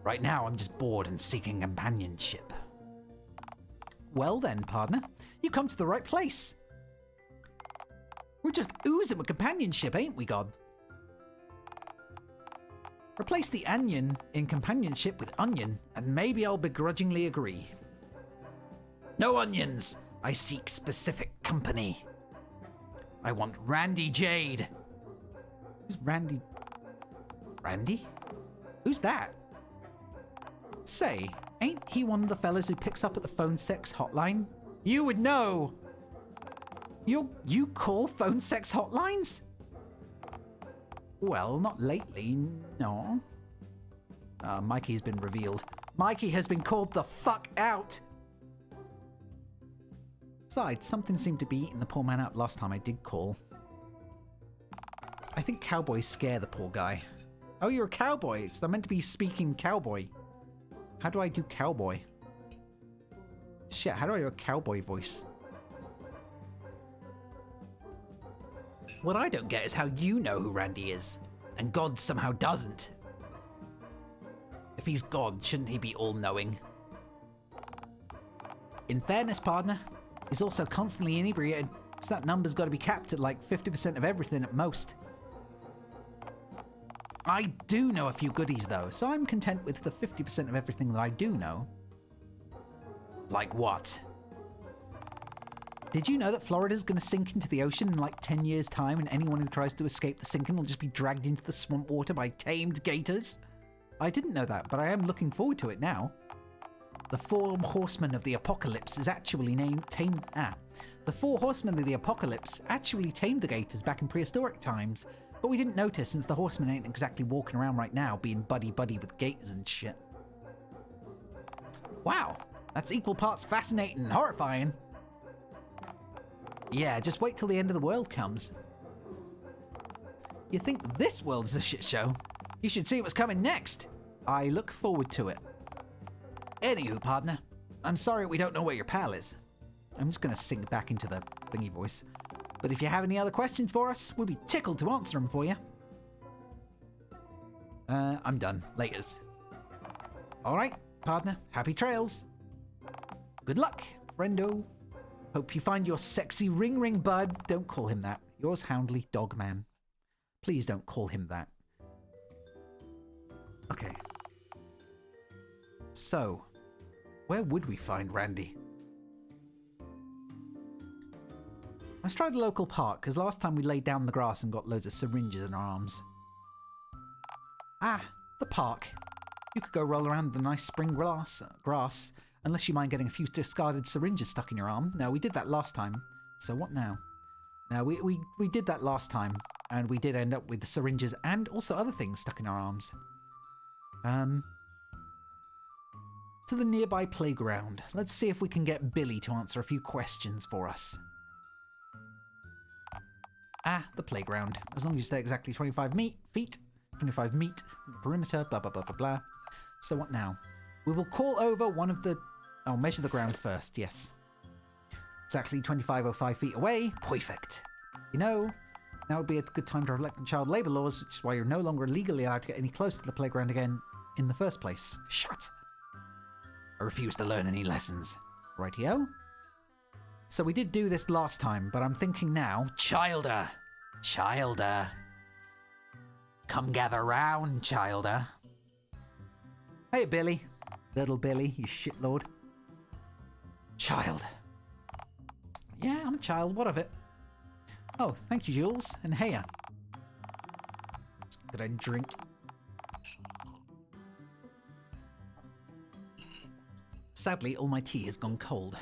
Right now I'm just bored and seeking companionship. Well then, partner, you come to the right place. We're just oozing with companionship, ain't we, God? Replace the onion in companionship with onion, and maybe I'll begrudgingly agree. No onions! I seek specific company. I want Randy Jade. Who's Randy? Randy? Who's that? Say, ain't he one of the fellas who picks up at the phone sex hotline? You would know! You call phone sex hotlines? Well, not lately, no. Mikey's been revealed. Mikey has been called the fuck out! Besides, something seemed to be eating the poor man up last time I did call. I think cowboys scare the poor guy. Oh, you're a cowboy. So they're meant to be speaking cowboy. How do I do cowboy? Shit, how do I do a cowboy voice? What I don't get is how you know who Randy is, and God somehow doesn't. If he's God, shouldn't he be all-knowing? In fairness, partner, he's also constantly inebriated, so that number's got to be capped at like 50% of everything at most. I do know a few goodies, though, so I'm content with the 50% of everything that I do know. Like what? Did you know that Florida's going to sink into the ocean in like 10 years' time, and anyone who tries to escape the sinking will just be dragged into the swamp water by tamed gators? I didn't know that, but I am looking forward to it now. The Four Horsemen of the Apocalypse is actually The Four Horsemen of the Apocalypse actually tamed the gators back in prehistoric times, But we didn't notice since the horseman ain't exactly walking around right now being buddy-buddy with gators and shit. Wow, that's equal parts fascinating and horrifying. Yeah, just wait till the end of the world comes. You think this world's a shit show? You should see what's coming next. I look forward to it. Anywho, partner, I'm sorry we don't know where your pal is. I'm just gonna sink back into the thingy voice. But if you have any other questions for us, we'll be tickled to answer them for you. I'm done. Laters. Alright, partner. Happy trails. Good luck, friendo. Hope you find your sexy ring bud. Don't call him that. Yours houndly, Dogman. Please don't call him that. Okay. So, where would we find Randy? Let's try the local park, because last time we laid down in the grass and got loads of syringes in our arms. Ah, the park. You could go roll around the nice spring grass, unless you mind getting a few discarded syringes stuck in your arm. No, we did that last time. So what now? No, we did that last time, and we did end up with the syringes and also other things stuck in our arms. To the nearby playground. Let's see if we can get Billy to answer a few questions for us. Ah, the playground. As long as you stay exactly 25 feet, 25 meet, perimeter, blah, blah, blah, blah, blah. So what now? We will call over one of the... Oh, measure the ground first, yes. Exactly 2505 feet away. Perfect. You know, now would be a good time to reflect on child labour laws, which is why you're no longer legally allowed to get any closer to the playground again in the first place. Shut. I refuse to learn any lessons. Rightio. So we did do this last time, but I'm thinking now... Childer! Come gather round, Childer. Hey, Billy. Little Billy, you shitlord. Child. Yeah, I'm a child. What of it? Oh, thank you, Jules. And hey. Did I drink? Sadly, all my tea has gone cold.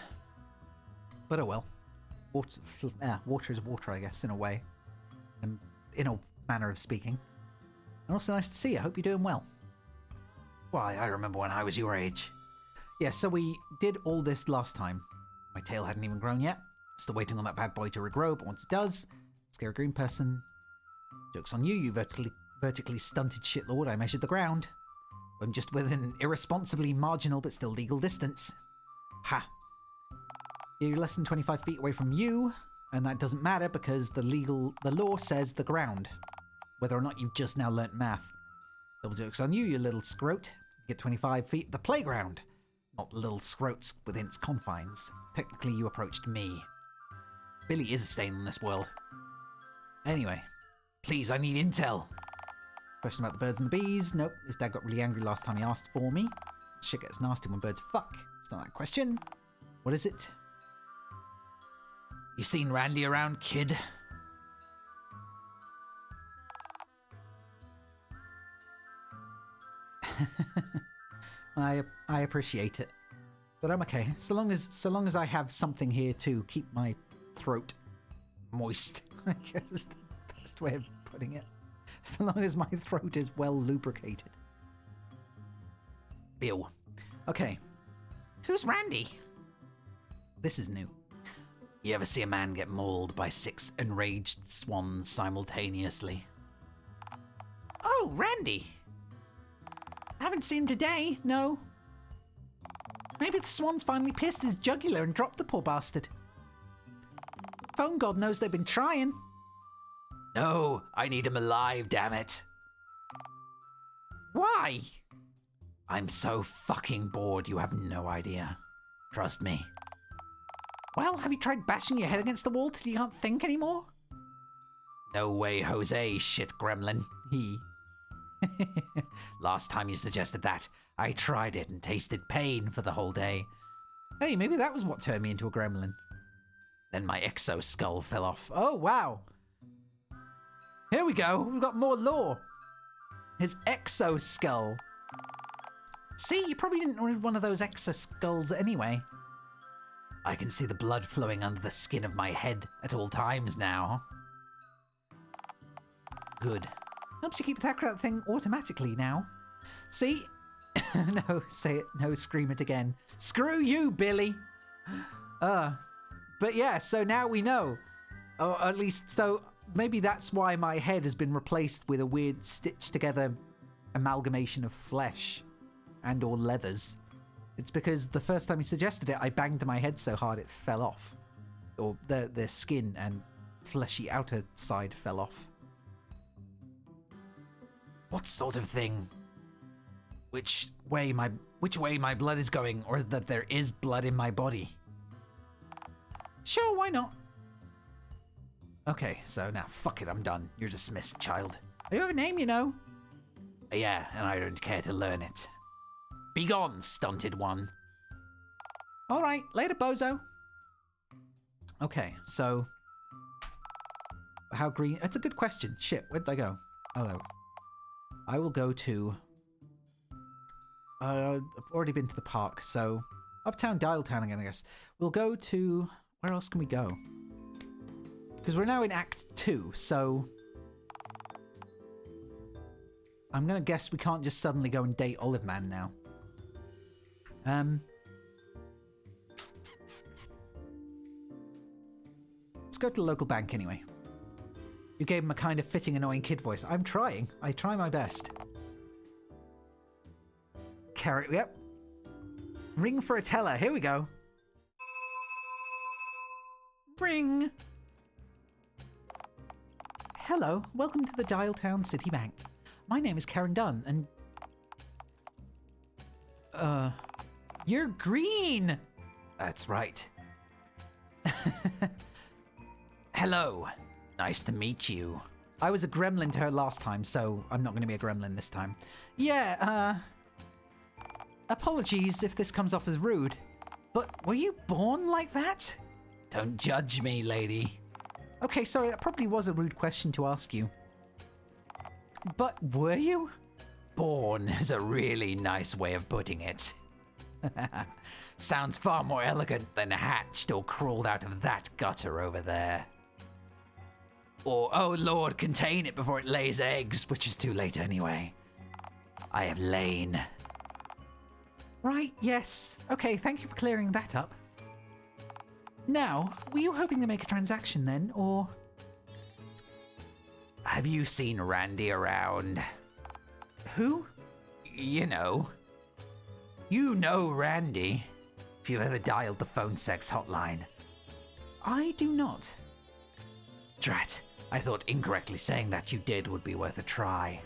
But oh well. Water is water, I guess, in a way. In a manner of speaking. And also nice to see you. I hope you're doing well. Why, I remember when I was your age. Yeah, so we did all this last time. My tail hadn't even grown yet. Still waiting on that bad boy to regrow, but once it does, scary green person. Joke's on you, you vertically stunted shitlord. I measured the ground. I'm just within an irresponsibly marginal but still legal distance. Ha. You're less than 25 feet away from you, and that doesn't matter because the law says the ground. Whether or not you've just now learnt math. Double joke's on you, you little scrote. You get 25 feet at the playground. Not little scrotes within its confines. Technically, you approached me. Billy is a stain on this world. Anyway. Please, I need intel. Question about the birds and the bees. Nope, his dad got really angry last time he asked for me. Shit gets nasty when birds fuck. It's not that question. What is it? You seen Randy around, kid? I appreciate it, but I'm okay. So long as I have something here to keep my throat moist, I guess is the best way of putting it. So long as my throat is well lubricated. Ew. Okay. Who's Randy? This is new. You ever see a man get mauled by 6 enraged swans simultaneously? Oh, Randy! I haven't seen him today, no. Maybe the swans finally pierced his jugular and dropped the poor bastard. Phone God knows they've been trying. No, I need him alive, damn it. Why? I'm so fucking bored, you have no idea. Trust me. Well, have you tried bashing your head against the wall till you can't think anymore? No way, Jose, shit gremlin. Last time you suggested that, I tried it and tasted pain for the whole day. Hey, maybe that was what turned me into a gremlin. Then my exo-skull fell off. Oh, wow. Here we go. We've got more lore. His exo-skull. See, you probably didn't need one of those exo-skulls anyway. I can see the blood flowing under the skin of my head at all times now. Good. Helps you keep that thing automatically now. See? No, say it. No, scream it again. Screw you, Billy! But yeah, so now we know. Or at least, so maybe that's why my head has been replaced with a weird stitched together amalgamation of flesh and or leathers. It's because the first time he suggested it, I banged my head so hard it fell off. Or the skin and fleshy outer side fell off. What sort of thing? Which way my blood is going, or is that there is blood in my body? Sure, why not? Okay, so now fuck it, I'm done. You're dismissed, child. You have a name, you know. Yeah, and I don't care to learn it. Begone, stunted one. All right, later, bozo. Okay, so how green? That's a good question. Shit, where did I go? Hello. I will go to. I've already been to the park, so uptown Dialtown again, I guess. We'll go to. Where else can we go? Because we're now in Act 2, so I'm gonna guess we can't just suddenly go and date Olive Man now. Let's go to the local bank anyway. You gave him a kind of fitting annoying kid voice. I'm trying. I try my best. Carrot, yep. Ring for a teller. Here we go. Ring. Hello. Welcome to the Dialtown City Bank. My name is Karen Dunn, and... You're green! That's right. Hello. Nice to meet you. I was a gremlin to her last time, so I'm not going to be a gremlin this time. Yeah, apologies if this comes off as rude, but were you born like that? Don't judge me, lady. Okay, sorry, that probably was a rude question to ask you. But were you? Born is a really nice way of putting it. Sounds far more elegant than hatched or crawled out of that gutter over there. Or, oh Lord, contain it before it lays eggs, which is too late anyway. I have lain. Right, yes. Okay, thank you for clearing that up. Now, were you hoping to make a transaction then, or...? Have you seen Randy around? Who? You know. You know Randy. If you've ever dialed the phone sex hotline. I do not. Drat, I thought incorrectly saying that you did would be worth a try.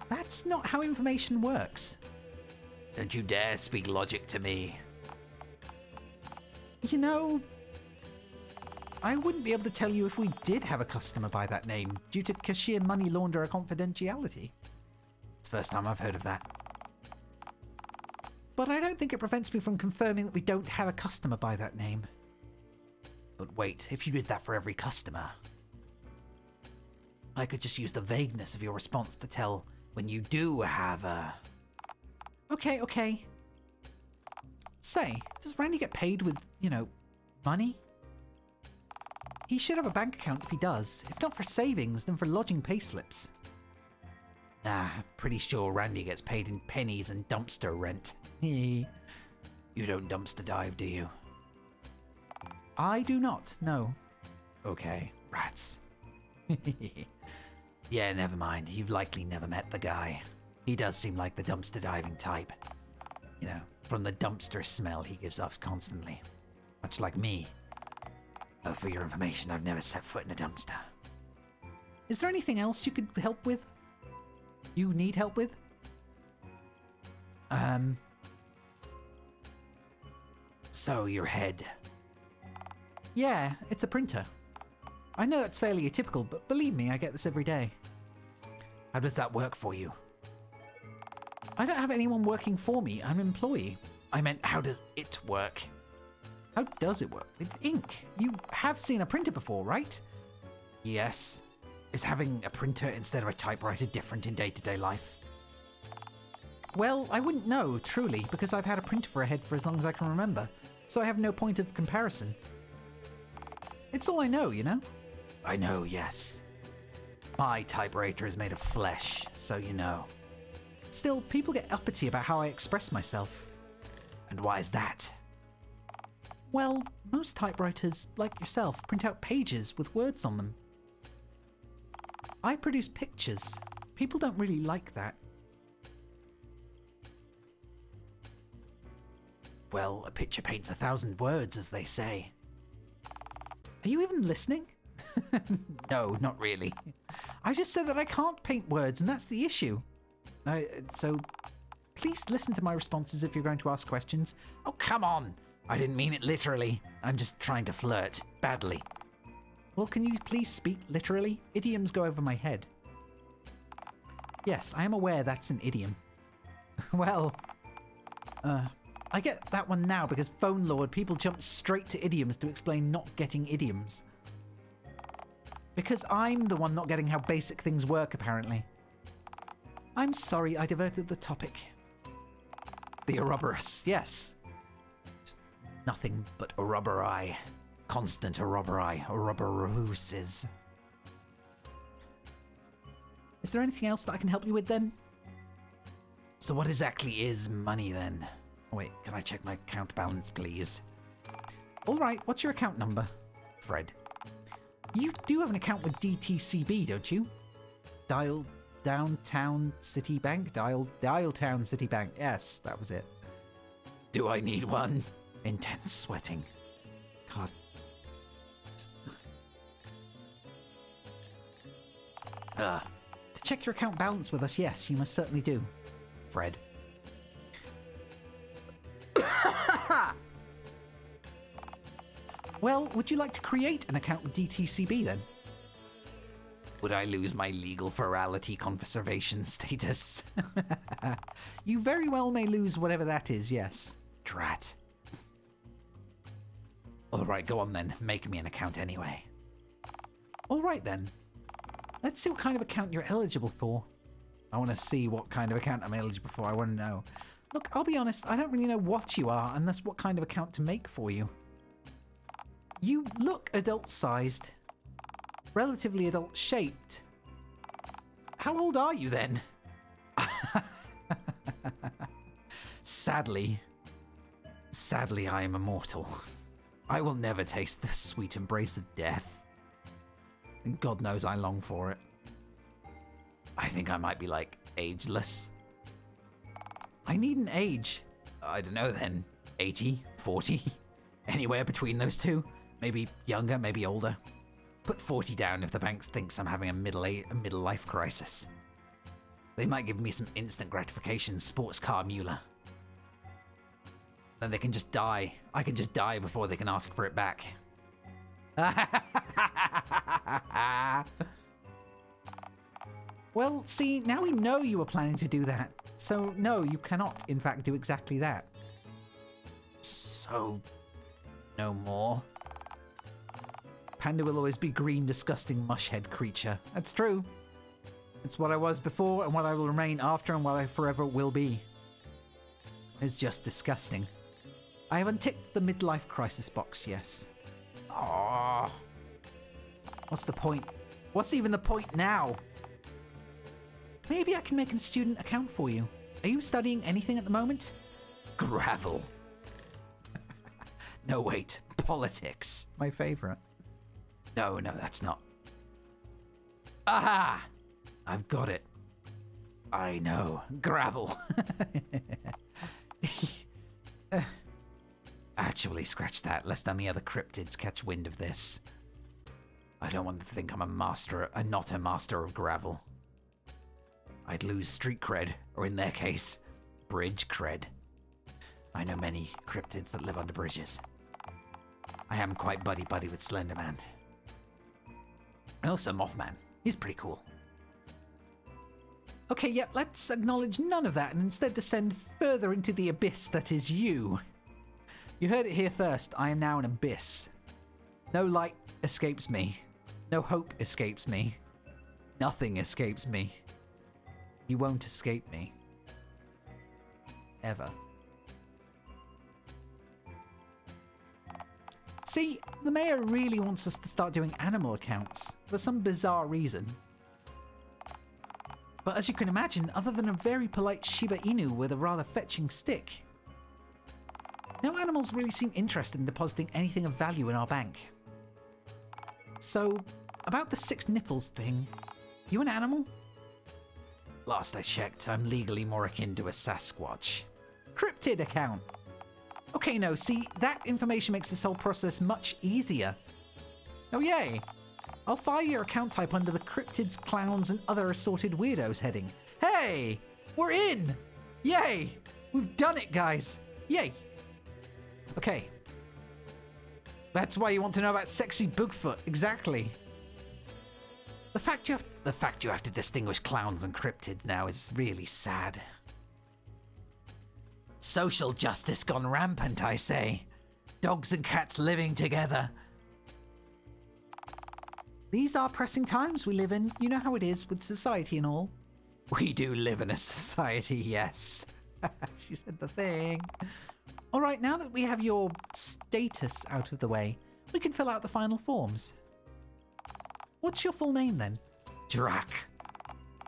That's not how information works. Don't you dare speak logic to me. You know, I wouldn't be able to tell you if we did have a customer by that name, due to cashier money launderer confidentiality. It's the first time I've heard of that. But I don't think it prevents me from confirming that we don't have a customer by that name. But wait, if you did that for every customer, I could just use the vagueness of your response to tell when you do have a... Okay. Say, does Randy get paid with, you know, money? He should have a bank account if he does. If not for savings, then for lodging payslips. Nah, pretty sure Randy gets paid in pennies and dumpster rent. You don't dumpster dive, do you? I do not, no. Okay, rats. Yeah, never mind. You've likely never met the guy. He does seem like the dumpster diving type. You know, from the dumpster smell he gives off constantly. Much like me. Though for your information, I've never set foot in a dumpster. Is there anything else you could help with? You need help with? So, your head. Yeah, it's a printer. I know that's fairly atypical, but believe me, I get this every day. How does that work for you? I don't have anyone working for me. I'm an employee. I meant, how does it work? How does it work? With ink. You have seen a printer before, right? Yes. Is having a printer instead of a typewriter different in day-to-day life? Well, I wouldn't know, truly, because I've had a printer for a head for as long as I can remember, so I have no point of comparison. It's all I know, you know? I know, yes. My typewriter is made of flesh, so you know. Still, people get uppity about how I express myself. And why is that? Well, most typewriters, like yourself, print out pages with words on them. I produce pictures. People don't really like that. Well, a picture paints 1,000 words, as they say. Are you even listening? No, not really. I just said that I can't paint words, and that's the issue. So, please listen to my responses if you're going to ask questions. Oh, come on! I didn't mean it literally. I'm just trying to flirt. Badly. Well, can you please speak literally? Idioms go over my head. Yes, I am aware that's an idiom. Well, I get that one now because Phone Lord, people jump straight to idioms to explain not getting idioms. Because I'm the one not getting how basic things work, apparently. I'm sorry I diverted the topic. The Ouroboros, yes. Just nothing but Ouroborai. Constant Ouroborai. Ouroboroses. Is there anything else that I can help you with then? So what exactly is money then? Wait, can I check my account balance, please? All right, what's your account number? Fred. You do have an account with DTCB, don't you? Downtown City Bank? Dialtown City Bank. Yes, that was it. Do I need one? Intense sweating. God. To check your account balance with us, yes, you must certainly do. Fred. Well, would you like to create an account with DTCB then? Would I lose my legal ferality conservation status? You very well may lose whatever that is, yes. Drat. Alright, go on then. Make me an account anyway. Alright then. Let's see what kind of account you're eligible for. I want to see what kind of account I'm eligible for. I want to know. Look, I'll be honest, I don't really know what you are and thus what kind of account to make for you. You look adult-sized. Relatively adult-shaped. How old are you then? Sadly, I am immortal. I will never taste the sweet embrace of death. And God knows I long for it. I think I might be like ageless. I need an age. I don't know then. 80, 40, anywhere between those two. Maybe younger, maybe older. Put 40 down if the bank thinks I'm having a middle life crisis. They might give me some instant gratification sports car Mueller. Then they can just die. I can just die before they can ask for it back. Well, see, now we know you were planning to do that. So, no, you cannot, in fact, do exactly that. So, no more? Panda will always be green, disgusting, mush-head creature. That's true. It's what I was before and what I will remain after and what I forever will be. It's just disgusting. I have unticked the midlife crisis box, yes. Aww. What's the point? What's even the point now? Maybe I can make a student account for you. Are you studying anything at the moment? Gravel. No, wait. Politics. My favorite. No, that's not. Aha! I've got it. I know. Gravel. Actually, scratch that, lest any other cryptids catch wind of this. I don't want them to think I'm not a master of gravel. I'd lose street cred, or in their case, bridge cred. I know many cryptids that live under bridges. I am quite buddy-buddy with Slenderman. And also Mothman. He's pretty cool. Okay, yeah, let's acknowledge none of that and instead descend further into the abyss that is you. You heard it here first. I am now an abyss. No light escapes me. No hope escapes me. Nothing escapes me. You won't escape me. Ever. See, the mayor really wants us to start doing animal accounts for some bizarre reason. But as you can imagine, other than a very polite Shiba Inu with a rather fetching stick, no animals really seem interested in depositing anything of value in our bank. So, about the 6 nipples thing, you an animal? Last I checked, I'm legally more akin to a Sasquatch. Cryptid account. Okay, no, see, that information makes this whole process much easier. Oh yay! I'll file your account type under the cryptids, clowns, and other assorted weirdos heading. Hey! We're in! Yay! We've done it, guys! Yay! Okay. That's why you want to know about sexy Bigfoot, exactly. The fact you have to distinguish clowns and cryptids now is really sad. Social justice gone rampant, I say. Dogs and cats living together. These are pressing times we live in. You know how it is with society and all. We do live in a society, yes. She said the thing. All right, now that we have your status out of the way, we can fill out the final forms. What's your full name then? JAQK.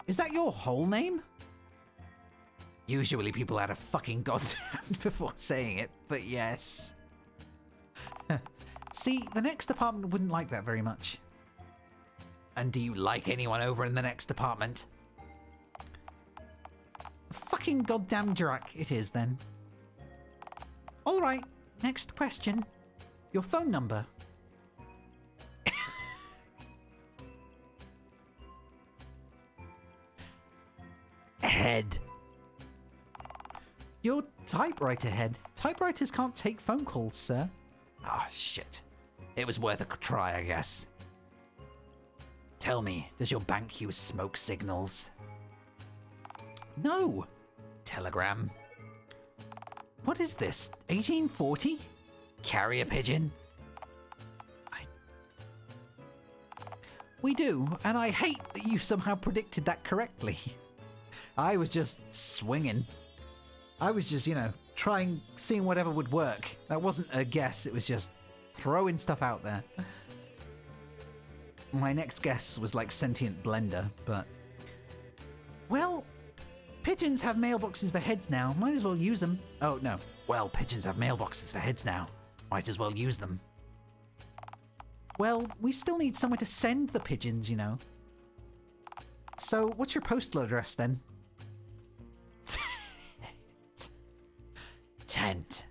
Is that your whole name? Usually people add a fucking goddamn before saying it, but yes. See, the next department wouldn't like that very much. And do you like anyone over in the next department? Fucking goddamn JAQK it is then. All right, next question. Your phone number. Head. Your typewriter head. Typewriters can't take phone calls, sir. Ah, shit. It was worth a try, I guess. Tell me, does your bank use smoke signals? No. Telegram. What is this? 1840? Carrier pigeon? We do, and I hate that you somehow predicted that correctly. I was just swinging. I was just, seeing whatever would work. That wasn't a guess, it was just throwing stuff out there. My next guess was like sentient blender, but... Well, pigeons have mailboxes for heads now. Might as well use them. Oh, no. Well, pigeons have mailboxes for heads now. Might as well use them. Well, we still need somewhere to send the pigeons, So, what's your postal address then? Tent.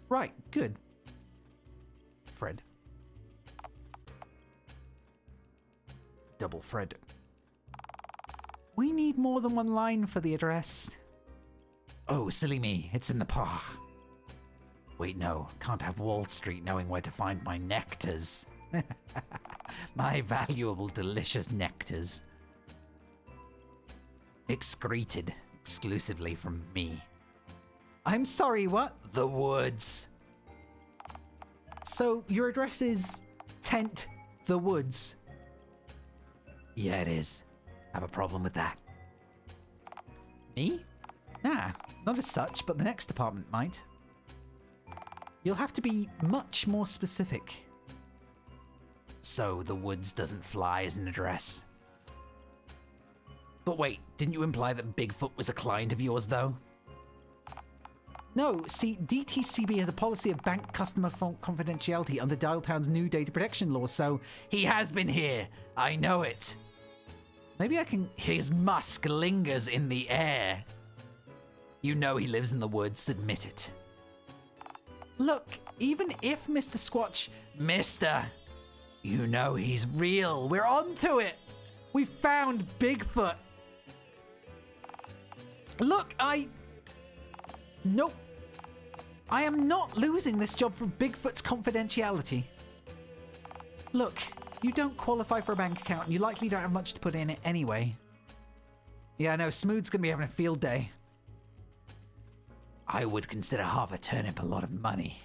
Right, good. Fred. Double Fred. We need more than one line for the address. Oh, silly me, it's in the park. Wait, no, can't have Wall Street knowing where to find my nectars. My valuable, delicious nectars. Excreted exclusively from me. I'm sorry, what? The woods. So, your address is Tent the Woods. Yeah, it is. Have a problem with that? Me? Nah, not as such, but the next department might. You'll have to be much more specific. So, the woods doesn't fly as an address. But wait, didn't you imply that Bigfoot was a client of yours, though? No, see, DTCB has a policy of bank customer confidentiality under Dialtown's new data protection laws, so he has been here. I know it. Maybe I can... His musk lingers in the air. You know he lives in the woods, admit it. Look, even if Mr. Squatch... Mister, you know he's real. We're onto it. We found Bigfoot. Look, Nope. I am not losing this job for Bigfoot's confidentiality. Look, you don't qualify for a bank account and you likely don't have much to put in it anyway. Yeah, no, Smooth's gonna be having a field day. I would consider half a turnip a lot of money.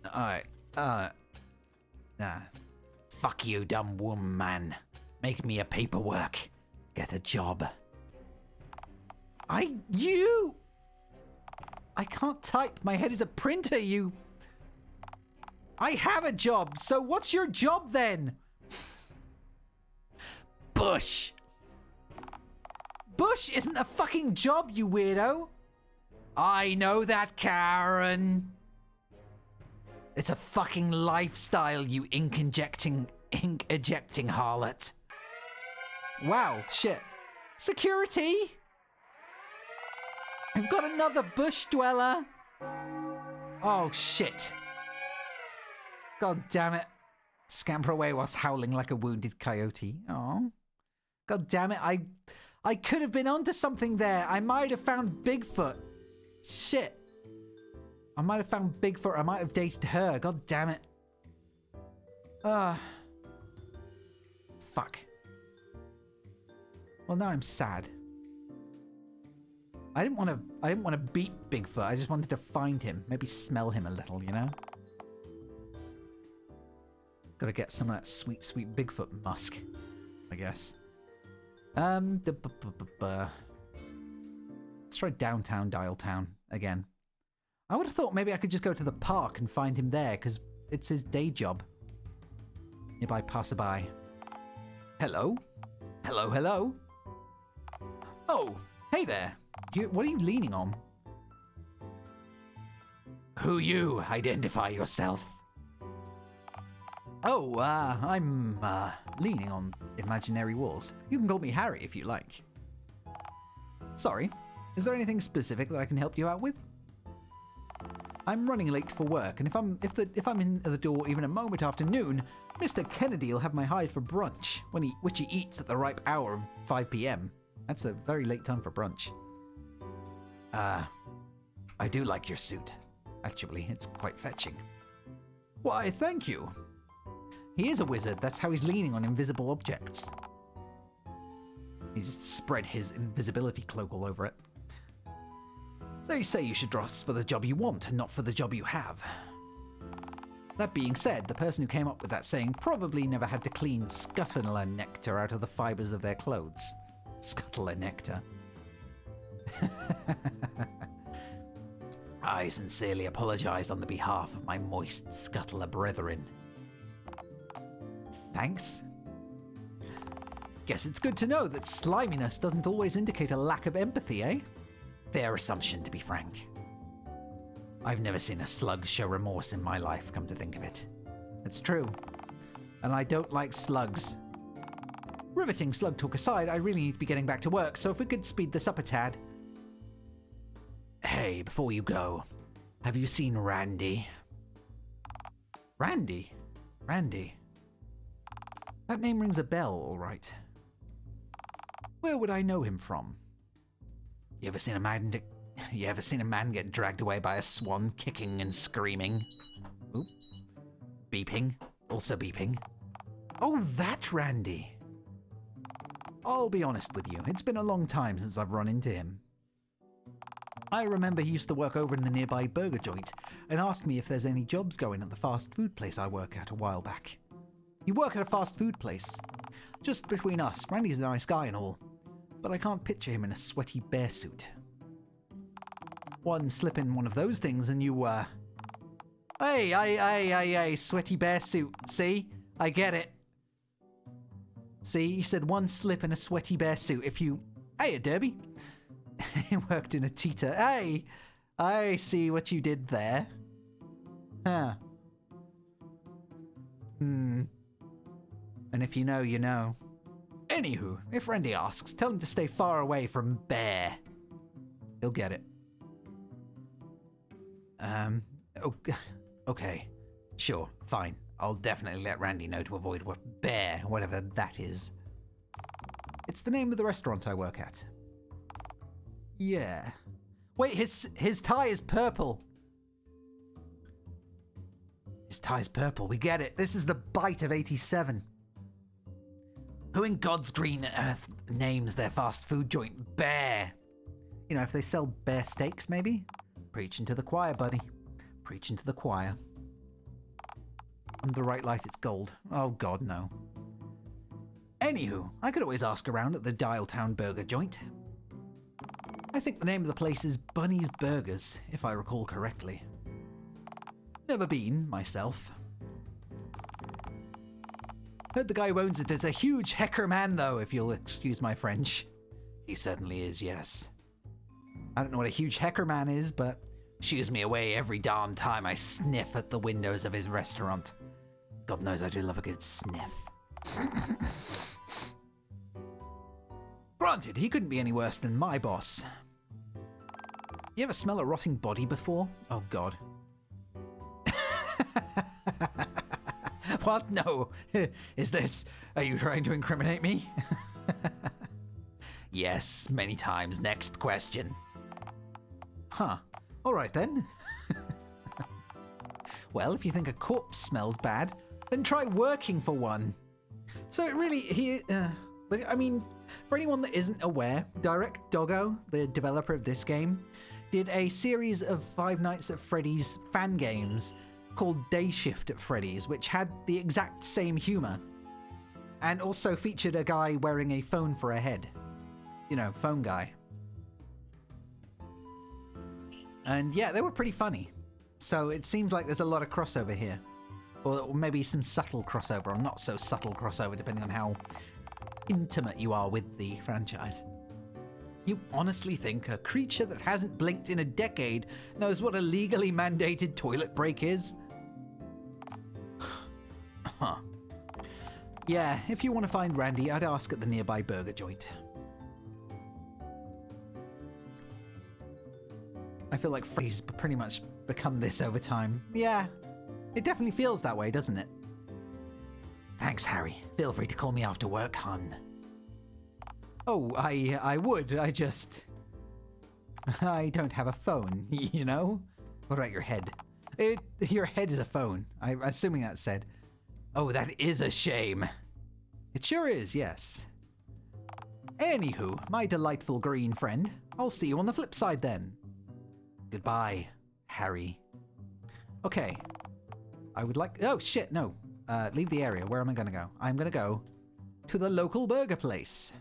Alright, nah. Fuck you, dumb woman. Make me a paperwork. Get a job. You... I can't type. My head is a printer, you... I have a job, so what's your job then? Bush! Bush isn't a fucking job, you weirdo. I know that, Karen. It's a fucking lifestyle, you ink-ejecting harlot. Wow, shit. Security! We've got another bush dweller. Oh, shit. God damn it. Scamper away whilst howling like a wounded coyote. Oh. God damn it, I could have been onto something there. I might have found Bigfoot. Shit. I might have found Bigfoot. I might have dated her. God damn it. Fuck. Well, now I'm sad. I didn't want to beat Bigfoot. I just wanted to find him. Maybe smell him a little, you know? Gotta get some of that sweet, sweet Bigfoot musk, I guess. Let's try downtown Dialtown again. I would have thought maybe I could just go to the park and find him there, because it's his day job. Nearby passerby. Hello? Hello, hello? Oh, hey there. What are you leaning on? Who you? Identify yourself. Oh, I'm leaning on imaginary walls. You can call me Harry if you like. Sorry, is there anything specific that I can help you out with? I'm running late for work, and if I'm in the door even a moment after noon, Mr. Kennedy will have my hide for brunch, which he eats at the ripe hour of 5 p.m. That's a very late time for brunch. I do like your suit. Actually, it's quite fetching. Why, thank you. He is a wizard. That's how he's leaning on invisible objects. He's spread his invisibility cloak all over it. They say you should dress for the job you want and not for the job you have. That being said, the person who came up with that saying probably never had to clean scuttler nectar out of the fibers of their clothes. Scuttler nectar. I sincerely apologize on the behalf of my moist scuttler brethren. Thanks. Guess it's good to know that sliminess doesn't always indicate a lack of empathy, eh? Fair assumption, to be frank. I've never seen a slug show remorse in my life, come to think of it. It's true. And I don't like slugs. Riveting slug talk aside, I really need to be getting back to work, so if we could speed this up a tad. Hey, before you go, have you seen Randy? Randy? Randy? That name rings a bell, all right. Where would I know him from? You ever seen a man get dragged away by a swan, kicking and screaming? Oop. Beeping. Also beeping. Oh, that Randy. I'll be honest with you, it's been a long time since I've run into him. I remember he used to work over in the nearby burger joint and asked me if there's any jobs going at the fast food place I work at a while back. You work at a fast food place? Just between us, Randy's a nice guy and all, but I can't picture him in a sweaty bear suit. One slip in one of those things and you, Hey, sweaty bear suit, see? I get it. See, he said one slip in a sweaty bear suit if you... Hey, a derby. He worked in a teeter. Hey, I see what you did there. Huh. And if you know, you know. Anywho, if Randy asks, tell him to stay far away from bear. He'll get it. Okay. Sure, fine. I'll definitely let Randy know to avoid bear, whatever that is. It's the name of the restaurant I work at. Yeah. Wait, his tie is purple. His tie's purple, we get it. This is the bite of 87. Who in God's green earth names their fast food joint Bear? You know, if they sell bear steaks, maybe? Preaching to the choir, buddy. Preaching to the choir. Under the right light, it's gold. Oh, God, no. Anywho, I could always ask around at the Dialtown burger joint. I think the name of the place is Bunny's Burgers, if I recall correctly. Never been, myself. Heard the guy who owns it is a huge hecker man, though, if you'll excuse my French. He certainly is, yes. I don't know what a huge hecker man is, but... Shoos me away every darn time I sniff at the windows of his restaurant. God knows I do love a good sniff. Granted, he couldn't be any worse than my boss. You ever smell a rotting body before? Oh, God. What? No. Is this... Are you trying to incriminate me? Yes, many times. Next question. Huh. All right, then. Well, if you think a corpse smells bad, then try working for one. So it really... I mean, for anyone that isn't aware, Direct Doggo, the developer of this game, did a series of Five Nights at Freddy's fan games called Day Shift at Freddy's, which had the exact same humor, and also featured a guy wearing a phone for a head. You know, phone guy. And yeah, they were pretty funny. So it seems like there's a lot of crossover here. Or maybe some subtle crossover, or not so subtle crossover, depending on how intimate you are with the franchise. You honestly think a creature that hasn't blinked in a decade knows what a legally mandated toilet break is? Huh. Yeah, if you want to find Randy, I'd ask at the nearby burger joint. I feel like Freddy's pretty much become this over time. Yeah, it definitely feels that way, doesn't it? Thanks, Harry. Feel free to call me after work, hon. Oh, I would. I don't have a phone, you know? What about your head? Your head is a phone. I'm assuming that said. Oh, that is a shame. It sure is, yes. Anywho, my delightful green friend, I'll see you on the flip side then. Goodbye, Harry. Okay. I would like... Oh, shit, no. Leave the area. Where am I going to go? I'm going to go to the local burger place.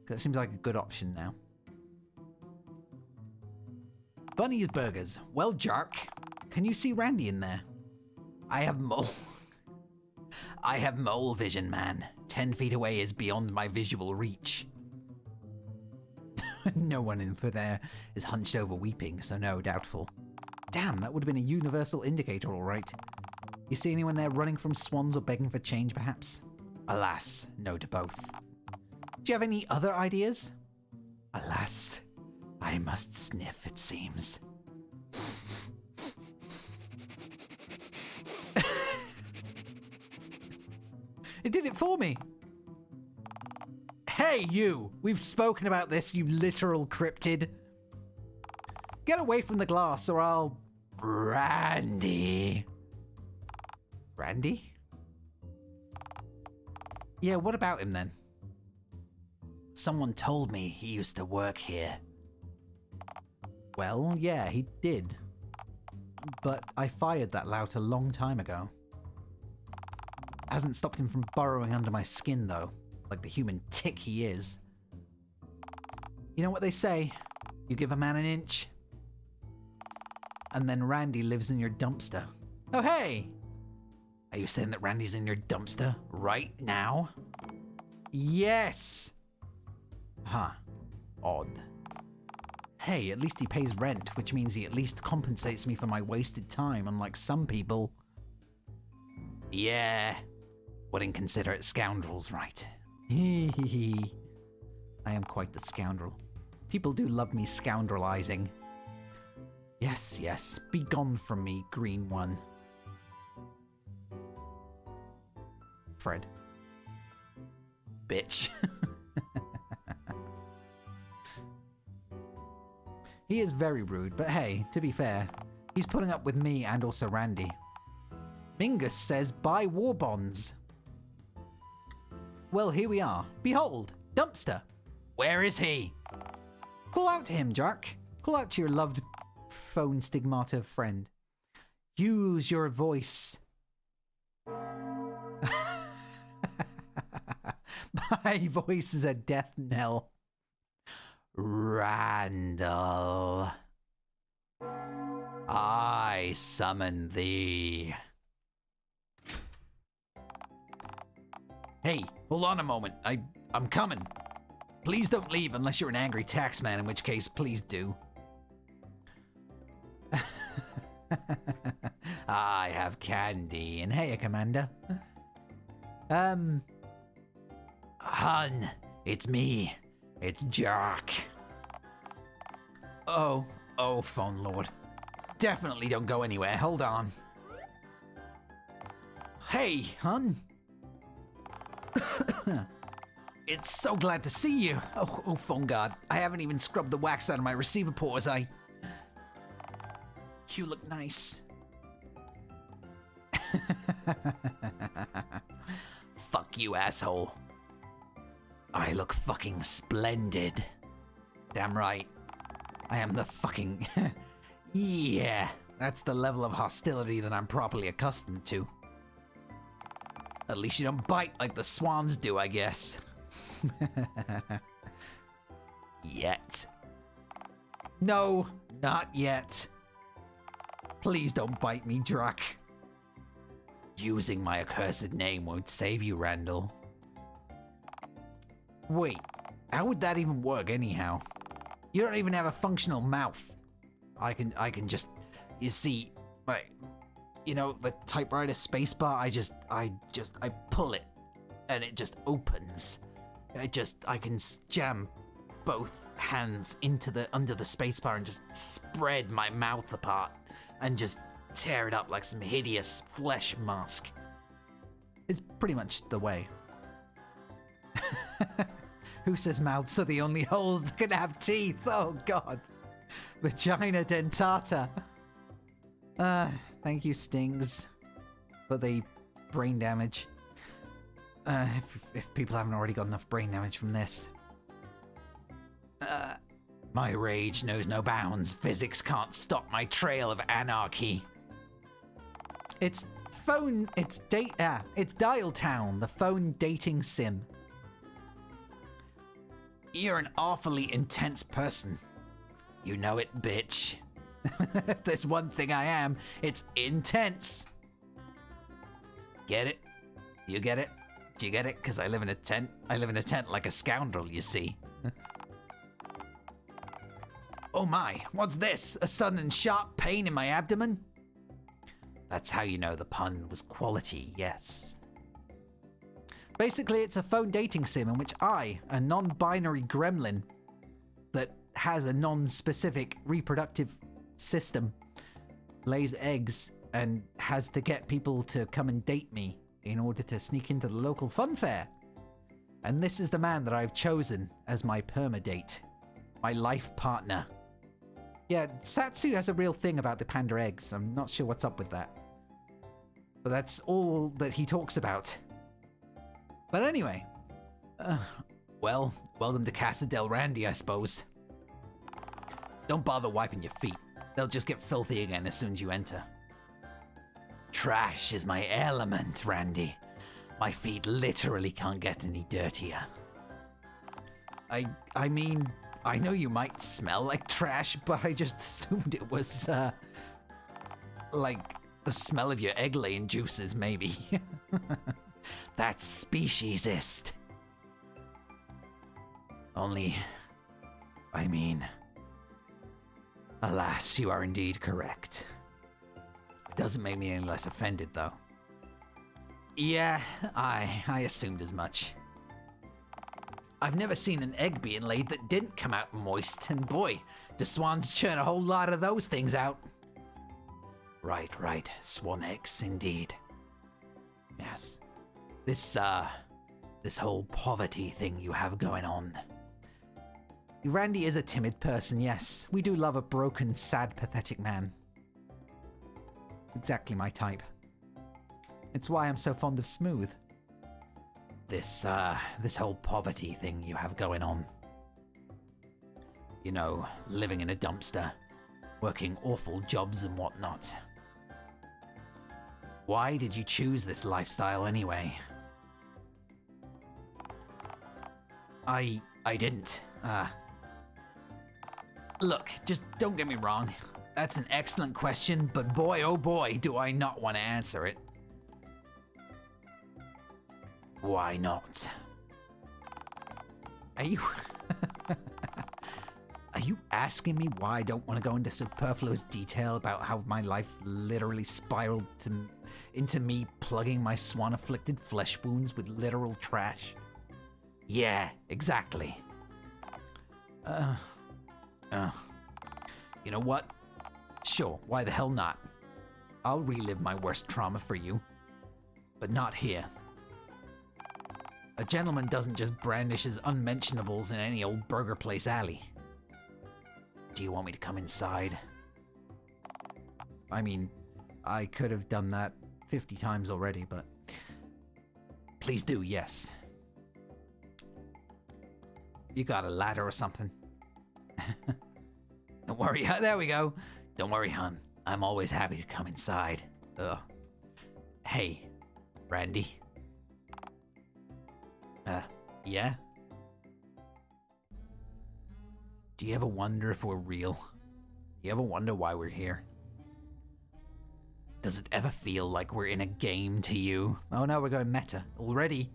That seems like a good option now. Bunny's Burgers. Well, JAQK, can you see Randy in there? I have mole vision, man. 10 feet away is beyond my visual reach. No one in for there is hunched over weeping, so no, doubtful. Damn, that would have been a universal indicator, all right. You see anyone there running from swans or begging for change, perhaps? Alas, no to both. Do you have any other ideas? Alas, I must sniff, it seems. It did it for me. Hey, you! We've spoken about this, you literal cryptid. Get away from the glass or I'll... Randy. Randy? Yeah, what about him then? Someone told me he used to work here. Well, yeah, he did. But I fired that lout a long time ago. Hasn't stopped him from burrowing under my skin, though, like the human tick he is. You know what they say? You give a man an inch, and then Randy lives in your dumpster. Oh, hey! Are you saying that Randy's in your dumpster right now? Yes! Huh. Odd. Hey, at least he pays rent, which means he at least compensates me for my wasted time, unlike some people. Yeah. What inconsiderate scoundrels, right? Hee hee hee. I am quite the scoundrel. People do love me scoundrelizing. Yes, yes, be gone from me, green one. Fred. Bitch. He is very rude, but hey, to be fair, he's putting up with me and also Randy. Mingus says buy war bonds. Well, here we are. Behold, dumpster. Where is he? Call out to him, JAQK. Call out to your loved phone stigmata friend. Use your voice. My voice is a death knell. Randall, I summon thee. Hey, hold on a moment. I'm coming. Please don't leave unless you're an angry taxman, in which case, please do. I have candy. And hey, Commander. Hun, it's me. It's JAQK. Oh, phone lord. Definitely don't go anywhere. Hold on. Hey, hun. It's so glad to see you. Oh, phone guard. I haven't even scrubbed the wax out of my receiver pores. You look nice. Fuck you, asshole. I look fucking splendid. Damn right. I am the fucking... Yeah. That's the level of hostility that I'm properly accustomed to. At least you don't bite like the swans do, I guess. Yet. No, not yet. Please don't bite me, Drac. Using my accursed name won't save you, Randall. Wait, how would that even work anyhow? You don't even have a functional mouth. I can just, you see, the typewriter spacebar, I pull it and it just opens. I can jam both hands under the spacebar and just spread my mouth apart and just tear it up like some hideous flesh mask. It's pretty much the way. Who says mouths are the only holes that can have teeth? Oh god. Vagina dentata. Thank you, Stings, for the brain damage. If people haven't already got enough brain damage from this. My rage knows no bounds. Physics can't stop my trail of anarchy. It's Dialtown, the phone dating sim. You're an awfully intense person. You know it, bitch. If there's one thing I am, it's intense. Get it? You get it? Do you get it? Because I live in a tent. I live in a tent like a scoundrel, you see. Oh my, what's this? A sudden and sharp pain in my abdomen? That's how you know the pun was quality, yes. Basically, it's a phone dating sim in which I, a non-binary gremlin that has a non-specific reproductive system, lays eggs and has to get people to come and date me in order to sneak into the local funfair. And this is the man that I've chosen as my permadate, my life partner. Yeah, Satsu has a real thing about the panda eggs. I'm not sure what's up with that. But that's all that he talks about. But anyway, well, welcome to Casa del Randy, I suppose. Don't bother wiping your feet. They'll just get filthy again as soon as you enter. Trash is my element, Randy. My feet literally can't get any dirtier. I mean, I know you might smell like trash, but I just assumed it was, like the smell of your egg-laying juices, maybe. That's speciesist. Only, I mean, alas, you are indeed correct. It doesn't make me any less offended, though. Yeah, I assumed as much. I've never seen an egg being laid that didn't come out moist, and boy, do swans churn a whole lot of those things out. Right, swan eggs, indeed. Yes. This whole poverty thing you have going on. Randy is a timid person, yes. We do love a broken, sad, pathetic man. Exactly my type. It's why I'm so fond of Smooth. This whole poverty thing you have going on. You know, living in a dumpster, working awful jobs and whatnot. Why did you choose this lifestyle anyway? I didn't. Look, just don't get me wrong. That's an excellent question, but boy, oh boy, do I not want to answer it. Why not? Are you... Are you asking me why I don't want to go into superfluous detail about how my life literally spiraled into me plugging my swan-afflicted flesh wounds with literal trash? Yeah, exactly. You know what? Sure, why the hell not? I'll relive my worst trauma for you. But not here. A gentleman doesn't just brandish his unmentionables in any old burger place alley. Do you want me to come inside? I mean, I could have done that 50 times already, but... Please do, yes. You got a ladder or something? Don't worry, there we go. Don't worry, hon. I'm always happy to come inside. Ugh. Hey, Randy. Yeah? Do you ever wonder if we're real? Do you ever wonder why we're here? Does it ever feel like we're in a game to you? Oh no, we're going meta already.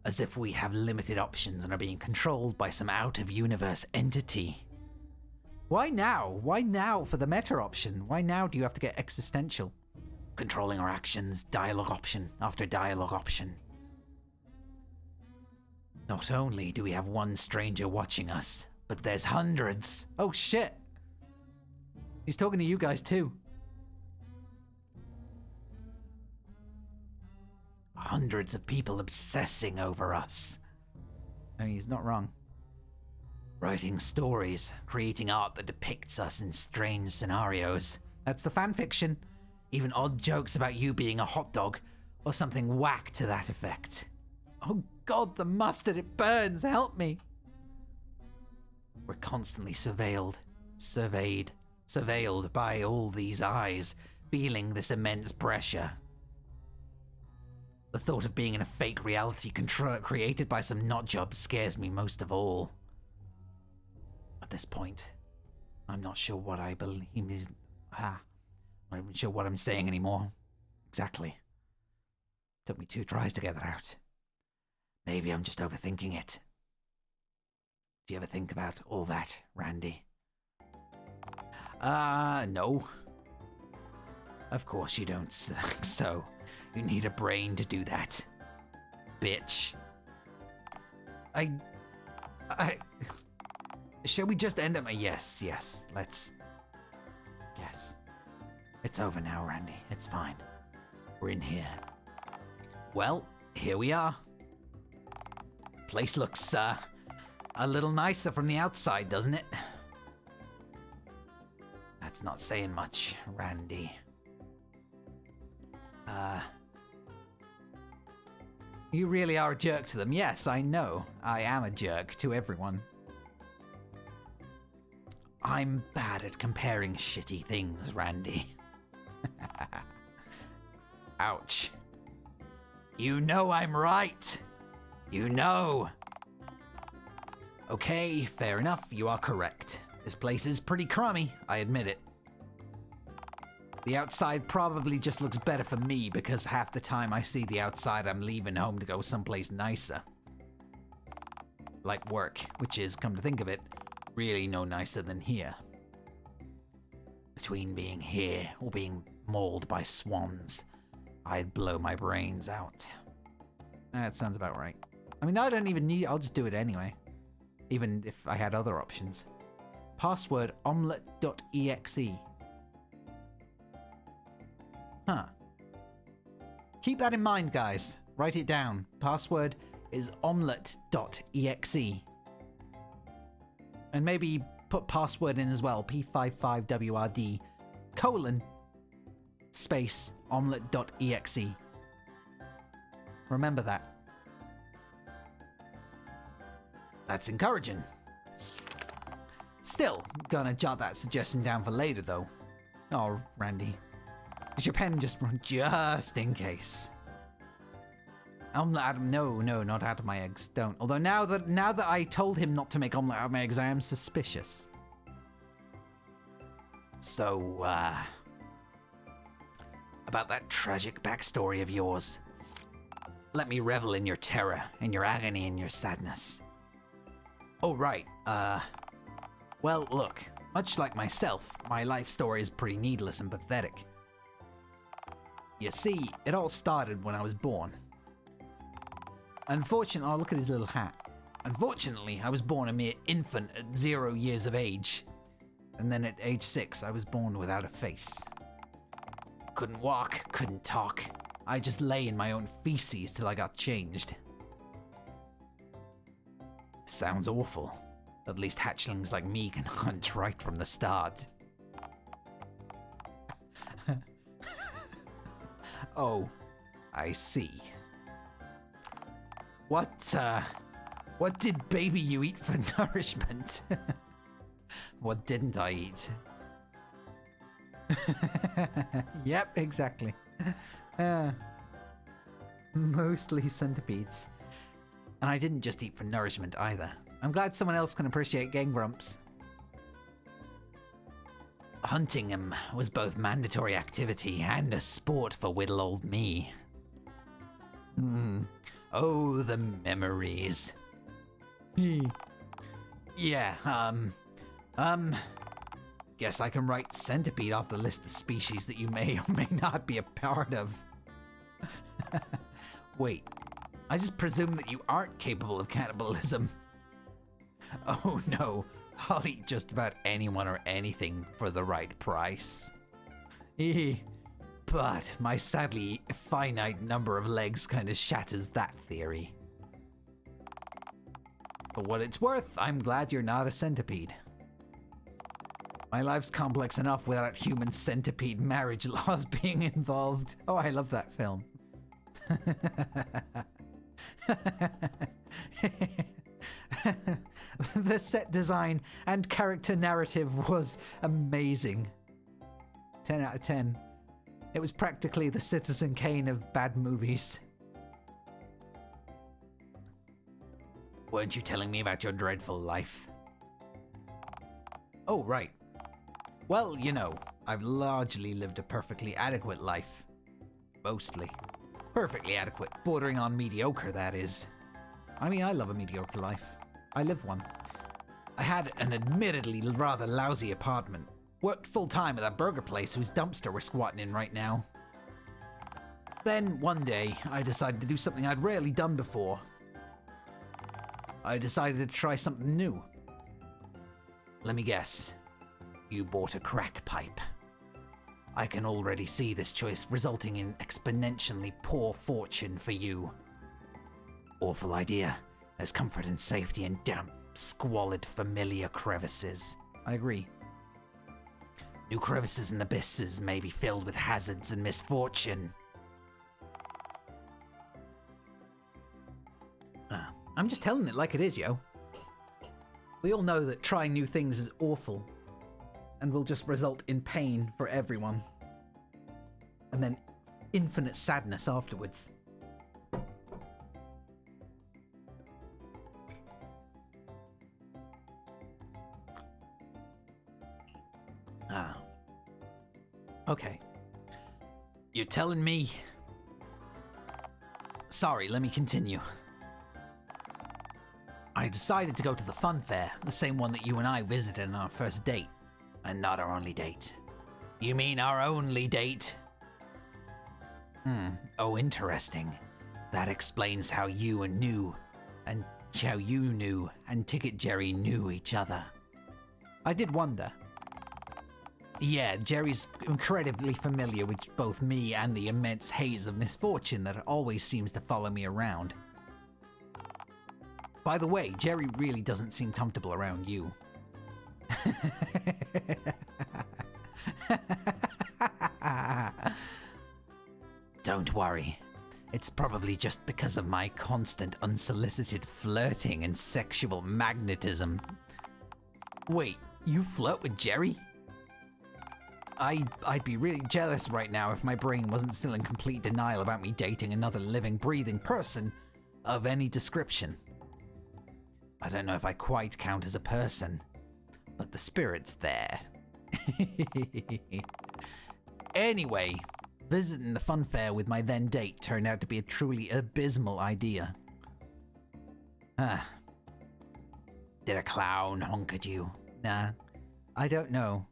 As if we have limited options and are being controlled by some out-of-universe entity. Why now? Why now for the meta option? Why now do you have to get existential? Controlling our actions, dialogue option after dialogue option. Not only do we have one stranger watching us, but there's hundreds. Oh shit. He's talking to you guys too. Hundreds of people obsessing over us. I mean, he's not wrong. Writing stories, creating art that depicts us in strange scenarios. That's the fan fiction. Even odd jokes about you being a hot dog, or something whack to that effect. Oh god, the mustard, it burns, help me. We're constantly surveilled by all these eyes, feeling this immense pressure. The thought of being in a fake reality created by some nutjob scares me most of all. At this point, I'm not sure what I believe is... I'm not even sure what I'm saying anymore. Exactly. Took me 2 tries to get that out. Maybe I'm just overthinking it. Do you ever think about all that, Randy? No. Of course you don't, so you need a brain to do that. Bitch. Shall we just end at my yes, let's... Yes. It's over now, Randy. It's fine. We're in here. Well, here we are. Place looks, a little nicer from the outside, doesn't it? That's not saying much, Randy. You really are a jerk to them. Yes, I know. I am a jerk to everyone. I'm bad at comparing shitty things, Randy. Ouch. You know I'm right. You know. Okay, fair enough. You are correct. This place is pretty crummy, I admit it. The outside probably just looks better for me because half the time I see the outside, I'm leaving home to go someplace nicer. Like work, which is, come to think of it, really no nicer than here. Between being here or being mauled by swans, I'd blow my brains out. That sounds about right. I mean, I don't even need, I'll just do it anyway. Even if I had other options. Password omelette.exe. Huh. Keep that in mind, guys. Write it down. Password is omelette.exe. And maybe put password in as well. P55WRD : space omelette.exe. Remember that. That's encouraging. Still, gonna jot that suggestion down for later, though. Oh, Randy. Is your pen just in case? Omelette out of, no, not out of my eggs. Don't. Although now that I told him not to make omelette out of my eggs, I am suspicious. So, about that tragic backstory of yours. Let me revel in your terror, in your agony, and your sadness. Oh, right, well, look, much like myself, my life story is pretty needless and pathetic. You see, it all started when I was born. Unfortunately, oh, look at his little hat. Unfortunately, I was born a mere infant at 0 years of age. And then at age 6, I was born without a face. Couldn't walk, couldn't talk. I just lay in my own feces till I got changed. Sounds awful. At least hatchlings like me can hunt right from the start. Oh, I see. What did baby you eat for nourishment? What didn't I eat? Yep, exactly. Mostly centipedes. And I didn't just eat for nourishment either. I'm glad someone else can appreciate Gang Grumps. Hunting him was both mandatory activity and a sport for little old me. Oh, the memories. Yeah, guess I can write centipede off the list of species that you may or may not be a part of. Wait, I just presume that you aren't capable of cannibalism. Oh no, I'll eat just about anyone or anything for the right price. But my sadly finite number of legs kind of shatters that theory. For what it's worth, I'm glad you're not a centipede. My life's complex enough without human centipede marriage laws being involved. Oh, I love that film. The set design and character narrative was amazing. 10 out of 10. It was practically the Citizen Kane of bad movies. Weren't you telling me about your dreadful life? Oh, right. Well, you know, I've largely lived a perfectly adequate life. Mostly. Perfectly adequate, bordering on mediocre, that is. I mean, I love a mediocre life. I live one. I had an admittedly rather lousy apartment. Worked full-time at that burger place whose dumpster we're squatting in right now. Then, one day, I decided to do something I'd rarely done before. I decided to try something new. Let me guess. You bought a crack pipe. I can already see this choice resulting in exponentially poor fortune for you. Awful idea. There's comfort and safety in damp, squalid, familiar crevices. I agree. New crevices and abysses may be filled with hazards and misfortune. I'm just telling it like it is, yo. We all know that trying new things is awful and will just result in pain for everyone. And then infinite sadness afterwards. Okay. You're telling me... Sorry, let me continue. I decided to go to the funfair, the same one that you and I visited on our first date. And not our only date. You mean our only date? Oh, interesting. That explains how you knew and Ticket Jerry knew each other. I did wonder. Yeah, Jerry's incredibly familiar with both me and the immense haze of misfortune that always seems to follow me around. By the way, Jerry really doesn't seem comfortable around you. Don't worry. It's probably just because of my constant unsolicited flirting and sexual magnetism. Wait, you flirt with Jerry? I'd be really jealous right now if my brain wasn't still in complete denial about me dating another living, breathing person of any description. I don't know if I quite count as a person, but the spirit's there. Anyway, visiting the fun fair with my then date turned out to be a truly abysmal idea. Did a clown honk at you? Nah, I don't know.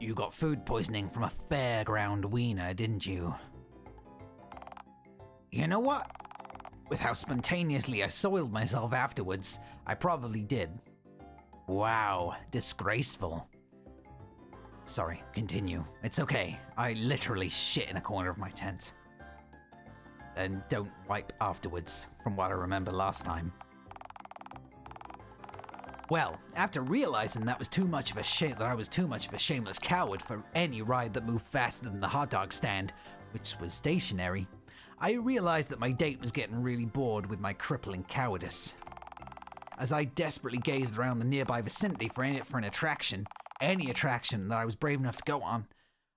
You got food poisoning from a fairground wiener, didn't you? You know what? With how spontaneously I soiled myself afterwards, I probably did. Wow, disgraceful. Sorry, continue. It's okay. I literally shit in a corner of my tent. And don't wipe afterwards, from what I remember last time. Well, after realizing that I was too much of a shameless coward for any ride that moved faster than the hot dog stand, which was stationary, I realized that my date was getting really bored with my crippling cowardice. As I desperately gazed around the nearby vicinity for an attraction, any attraction that I was brave enough to go on,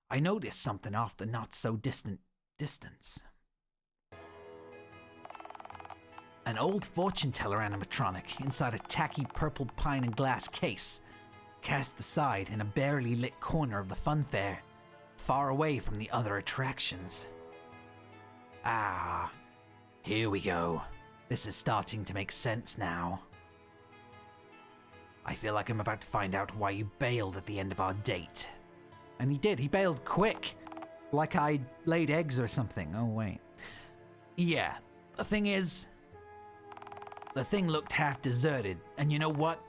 I noticed something off the not-so-distant distance. An old fortune teller animatronic inside a tacky purple pine and glass case, cast aside in a barely lit corner of the fun fair, far away from the other attractions. Ah, here we go. This is starting to make sense now. I feel like I'm about to find out why you bailed at the end of our date. And he did. He bailed quick. Like I laid eggs or something. Oh, wait. Yeah, the thing is, the thing looked half deserted, and you know what?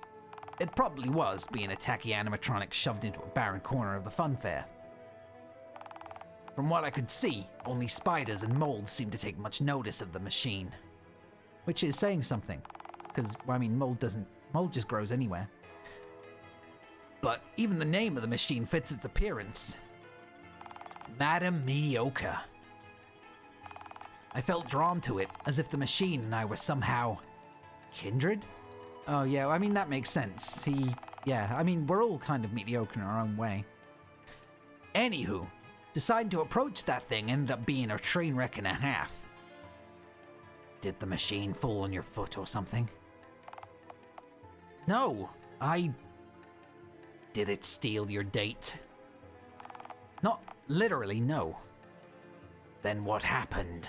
It probably was, being a tacky animatronic shoved into a barren corner of the fun fair. From what I could see, only spiders and molds seemed to take much notice of the machine. Which is saying something. Because, I mean, mold just grows anywhere. But even the name of the machine fits its appearance. Madam Mediocre. I felt drawn to it, as if the machine and I were somehow kindred? Oh, yeah, I mean, that makes sense. We're all kind of mediocre in our own way. Anywho, deciding to approach that thing ended up being a train wreck and a half. Did the machine fall on your foot or something? No, Did it steal your date? Not literally, no. Then what happened?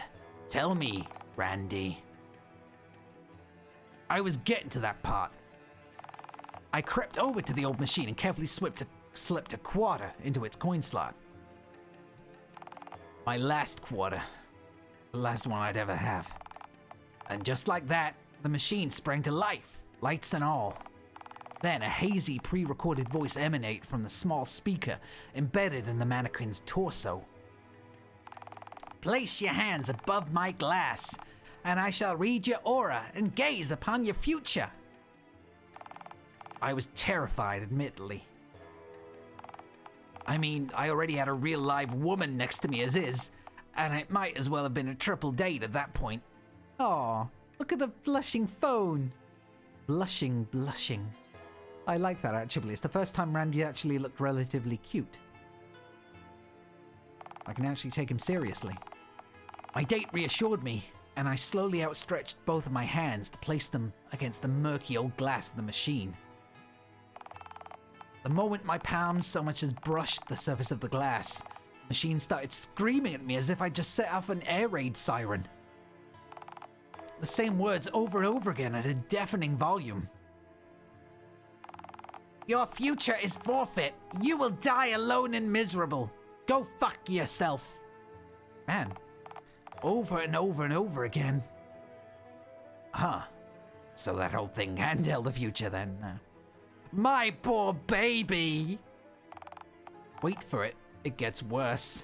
Tell me, Randy. I was getting to that part. I crept over to the old machine and carefully slipped a quarter into its coin slot. My last quarter. The last one I'd ever have. And just like that, the machine sprang to life, lights and all. Then a hazy pre-recorded voice emanated from the small speaker embedded in the mannequin's torso. Place your hands above my glass, and I shall read your aura and gaze upon your future. I was terrified, admittedly. I mean, I already had a real live woman next to me as is, and it might as well have been a triple date at that point. Aw, look at the blushing phone. Blushing. I like that, actually. It's the first time Randy actually looked relatively cute. I can actually take him seriously. My date reassured me, and I slowly outstretched both of my hands to place them against the murky old glass of the machine. The moment my palms so much as brushed the surface of the glass, the machine started screaming at me as if I'd just set off an air raid siren. The same words over and over again at a deafening volume. Your future is forfeit. You will die alone and miserable. Go fuck yourself. Man, over and over and over again. Huh. So that whole thing can tell the future then. My poor baby. Wait for it. It gets worse.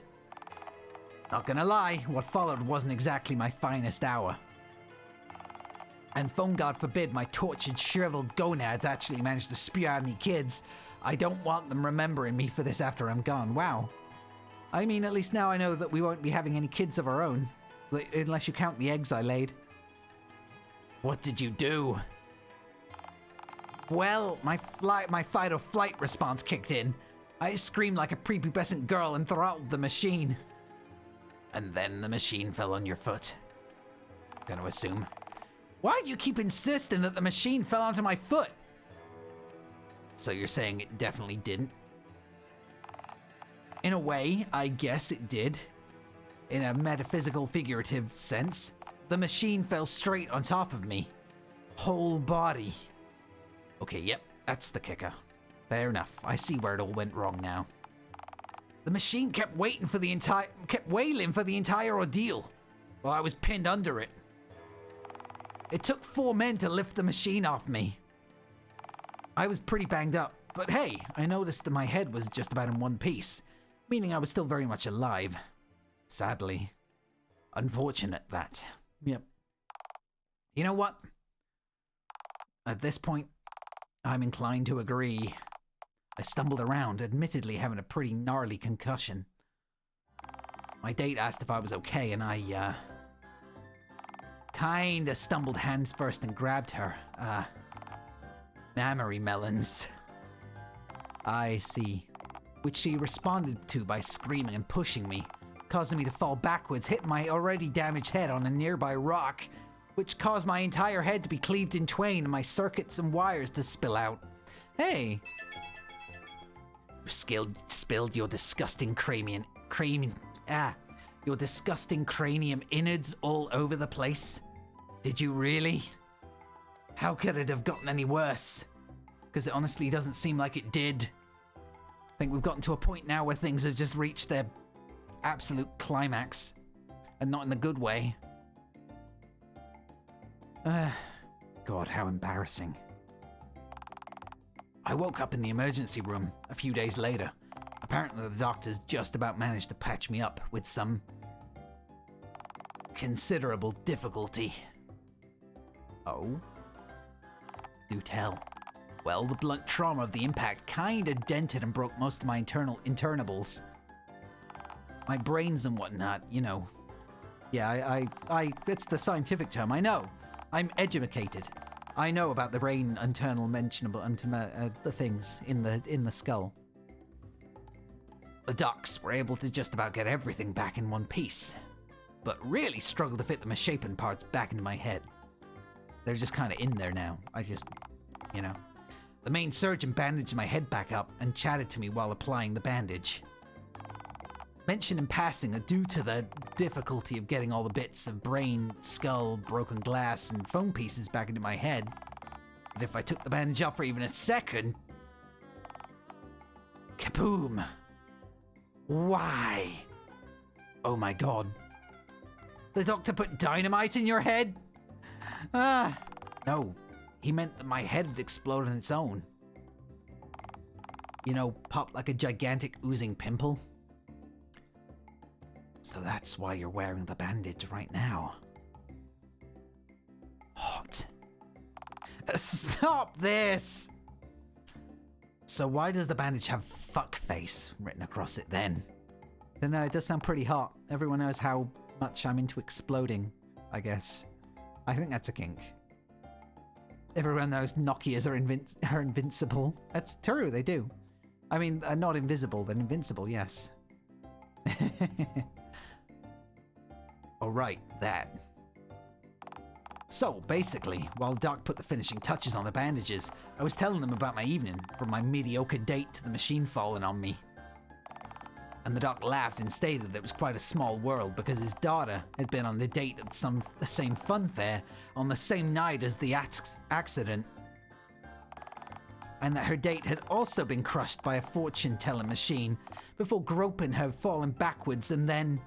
Not gonna lie, what followed wasn't exactly my finest hour. And phone God forbid my tortured, shriveled gonads actually managed to spew out any kids. I don't want them remembering me for this after I'm gone. Wow. I mean, at least now I know that we won't be having any kids of our own. Unless you count the eggs I laid. What did you do? Well, my fight or flight response kicked in. I screamed like a prepubescent girl and throttled the machine. And then the machine fell on your foot. Gonna assume. Why do you keep insisting that the machine fell onto my foot? So you're saying it definitely didn't? In a way, I guess it did. In a metaphysical, figurative sense, the machine fell straight on top of me. Whole body. Okay, yep, that's the kicker. Fair enough. I see where it all went wrong now. The machine kept wailing for the entire ordeal while I was pinned under it. It took 4 men to lift the machine off me. I was pretty banged up, but hey, I noticed that my head was just about in one piece, meaning I was still very much alive. Sadly. Unfortunate, that. Yep. You know what? At this point, I'm inclined to agree. I stumbled around, admittedly having a pretty gnarly concussion. My date asked if I was okay, and I, kinda stumbled hands first and grabbed her. Mammary melons. I see. Which she responded to by screaming and pushing me, causing me to fall backwards, hitting my already damaged head on a nearby rock, which caused my entire head to be cleaved in twain and my circuits and wires to spill out. Hey! You spilled your disgusting your disgusting cranium innards all over the place? Did you really? How could it have gotten any worse? Because it honestly doesn't seem like it did. I think we've gotten to a point now where things have just reached their absolute climax, and not in the good way. God, how embarrassing. I woke up in the emergency room a few days later. Apparently the doctors just about managed to patch me up with some considerable difficulty. Oh? Do tell. Well, the blunt trauma of the impact kinda dented and broke most of my internables. My brains and whatnot, you know. Yeah, it's the scientific term, I know. I'm educated. I know about the brain internal mentionable, the things in the skull. The docs were able to just about get everything back in one piece, but really struggled to fit the misshapen parts back into my head. They're just kinda in there now. You know. The main surgeon bandaged my head back up and chatted to me while applying the bandage. Mentioned in passing that due to the difficulty of getting all the bits of brain, skull, broken glass, and phone pieces back into my head, that if I took the bandage off for even a second... Kaboom! Why? Oh my god. The doctor put dynamite in your head? No. He meant that my head had exploded on its own. You know, popped like a gigantic oozing pimple. So that's why you're wearing the bandage right now. Hot. Stop this! So why does the bandage have fuck face written across it then? I don't know, it does sound pretty hot. Everyone knows how much I'm into exploding, I guess. I think that's a kink. Everyone knows Nokias are invincible. That's true, they do. I mean, not invisible, but invincible, yes. Oh, right, that. So, basically, while Doc put the finishing touches on the bandages, I was telling them about my evening, from my mediocre date to the machine falling on me. And the Doc laughed and stated that it was quite a small world because his daughter had been on the date at the same funfair on the same night as the accident. And that her date had also been crushed by a fortune-telling machine before groping her, falling backwards, and then...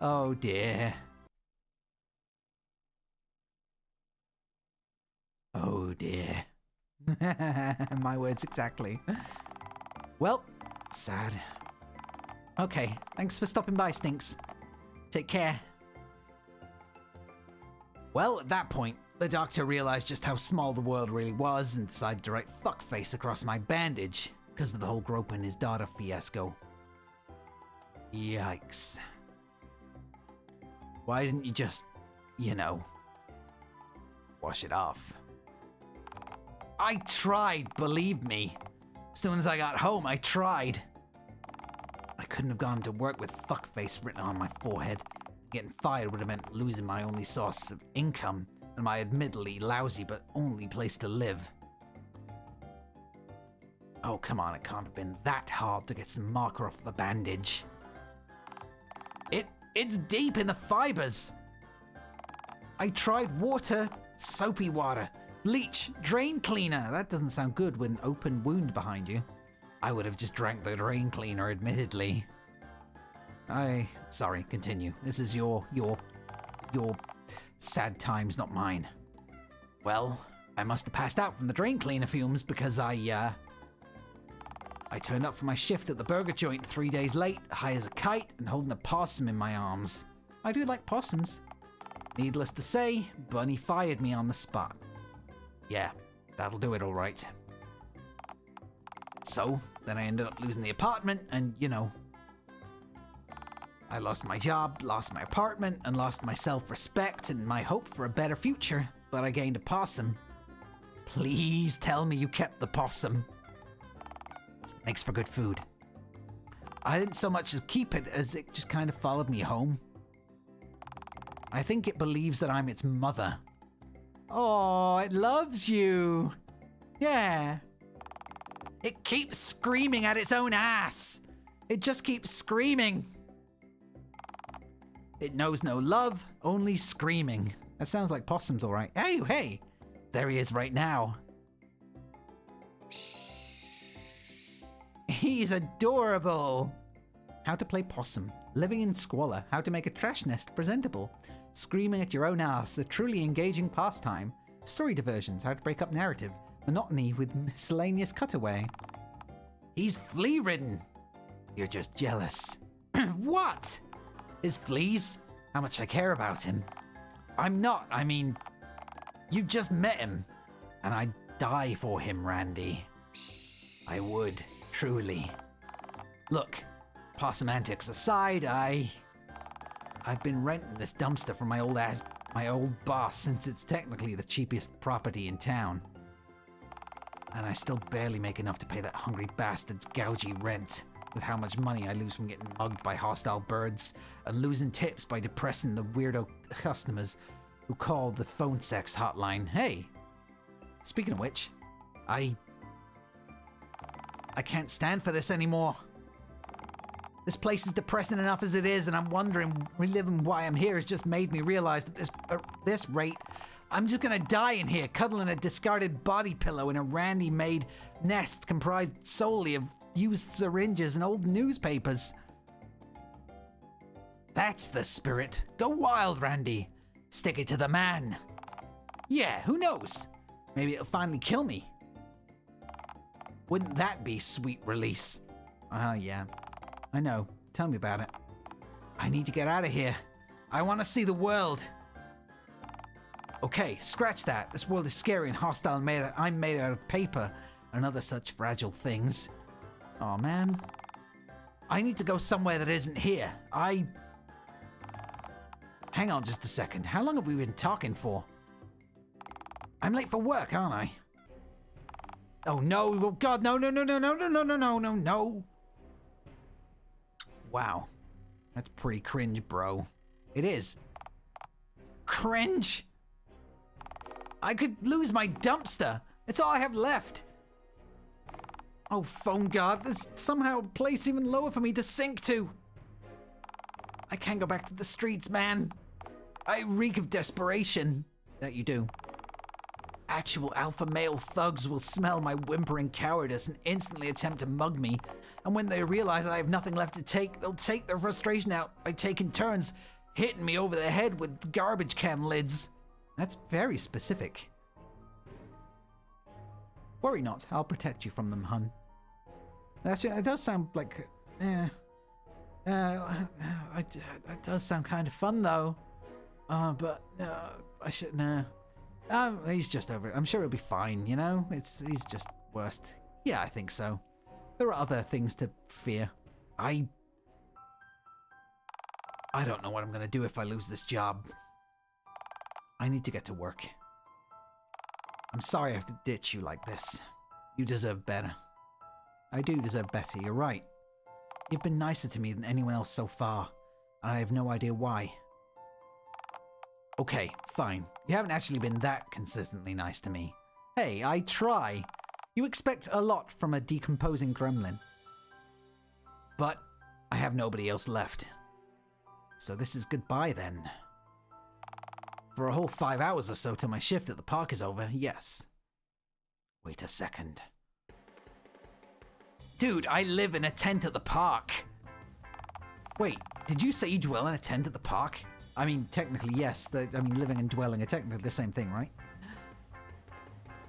Oh dear. Oh dear. My words exactly. Well, sad. Okay, thanks for stopping by, Stinks. Take care. Well, at that point, the doctor realized just how small the world really was and decided to write fuckface across my bandage because of the whole groping his daughter fiasco. Yikes. Why didn't you just, you know, wash it off? I tried, believe me. As soon as I got home, I tried. I couldn't have gone to work with fuckface written on my forehead. Getting fired would have meant losing my only source of income, and my admittedly lousy but only place to live. Oh, come on, it can't have been that hard to get some marker off of a bandage. It's deep in the fibers. I tried water, soapy water, bleach, drain cleaner. That doesn't sound good with an open wound behind you. I would have just drank the drain cleaner, admittedly. Sorry, continue. This is your sad times, not mine. Well, I must have passed out from the drain cleaner fumes because I turned up for my shift at the burger joint 3 days late, high as a kite, and holding a possum in my arms. I do like possums. Needless to say, Bunny fired me on the spot. Yeah, that'll do it all right. So, then I ended up losing the apartment, and, I lost my job, lost my apartment, and lost my self-respect and my hope for a better future, but I gained a possum. Please tell me you kept the possum. Makes for good food. I didn't so much as keep it as it just kind of followed me home. I think it believes that I'm its mother. Oh, it loves you. Yeah. It keeps screaming at its own ass. It just keeps screaming. It knows no love, only screaming. That sounds like possums, all right. Hey, there he is right now. He's adorable. How to play possum. Living in squalor. How to make a trash nest presentable. Screaming at your own ass. A truly engaging pastime. Story diversions. How to break up narrative. Monotony with miscellaneous cutaway. He's flea-ridden. You're just jealous. What? His fleas? How much I care about him. I'm not. I mean, you just met him. And I'd die for him, Randy. I would. Truly. Look, possum antics aside, I've been renting this dumpster from my old boss since it's technically the cheapest property in town. And I still barely make enough to pay that hungry bastard's gougy rent, with how much money I lose from getting mugged by hostile birds and losing tips by depressing the weirdo customers who call the phone sex hotline. Hey, speaking of which, I can't stand for this anymore. This place is depressing enough as it is, and I'm wondering, reliving why I'm here has just made me realize that this rate, I'm just gonna die in here, cuddling a discarded body pillow in a Randy-made nest comprised solely of used syringes and old newspapers. That's the spirit. Go wild, Randy. Stick it to the man. Yeah, who knows? Maybe it'll finally kill me. Wouldn't that be sweet release? Yeah. I know. Tell me about it. I need to get out of here. I want to see the world. Okay, scratch that. This world is scary and hostile and I'm made out of paper and other such fragile things. Oh man. I need to go somewhere that isn't here. Hang on just a second. How long have we been talking for? I'm late for work, aren't I? Oh no, oh god, no. Wow. That's pretty cringe, bro. It is. Cringe? I could lose my dumpster. It's all I have left. Oh, phone guard, there's somehow a place even lower for me to sink to. I can't go back to the streets, man. I reek of desperation. That you do. Actual alpha male thugs will smell my whimpering cowardice and instantly attempt to mug me. And when they realize I have nothing left to take, they'll take their frustration out by taking turns hitting me over the head with garbage can lids. That's very specific. Worry not, I'll protect you from them, hun. Actually, it does sound like... it does sound kind of fun, though. But I should... he's just over it. I'm sure he'll be fine, you know? He's just worst. Yeah, I think so. There are other things to fear. I don't know what I'm gonna do if I lose this job. I need to get to work. I'm sorry I have to ditch you like this. You deserve better. I do deserve better, you're right. You've been nicer to me than anyone else so far, and I have no idea why. Okay, fine. You haven't actually been that consistently nice to me. Hey, I try. You expect a lot from a decomposing gremlin. But I have nobody else left. So this is goodbye then. For a whole 5 hours or so till my shift at the park is over, yes. Wait a second. Dude, I live in a tent at the park. Wait, did you say you dwell in a tent at the park? I mean, technically, yes. Living and dwelling are technically the same thing, right?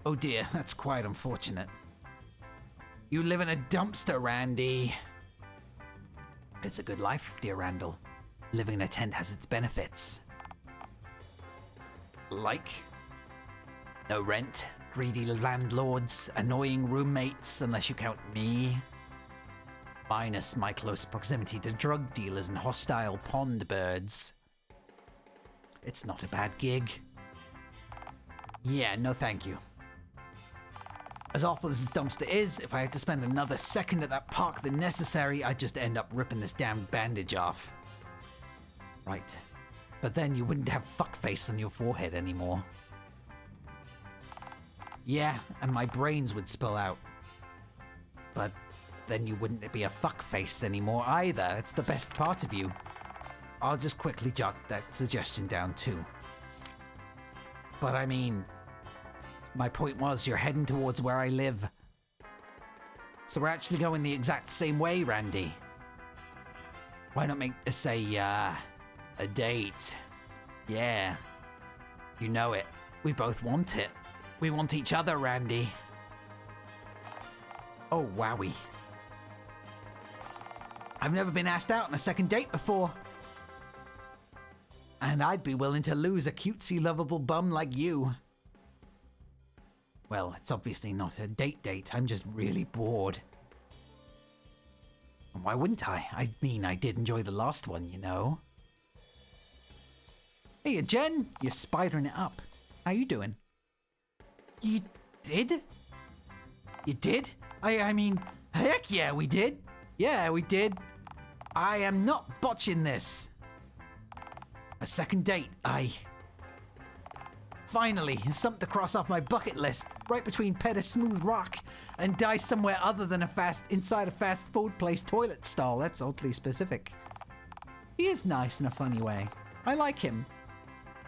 Oh dear, that's quite unfortunate. You live in a dumpster, Randy. It's a good life, dear Randall. Living in a tent has its benefits. Like? No rent, greedy landlords, annoying roommates, unless you count me. Minus my close proximity to drug dealers and hostile pond birds. It's not a bad gig. Yeah, no thank you. As awful as this dumpster is, if I had to spend another second at that park than necessary, I'd just end up ripping this damn bandage off. Right. But then you wouldn't have fuckface on your forehead anymore. Yeah, and my brains would spill out. But then you wouldn't be a fuckface anymore either. It's the best part of you. I'll just quickly jot that suggestion down too. But I mean, my point was you're heading towards where I live. So we're actually going the exact same way, Randy. Why not make this a date? Yeah. You know it. We both want it. We want each other, Randy. Oh, wowie. I've never been asked out on a second date before. And I'd be willing to lose a cutesy, lovable bum like you. Well, it's obviously not a date. I'm just really bored. And why wouldn't I? I mean, I did enjoy the last one, you know. Hey, Jen, you're spidering it up. How you doing? You did? You did? I mean, heck yeah, we did. Yeah, we did. I am not botching this. A second date, Finally, something to cross off my bucket list, right between pet a smooth rock and die somewhere other than inside a fast food place toilet stall. That's oddly specific. He is nice in a funny way. I like him.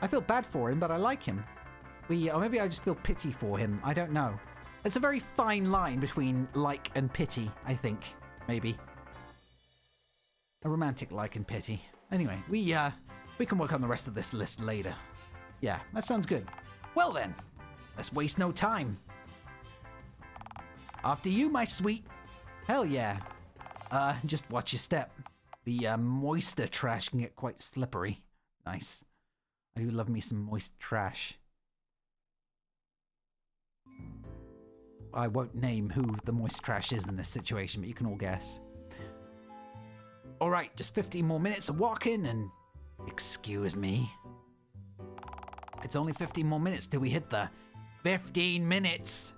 I feel bad for him, but I like him. Or maybe I just feel pity for him. I don't know. It's a very fine line between like and pity, I think. Maybe. A romantic like and pity. Anyway, we can work on the rest of this list later. Yeah, that sounds good. Well then, let's waste no time. After you, my sweet. Hell yeah. Just watch your step. The moisture trash can get quite slippery. Nice. I do love me some moist trash. I won't name who the moist trash is in this situation, but you can all guess. Alright, just 15 more minutes of walking and... Excuse me. It's only 15 more minutes till we hit the 15 minutes.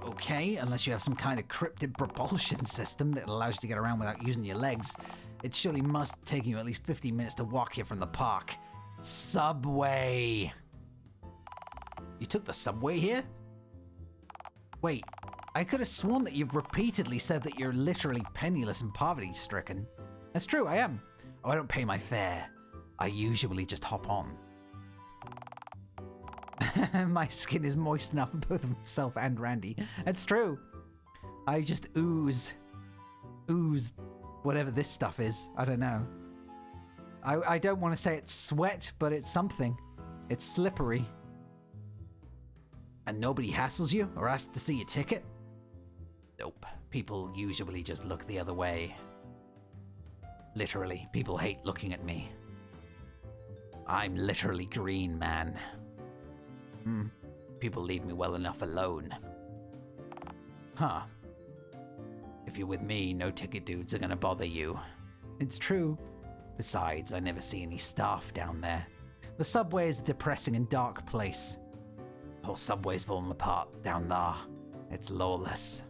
Okay, unless you have some kind of cryptic propulsion system that allows you to get around without using your legs. It surely must take you at least 15 minutes to walk here from the park. Subway. You took the subway here? Wait, I could have sworn that you've repeatedly said that you're literally penniless and poverty-stricken. That's true, I am. Oh, I don't pay my fare. I usually just hop on. My skin is moist enough for both myself and Randy. That's true. I just ooze whatever this stuff is. I don't know. I don't want to say it's sweat, but it's something. It's slippery. And nobody hassles you or asks to see your ticket? Nope. People usually just look the other way. Literally, people hate looking at me. I'm literally green, man. People leave me well enough alone. Huh. If you're with me, no ticket dudes are gonna bother you. It's true. Besides, I never see any staff down there. The subway is a depressing and dark place. The whole subway's falling apart down there. It's lawless.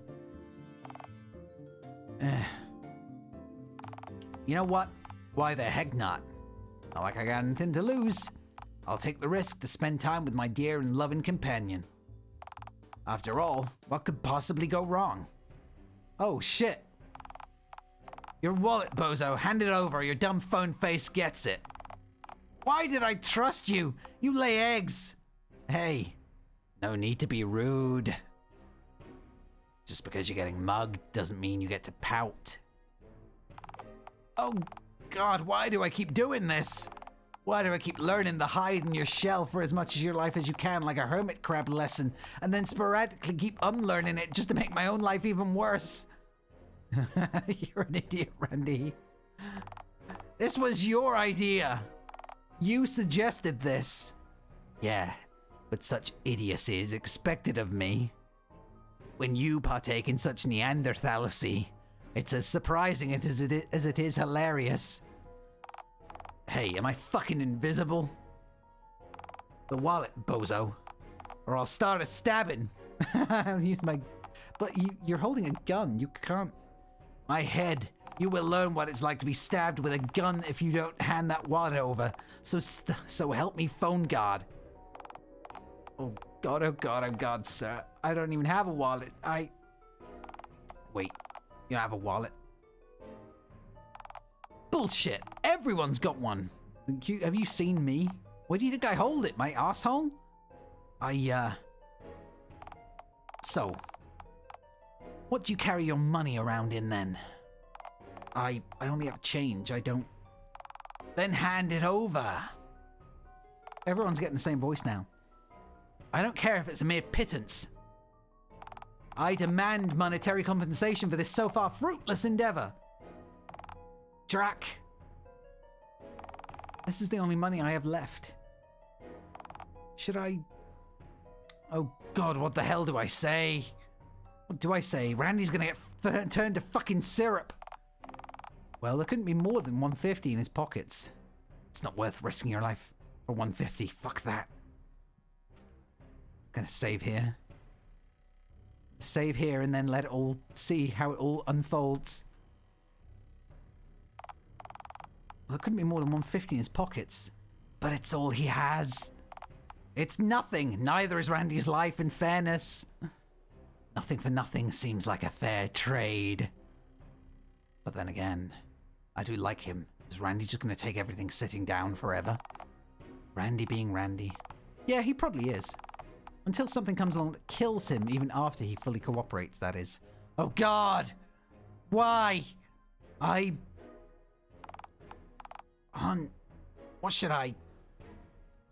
You know what? Why the heck not? Not like I got anything to lose. I'll take the risk to spend time with my dear and loving companion. After all, what could possibly go wrong? Oh, shit. Your wallet, bozo. Hand it over. Your dumb phone face gets it. Why did I trust you? You lay eggs. Hey, no need to be rude. Just because you're getting mugged doesn't mean you get to pout. Oh, God, why do I keep doing this? Why do I keep learning to hide in your shell for as much of your life as you can, like a hermit crab lesson, and then sporadically keep unlearning it just to make my own life even worse? You're an idiot, Randy. This was your idea. You suggested this. Yeah, but such idiocy is expected of me. When you partake in such Neanderthalacy, it's as surprising as it is hilarious. Hey, am I fucking invisible? The wallet, bozo. Or I'll start a stabbing. I'll use my... But you're holding a gun. You can't... My head. You will learn what it's like to be stabbed with a gun if you don't hand that wallet over. So help me, phone guard. Oh God, sir. I don't even have a wallet. Wait, you don't have a wallet? Bullshit. Everyone's got one. Have you seen me? Where do you think I hold it? My asshole? So, what do you carry your money around in then? I only have change. I don't... Then hand it over. Everyone's getting the same voice now. I don't care if it's a mere pittance. I demand monetary compensation for this so far fruitless endeavor. JAQK. This is the only money I have left. Should I... Oh God, what the hell do I say? What do I say? Randy's gonna get turned to fucking syrup. Well, there couldn't be more than 150 in his pockets. It's not worth risking your life for 150. Fuck that. Gonna save here. Save here and then let it all... see how it all unfolds. There couldn't be more than 150 in his pockets. But it's all he has. It's nothing. Neither is Randy's life, in fairness. Nothing for nothing seems like a fair trade. But then again, I do like him. Is Randy just going to take everything sitting down forever? Randy being Randy. Yeah, he probably is. Until something comes along that kills him, even after he fully cooperates, that is. Oh God! Why? What should I...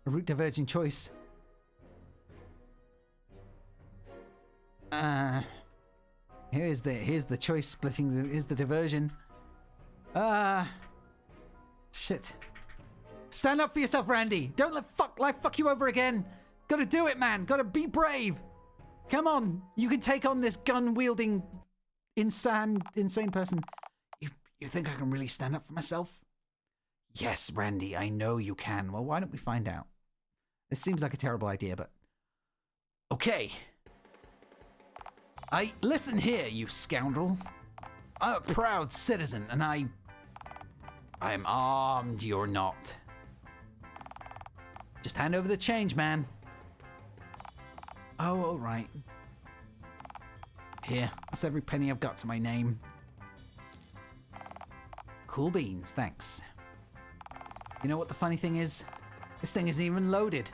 A route diverging choice. Here's the choice splitting. Here's the diversion. Shit. Stand up for yourself, Randy. Don't let life fuck you over again. Gotta do it, man. Gotta be brave. Come on. You can take on this gun-wielding, insane person. You think I can really stand up for myself? Yes, Randy, I know you can. Well, why don't we find out? This seems like a terrible idea, but... Okay. Listen here, you scoundrel. I'm a proud citizen, and I am armed, you're not. Just hand over the change, man. Oh, all right. Here, that's every penny I've got to my name. Cool beans, thanks. You know what the funny thing is? This thing isn't even loaded.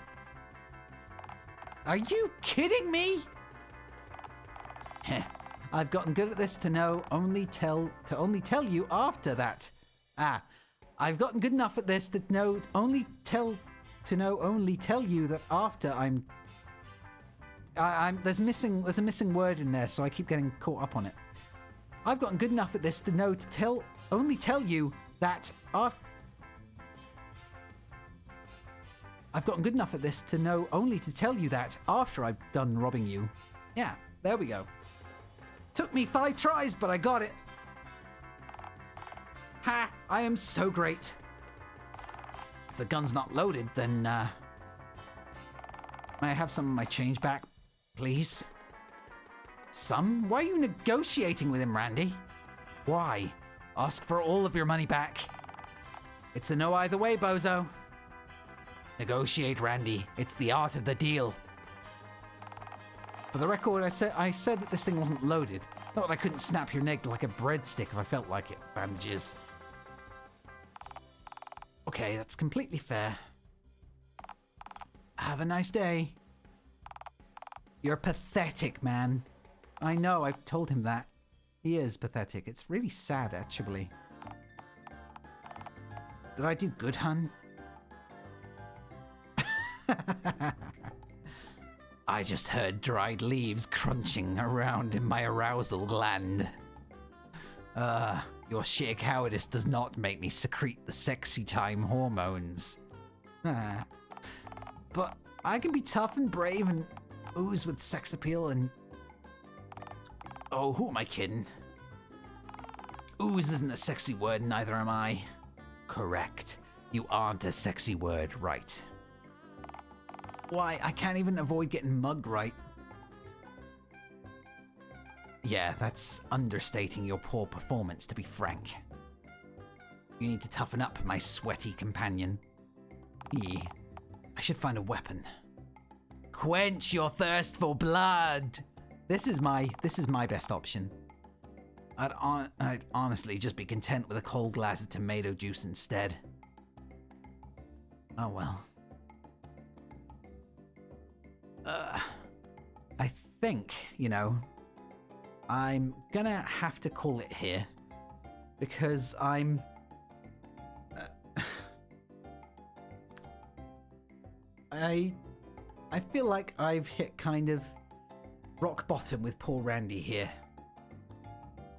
Are you kidding me? Heh. I've gotten good at this to only tell you after that. I've gotten good enough at this to only tell you that after I'm there's a missing word in there, so I keep getting caught up on it. I've gotten good enough at this to only tell you that after I've gotten good enough at this to know only to tell you that after I've done robbing you. Yeah, there we go. Took me 5 tries, but I got it. Ha! I am so great. If the gun's not loaded, then, may I have some of my change back, please? Some? Why are you negotiating with him, Randy? Why? Ask for all of your money back. It's a no either way, bozo. Negotiate, Randy. It's the art of the deal. For the record, I said that this thing wasn't loaded. Not that I couldn't snap your neck like a breadstick if I felt like it. Bandages. Okay, that's completely fair. Have a nice day. You're pathetic, man. I know, I've told him that. He is pathetic. It's really sad, actually. Did I do good, hun? I just heard dried leaves crunching around in my arousal gland. Your sheer cowardice does not make me secrete the sexy time hormones. But I can be tough and brave and ooze with sex appeal and... Oh, who am I kidding? Ooze isn't a sexy word, neither am I. Correct. You aren't a sexy word, right? Why, I can't even avoid getting mugged right. Yeah, that's understating your poor performance, to be frank. You need to toughen up, my sweaty companion. I should find a weapon. Quench your thirst for blood! This is my best option. I'd honestly just be content with a cold glass of tomato juice instead. Oh well. I think, I'm gonna have to call it here. Because I'm... I feel like I've hit kind of rock bottom with poor Randy here.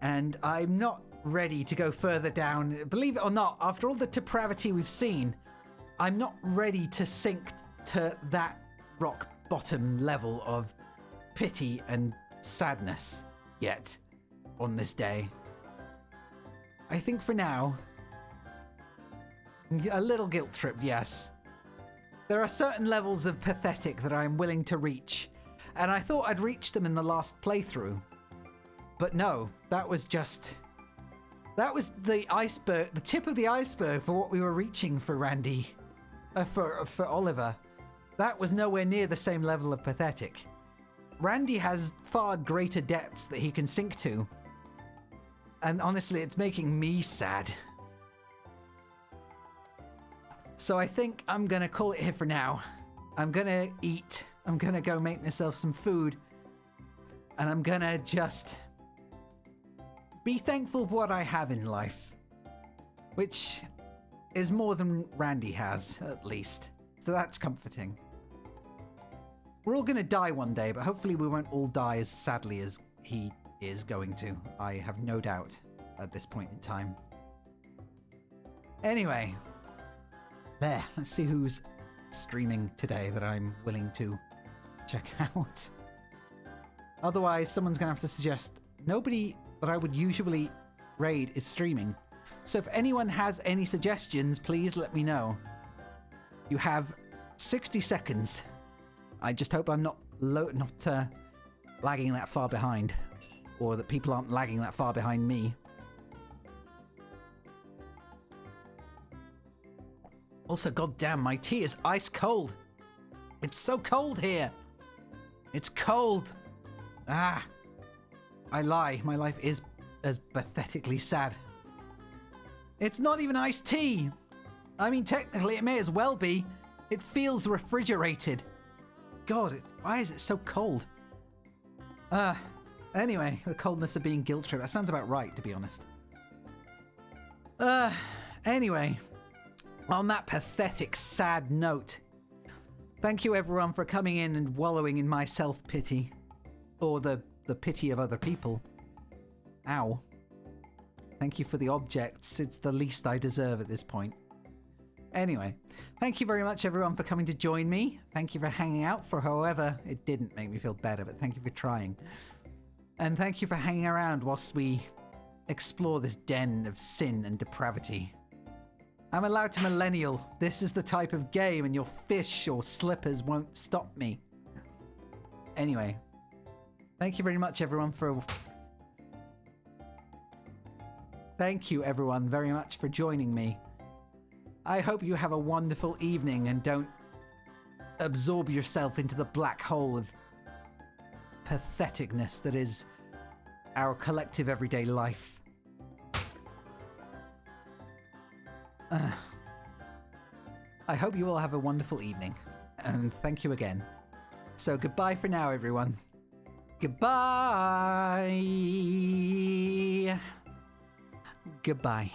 And I'm not ready to go further down. Believe it or not, after all the depravity we've seen, I'm not ready to sink to that rock bottom level of pity and sadness yet on this day. I think for now, a little guilt tripped, yes. There are certain levels of pathetic that I'm willing to reach, and I thought I'd reach them in the last playthrough. But no, that was the iceberg, the tip of the iceberg for what we were reaching for Randy, for Oliver. That was nowhere near the same level of pathetic. Randy has far greater depths that he can sink to. And honestly, it's making me sad. So I think I'm gonna call it here for now. I'm gonna eat. I'm gonna go make myself some food. And I'm gonna just be thankful for what I have in life. Which is more than Randy has, at least. So that's comforting. We're all gonna die one day, but hopefully we won't all die as sadly as he is going to. I have no doubt at this point in time. Anyway, there. Let's see who's streaming today that I'm willing to check out. Otherwise, someone's gonna have to suggest. Nobody that I would usually raid is streaming. So if anyone has any suggestions, please let me know. You have 60 seconds. I just hope I'm not lagging that far behind, or that people aren't lagging that far behind me. Also, goddamn, my tea is ice cold. It's so cold here. It's cold. I lie. My life is as pathetically sad. It's not even iced tea. I mean, technically, it may as well be. It feels refrigerated. God, why is it so cold? Anyway, the coldness of being guilt tripped. That sounds about right, to be honest. Anyway, on that pathetic, sad note, thank you everyone for coming in and wallowing in my self-pity. Or the pity of other people. Ow. Thank you for the objects. It's the least I deserve at this point. Anyway, thank you very much everyone for coming to join me. Thank you for hanging out for however it didn't make me feel better, but thank you for trying. And thank you for hanging around whilst we explore this den of sin and depravity. I'm allowed to millennial. This is the type of game and your fish or slippers won't stop me. Anyway, thank you very much everyone for... Thank you everyone very much for joining me. I hope you have a wonderful evening and don't absorb yourself into the black hole of patheticness that is our collective everyday life. I hope you all have a wonderful evening, and thank you again. So goodbye for now, everyone. Goodbye. Goodbye.